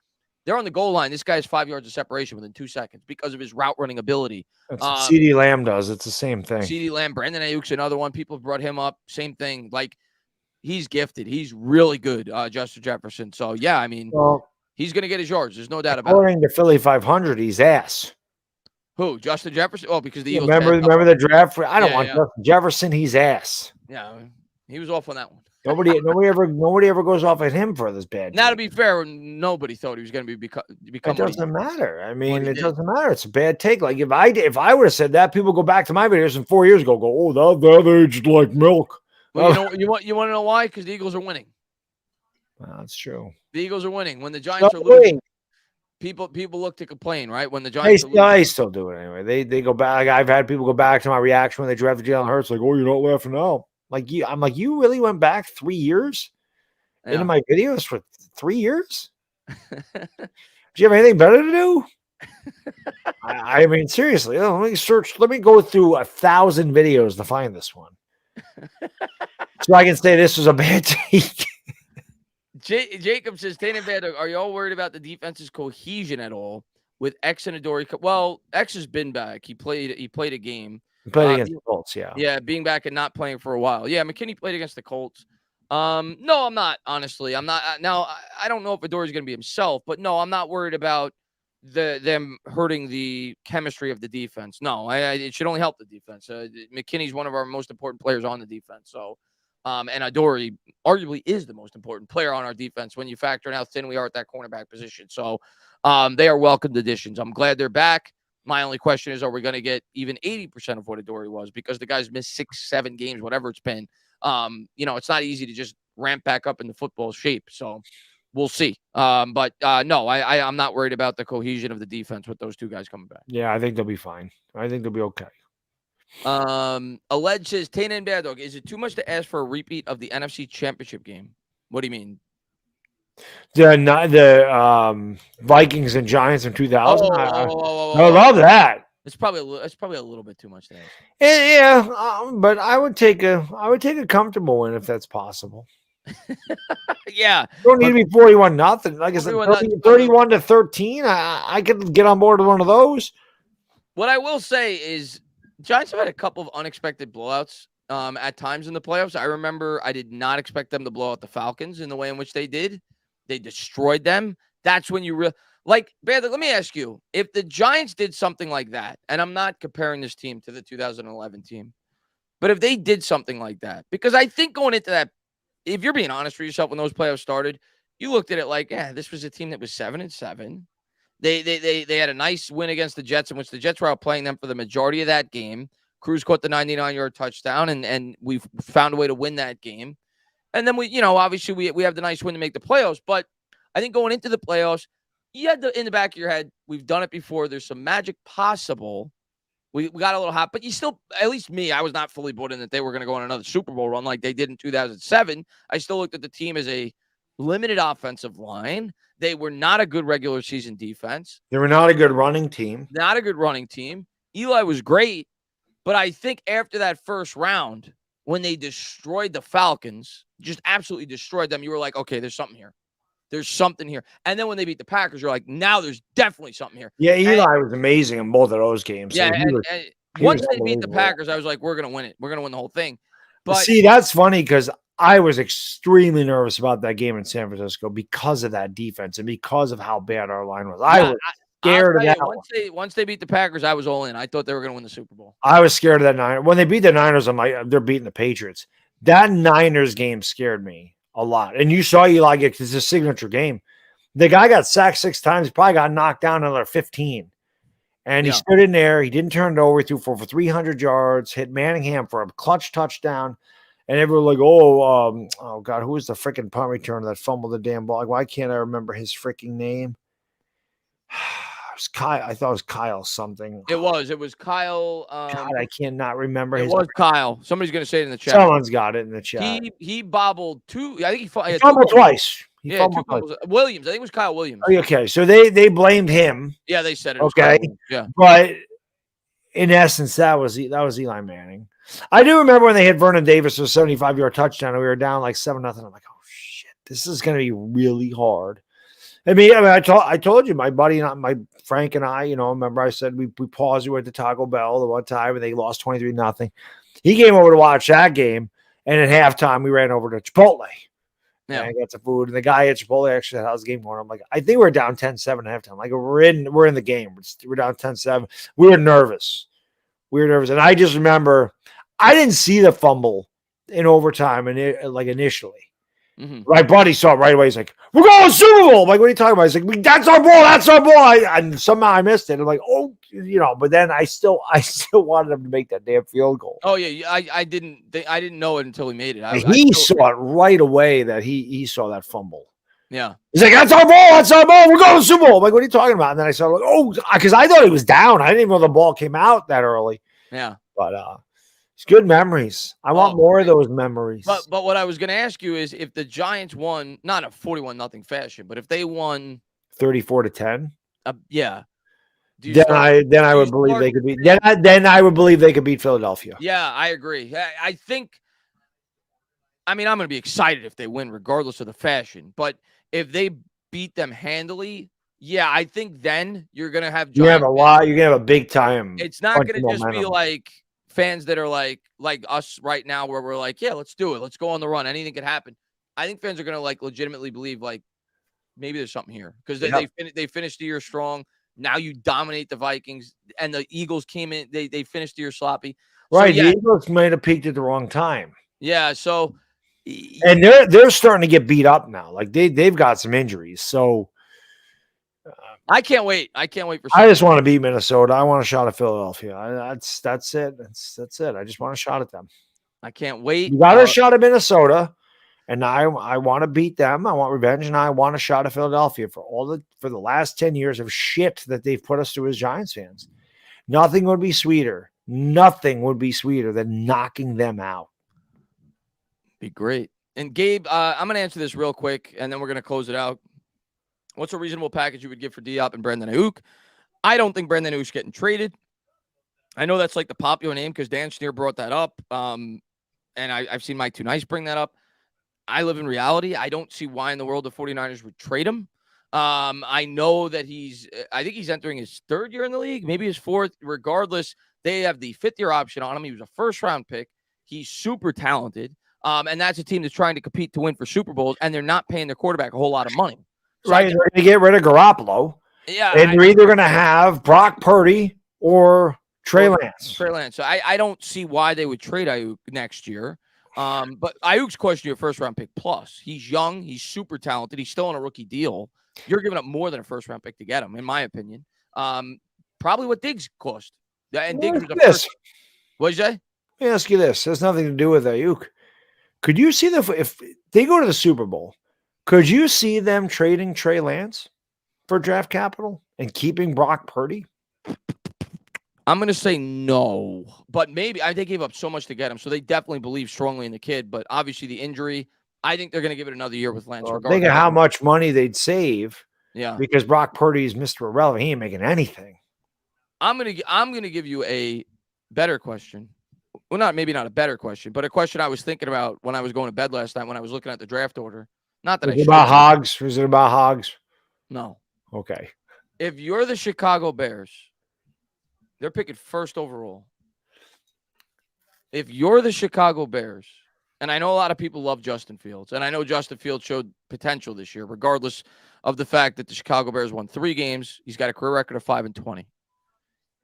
They're on the goal line. This guy has 5 yards of separation within 2 seconds because of his route running ability. That's what CeeDee Lamb does. It's the same thing. CeeDee Lamb, Brandon Ayuk's another one. People have brought him up. Same thing. Like, he's gifted. He's really good, Justin Jefferson. So, yeah, I mean, he's going to get his yards. There's no doubt about it. According to Philly 500, he's ass. Who? Justin Jefferson? Oh, because the Eagles. Remember the draft? I don't want Justin Jefferson. He's ass. Yeah, he was off on that one. Nobody ever goes off at him for this bad. Now, to be fair, nobody thought he was going to become. It doesn't matter. I mean, it doesn't matter. It's a bad take. Like if I would have said that, people go back to my videos and 4 years ago, go, oh, that aged like milk. Well, you want to know why? Because the Eagles are winning. Well, that's true. The Eagles are winning. When the Giants are losing, people look to complain, right? When the Giants are losing, they still do it anyway. They go back. Like, I've had people go back to my reaction when they drafted Jalen Hurts, like, oh, you're not laughing now. I'm like, you really went back 3 years into my videos for 3 years? Do you have anything better to do? I mean, seriously, let me go through 1,000 videos to find this one. So I can say this was a bad take. Jacob says, Tane and Baddog, are you all worried about the defense's cohesion at all with X and Adoree? Well, X has been back. He played a game. Played against the Colts, yeah. Yeah, being back and not playing for a while. Yeah, McKinney played against the Colts. No, I'm not, honestly. I'm not. Now, I don't know if Adoree's going to be himself, but no, I'm not worried about them hurting the chemistry of the defense. No, it should only help the defense. McKinney's one of our most important players on the defense. So, and Adoree arguably is the most important player on our defense when you factor in how thin we are at that cornerback position. So, they are welcomed additions. I'm glad they're back. My only question is, are we going to get even 80% of what Adoree was? Because the guy's missed 6-7 games, whatever it's been. It's not easy to just ramp back up into football shape. So we'll see. But no, I'm not worried about the cohesion of the defense with those two guys coming back. Yeah, I think they'll be fine. I think they'll be okay. Alleged says, Tane and Baddog, is it too much to ask for a repeat of the NFC Championship game? What do you mean? The Vikings and Giants in 2000. I love that. It's probably a little bit too much to ask. Yeah, but I would take a comfortable win if that's possible. Yeah, you don't need to be 41-0. Like I said, 31-13. I could get on board with one of those. What I will say is, Giants have had a couple of unexpected blowouts at times in the playoffs. I remember I did not expect them to blow out the Falcons in the way in which they did. They destroyed them. That's when you let me ask you, if the Giants did something like that, and I'm not comparing this team to the 2011 team, but if they did something like that, because I think going into that, if you're being honest with yourself, when those playoffs started, you looked at it like, yeah, this was a team that was 7-7. They had a nice win against the Jets, in which the Jets were outplaying them for the majority of that game. Cruz caught the 99-yard touchdown, and we found a way to win that game. And then obviously we have the nice win to make the playoffs. But I think going into the playoffs, you had in the back of your head, we've done it before. There's some magic possible. We got a little hot, but you still, at least me, I was not fully bought in that they were going to go on another Super Bowl run like they did in 2007. I still looked at the team as a limited offensive line. They were not a good regular season defense. They were not a good running team. Not a good running team. Eli was great, but I think after that first round, when they destroyed the Falcons, just absolutely destroyed them, you were like, okay, there's something here. There's something here. And then when they beat the Packers, you're like, now there's definitely something here. Yeah, Eli was amazing in both of those games. Yeah, so once they beat the Packers, I was like, we're going to win it. We're going to win the whole thing. But see, that's funny because I was extremely nervous about that game in San Francisco because of that defense and because of how bad our line was. I was scared of that. Once they beat the Packers, I was all in. I thought they were going to win the Super Bowl. I was scared of that Niners. When they beat the Niners, I'm like, they're beating the Patriots. That Niners game scared me a lot. And you saw Eli get, because it's a signature game. The guy got sacked 6 times. He probably got knocked down another 15. And he stood in there. He didn't turn it over. He threw for 300 yards, hit Manningham for a clutch touchdown. And everyone was like, oh, God, who was the freaking punt returner that fumbled the damn ball? Like, why can't I remember his freaking name? It was Kyle. I thought it was Kyle something. It was Kyle. God, I cannot remember. It was Kyle. Somebody's going to say it in the chat. Someone's got it in the chat. He bobbled 2. I think he fumbled twice. Fumbled twice. Williams. I think it was Kyle Williams. Okay, so they blamed him. Yeah, they said it. Okay, yeah, but in essence, that was Eli Manning. I do remember when they hit Vernon Davis with a 75-yard touchdown, and we were down like 7-0. I'm like, oh shit, this is going to be really hard. I mean, I told you, my buddy, my Frank and I, remember I said we paused. We went to Taco Bell the one time, and they lost 23-0. He came over to watch that game, and at halftime we ran over to Chipotle. Yeah, I got some food, and the guy at Chipotle actually said, "How's the game going?" I'm like, "I think we're down 10-7 at halftime. Like we're in the game. We're down 10-7. We were nervous, and I just remember I didn't see the fumble in overtime, and initially, my buddy saw it right away. He's like, "We're going to Super Bowl." I'm like, what are you talking about? He's like, "That's our ball. That's our ball." And somehow I missed it. I'm like, "Oh, But then I still wanted him to make that damn field goal. Oh yeah, I didn't know it until he made it. He saw it right away that he saw that fumble. Yeah, he's like, "That's our ball. That's our ball. We're going to Super Bowl." I'm like, what are you talking about? And then I saw, like, because I thought he was down. I didn't even know the ball came out that early. Yeah, but it's good memories. I want more of those memories. But what I was going to ask you is if the Giants won, not a 41-0 fashion, but if they won 34-10, yeah. Then I would believe they could beat. Then I would believe they could beat Philadelphia. Yeah, I agree. I think. I mean, I'm going to be excited if they win, regardless of the fashion. But if they beat them handily, yeah, I think then you're going to have. You have a lot. You're going to have a big time. It's not going to just be like fans that are like us right now, where we're like, yeah, let's do it. Let's go on the run. Anything could happen. I think fans are going to legitimately believe maybe there's something here because they finished the year strong. Now you dominate the Vikings, and the Eagles came in. They finished the year sloppy. Right, so, yeah, the Eagles might have peaked at the wrong time. Yeah, so and they're starting to get beat up now. Like they've got some injuries. So I can't wait. I can't wait for. I just want to beat Minnesota. I want a shot at Philadelphia. That's it. That's it. I just want a shot at them. I can't wait. You got a shot at Minnesota. And I want to beat them. I want revenge, and I want a shot at Philadelphia for the last 10 years of shit that they've put us through as Giants fans. Nothing would be sweeter. Nothing would be sweeter than knocking them out. Be great. And Gabe, I'm going to answer this real quick, and then we're going to close it out. What's a reasonable package you would give for Diop and Brandon Ayuk? I don't think Brandon Ayuk's getting traded. I know that's like the popular name because Dan Schneer brought that up, and I've seen Mike Too Nice bring that up. I live in reality. I don't see why in the world the 49ers would trade him. I know that I think he's entering his 3rd year in the league, maybe his 4th. Regardless, they have the 5th-year option on him. He was a first-round pick. He's super talented. And that's a team that's trying to compete to win for Super Bowls, and they're not paying their quarterback a whole lot of money. So right. They're going to get rid of Garoppolo. Yeah. And they're either going to have Brock Purdy or Trey Lance. So I don't see why they would trade Ayuk next year. But Ayuk's question you a first-round pick plus. He's young. He's super talented. He's still on a rookie deal. You're giving up more than a first-round pick to get him, in my opinion. Probably what Diggs cost. And Diggs was a first. What'd you say? Let me ask you this. It has nothing to do with Ayuk. Could you see if they go to the Super Bowl? Could you see them trading Trey Lance for draft capital and keeping Brock Purdy? I'm going to say no, but maybe they gave up so much to get him. So they definitely believe strongly in the kid, but obviously the injury, I think they're going to give it another year with Lance. Think of how much money they'd save. Yeah. Because Brock Purdy's Mr. Irrelevant. He ain't making anything. I'm going to give you a better question. Well, maybe not a better question, but a question I was thinking about when I was going to bed last night when I was looking at the draft order. Not that Was it about Hogs? Was it about Hogs? No. Okay. If you're the Chicago Bears, they're picking first overall. If you're the Chicago Bears, and I know a lot of people love Justin Fields, and I know Justin Fields showed potential this year, regardless of the fact that the Chicago Bears won 3 games. He's got a career record of 5-20.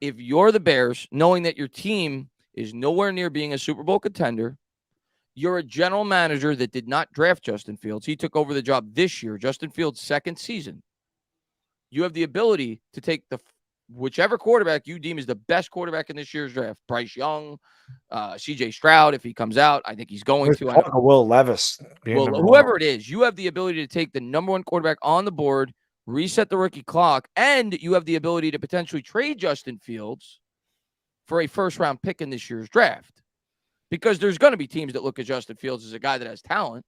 If you're the Bears, knowing that your team is nowhere near being a Super Bowl contender, you're a general manager that did not draft Justin Fields. He took over the job this year, Justin Fields' second season. You have the ability to take whichever quarterback you deem is the best quarterback in this year's draft. Bryce Young, CJ Stroud, if he comes out, I think he's going to. Will Levis. Whoever it is, you have the ability to take the number 1 quarterback on the board, reset the rookie clock, and you have the ability to potentially trade Justin Fields for a first-round pick in this year's draft. Because there's going to be teams that look at Justin Fields as a guy that has talent.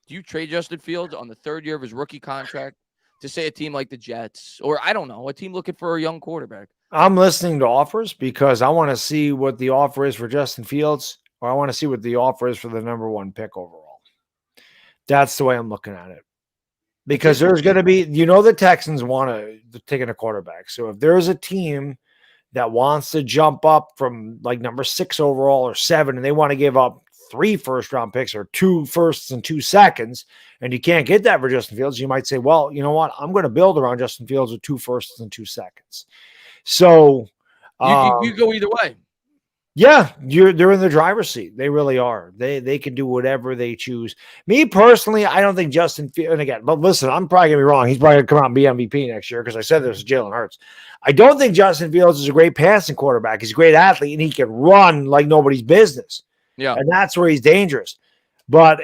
Do you trade Justin Fields on the 3rd year of his rookie contract to say a team like the Jets, or I don't know, a team looking for a young quarterback? I'm listening to offers because I want to see what the offer is for Justin Fields, or I want to see what the offer is for the number 1 pick overall. That's the way I'm looking at it. Because there's going to be, the Texans want to take in a quarterback. So if there's a team that wants to jump up from like number 6 overall or 7, and they want to give up 3 first-round picks or 2 firsts and 2 seconds, and you can't get that for Justin Fields, you might say, well, you know what? I'm going to build around Justin Fields with 2 firsts and 2 seconds. So you go either way. Yeah, they're in the driver's seat. They really are. They can do whatever they choose. Me personally, I don't think Justin Fields, and again, but listen, I'm probably going to be wrong. He's probably going to come out and be MVP next year because I said this is Jalen Hurts. I don't think Justin Fields is a great passing quarterback. He's a great athlete, and he can run like nobody's business. Yeah. And that's where he's dangerous. But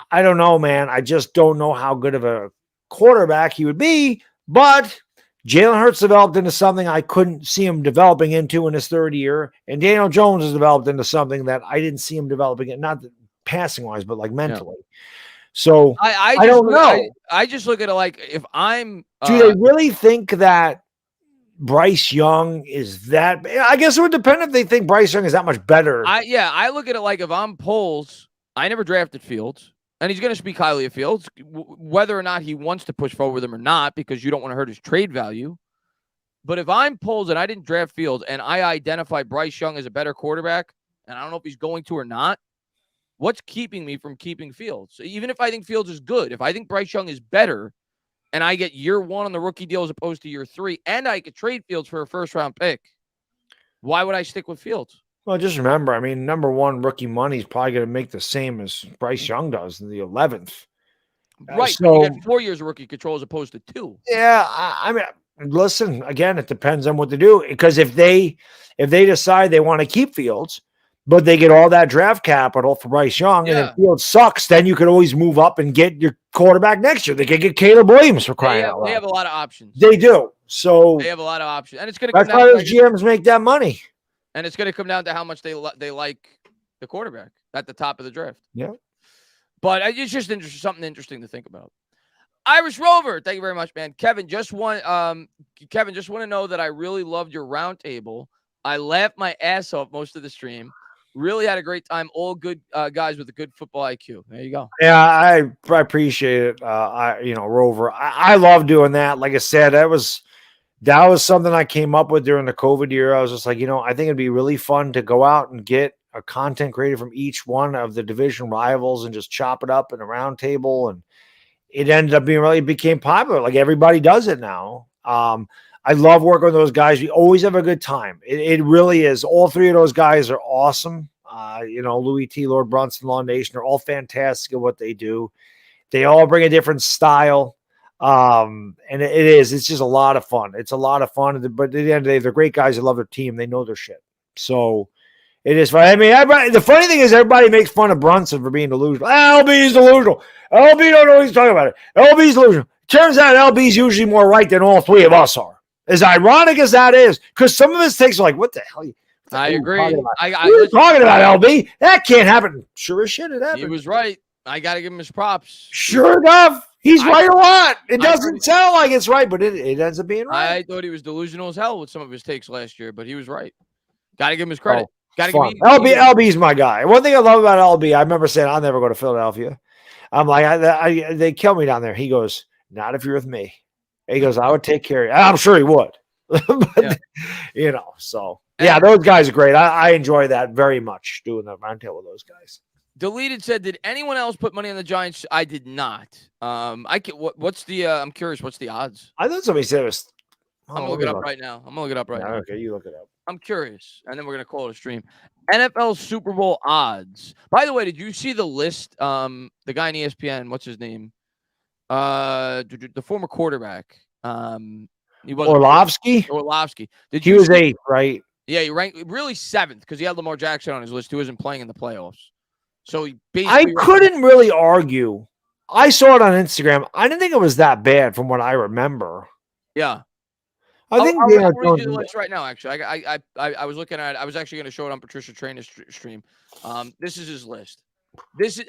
I don't know, man. I just don't know how good of a quarterback he would be. But Jalen Hurts developed into something I couldn't see him developing into in his 3rd year. And Daniel Jones has developed into something that I didn't see him developing it, not passing-wise, but like mentally. Yeah. So I don't know. I just look at it like if I'm do they really think that Bryce Young is that? I guess it would depend if they think Bryce Young is that much better. I look at it like if I'm Poles, I never drafted Fields, and he's going to speak highly of Fields, whether or not he wants to push forward with him or not, because you don't want to hurt his trade value. But if I'm Poles and I didn't draft Fields and I identify Bryce Young as a better quarterback, and I don't know if he's going to or not, what's keeping me from keeping Fields? Even if I think Fields is good, if I think Bryce Young is better, and I get year 1 on the rookie deal as opposed to year 3, and I could trade Fields for a first-round pick, why would I stick with Fields? Well, just remember, I mean, number 1 rookie money is probably going to make the same as Bryce Young does in the 11th. Right. So you get 4 years of rookie control as opposed to 2. Yeah. I mean, listen, again, it depends on what they do. Because if they decide they want to keep Fields, but they get all that draft capital for Bryce Young, and if Fields sucks, then you could always move up and get your quarterback next year. They could get Caleb Williams for crying out loud. They have a lot of options. They do. So they have a lot of options, and it's going to. That's why those GMs make that money. And it's going to come down to how much they like the quarterback at the top of the draft. Yeah. But it's just something interesting to think about. Irish Rover, thank you very much, man. Kevin, just want to know that I really loved your roundtable. I laughed my ass off most of the stream. Really had a great time. All good guys with a good football IQ. There you go. Yeah, I appreciate it. Rover. I love doing that. Like I said, that was something I came up with during the COVID year. I was just like, I think it'd be really fun to go out and get a content creator from each one of the division rivals and just chop it up in a round table. And it ended up became popular. Like everybody does it now. I love working with those guys. We always have a good time. It really is. All 3 of those guys are awesome. Louis T, Lord Brunson, Law Nation are all fantastic at what they do. They all bring a different style. And it's just a lot of fun. It's a lot of fun. But at the end of the day, they're great guys that love their team. They know their shit. So It is funny. I mean, everybody, the funny thing is everybody makes fun of Brunson for being delusional. LB's delusional. LB don't know what he's talking about. LB's delusional. Turns out LB's usually more right than all three of us are. As ironic as that is, because some of his takes are like, what the hell? I agree. We're talking about LB. That can't happen. Sure as shit it happened. He was right. I got to give him his props. Sure enough. He's right a lot. It doesn't sound like it's right, but it ends up being right. I thought he was delusional as hell with some of his takes last year, but he was right. Got to give him his credit. Got to give him LB's my guy. One thing I love about LB, I remember saying, I'll never go to Philadelphia. I'm like, they kill me down there. He goes, not if you're with me. He goes, I would take care of you. I'm sure he would. But, you know, so yeah, those guys are great. I enjoy that very much, doing the roundtable with those guys. Deleted said, did anyone else put money on the Giants? I did not. What's the I'm curious, what's the odds? I thought somebody said it was. I'm gonna look it up right now. Now. Okay, you look it up. I'm curious, and then we're gonna call it a stream. NFL Super Bowl odds. By the way, did you see the list? The guy in ESPN, what's his name? The former quarterback. He was Orlovsky. Did he was 8th, right? Yeah, he ranked really 7th because he had Lamar Jackson on his list, who isn't playing in the playoffs. So he basically couldn't really argue. I saw it on Instagram. I didn't think it was that bad from what I remember. Yeah. I think I'll read you the list right now, actually. I was looking at it. I was actually going to show it on Patricia Trainer's stream. This is his list. This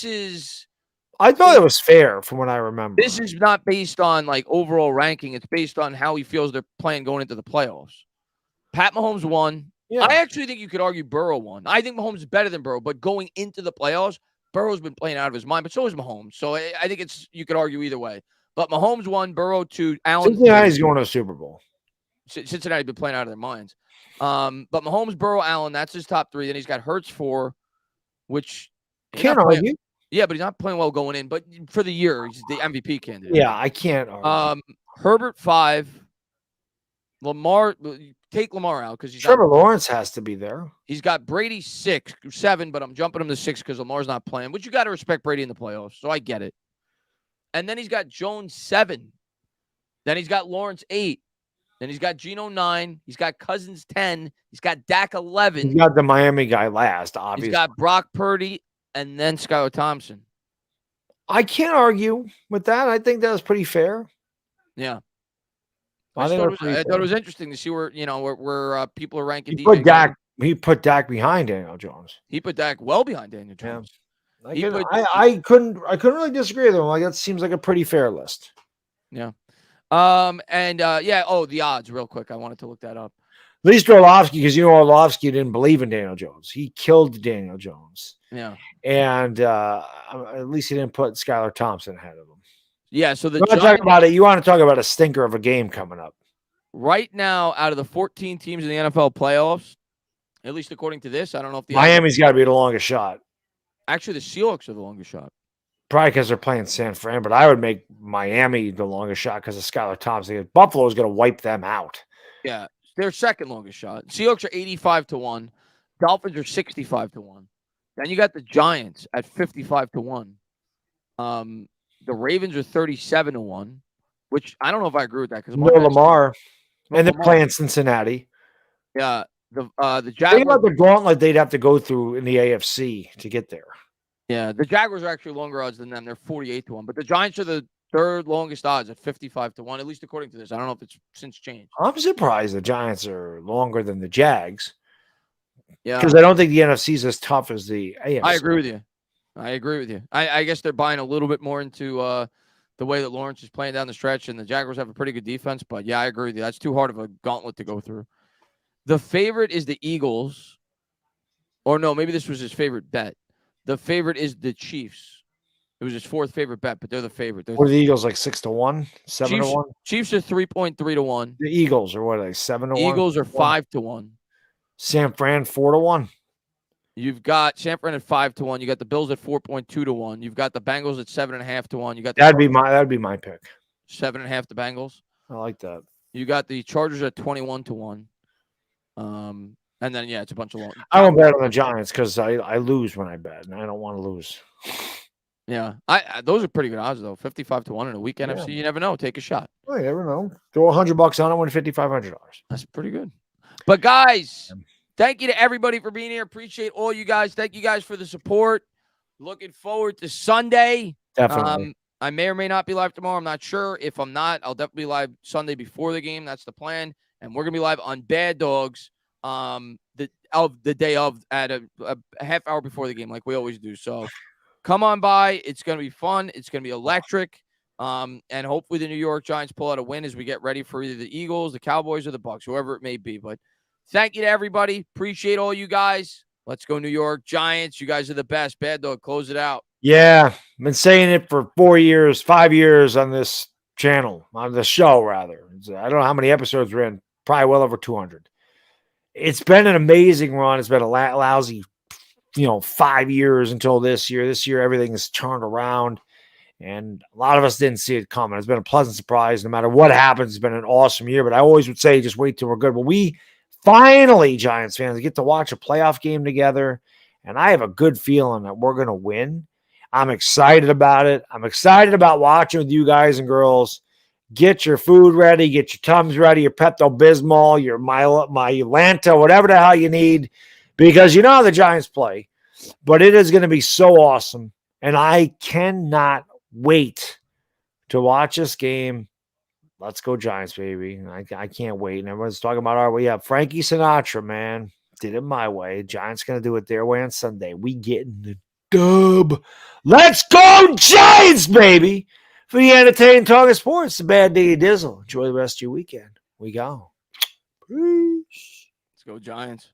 is I thought it was fair from what I remember. This is not based on like overall ranking. It's based on how he feels they're playing going into the playoffs. Pat Mahomes won. Yeah. I actually think you could argue Burrow won. I think Mahomes is better than Burrow, but going into the playoffs, Burrow's been playing out of his mind, but so is Mahomes. So I think you could argue either way. But Mahomes won, Burrow 2, Allen. Cincinnati's going to a Super Bowl. Cincinnati's been playing out of their minds. But Mahomes, Burrow, Allen, that's his top 3. Then he's got Hurts 4, which can't argue. Yeah, but he's not playing well going in. But for the year, he's the MVP candidate. Yeah, I can't argue. Herbert 5. Lamar, take Lamar out because Trevor Lawrence has to be there. He's got Brady 7, but I'm jumping him to 6 because Lamar's not playing. But you got to respect Brady in the playoffs, so I get it. And then he's got Jones 7. Then he's got Lawrence 8. Then he's got Geno 9. He's got Cousins 10. He's got Dak 11. He's got the Miami guy last, obviously. He's got Brock Purdy and then Skylar Thompson. I can't argue with that. I think that was pretty fair. Yeah. I thought it was interesting to see where people are ranking. He put Dak behind Daniel Jones. He put Dak well behind Daniel Jones. Yeah. I couldn't really disagree with him. Like that seems like a pretty fair list. Yeah. The odds real quick. I wanted to look that up. At least Orlovsky, because Orlovsky didn't believe in Daniel Jones. He killed Daniel Jones. Yeah. And at least he didn't put Skylar Thompson ahead of him. Yeah, so you want to talk about a stinker of a game coming up. Right now, out of the 14 teams in the NFL playoffs, at least according to this, I don't know if Miami's got to be the longest shot. Actually, the Seahawks are the longest shot. Probably because they're playing San Fran, but I would make Miami the longest shot because of Skylar Thompson. Buffalo is going to wipe them out. Yeah, they're second longest shot. Seahawks are 85-1. Dolphins are 65-1. Then you got the Giants at 55-1. The Ravens are 37-1, which I don't know if I agree with that because Lamar, and they're playing Cincinnati. Yeah, the Jaguars. Think about the gauntlet they'd have to go through in the AFC to get there. Yeah, the Jaguars are actually longer odds than them. They're 48-1, but the Giants are the third longest odds at 55-1, at least according to this. I don't know if it's since changed. I'm surprised the Giants are longer than the Jags. Yeah, because I don't think the NFC is as tough as the AFC. I agree with you. I guess they're buying a little bit more into the way that Lawrence is playing down the stretch, and the Jaguars have a pretty good defense. But yeah, I agree with you. That's too hard of a gauntlet to go through. The favorite is the Eagles. Or no, maybe this was his favorite bet. The favorite is the Chiefs. It was his 4th favorite bet, but they're the favorite. Or the Eagles like 6-1, 7-1. Chiefs are 3.3-1. The Eagles are what, like 7-1? Eagles are 5-1. San Fran 4-1. You've got San Fran at 5-1. You got the Bills at 4.2-1. You've got the Bengals at 7.5-1. You got that'd be my pick. 7.5 the Bengals. I like that. You got the Chargers at 21-1. And then it's a bunch of long. I don't bet on the Giants because I lose when I bet, and I don't want to lose. Yeah, those are pretty good odds though. 55-1 in a week NFC. You never know. Take a shot. You never know. Throw $100 on it, win $5,500. That's pretty good. But guys, thank you to everybody for being here. Appreciate all you guys. Thank you guys for the support. Looking forward to Sunday. Definitely. I may or may not be live tomorrow. I'm not sure. If I'm not, I'll definitely be live Sunday before the game. That's the plan. And we're gonna be live on Bad Dogs the day of at a half hour before the game, like we always do. So come on by. It's gonna be fun. It's gonna be electric. And hopefully the New York Giants pull out a win as we get ready for either the Eagles, the Cowboys, or the Bucs, whoever it may be. But thank you to everybody. Appreciate all you guys. Let's go New York Giants. You guys are the best. Bad Dog, close it out. Yeah, I've been saying it for 4 years, 5 years on this channel, on the show, rather. I don't know how many episodes we're in, probably well over 200. It's been an amazing run. It's been a lousy, 5 years until this year. This year, everything has turned around, and a lot of us didn't see it coming. It's been a pleasant surprise. No matter what happens, it's been an awesome year, but I always would say just wait till we're good. But we finally, Giants fans, get to watch a playoff game together, and I have a good feeling that we're going to win. I'm excited about it. I'm excited about watching with you guys and girls. Get your food ready. Get your Tums ready, your Pepto-Bismol, your Mylanta, whatever the hell you need, because you know how the Giants play. But it is going to be so awesome, and I cannot wait to watch this game. Let's go Giants, baby. I can't wait. And everyone's talking about our way. Yeah, Frankie Sinatra, man. Did it my way. Giants going to do it their way on Sunday. We getting the dub. Let's go Giants, baby. For the entertaining talk of sports, the Bad Day Dizzle. Enjoy the rest of your weekend. We go. Peace. Let's go Giants.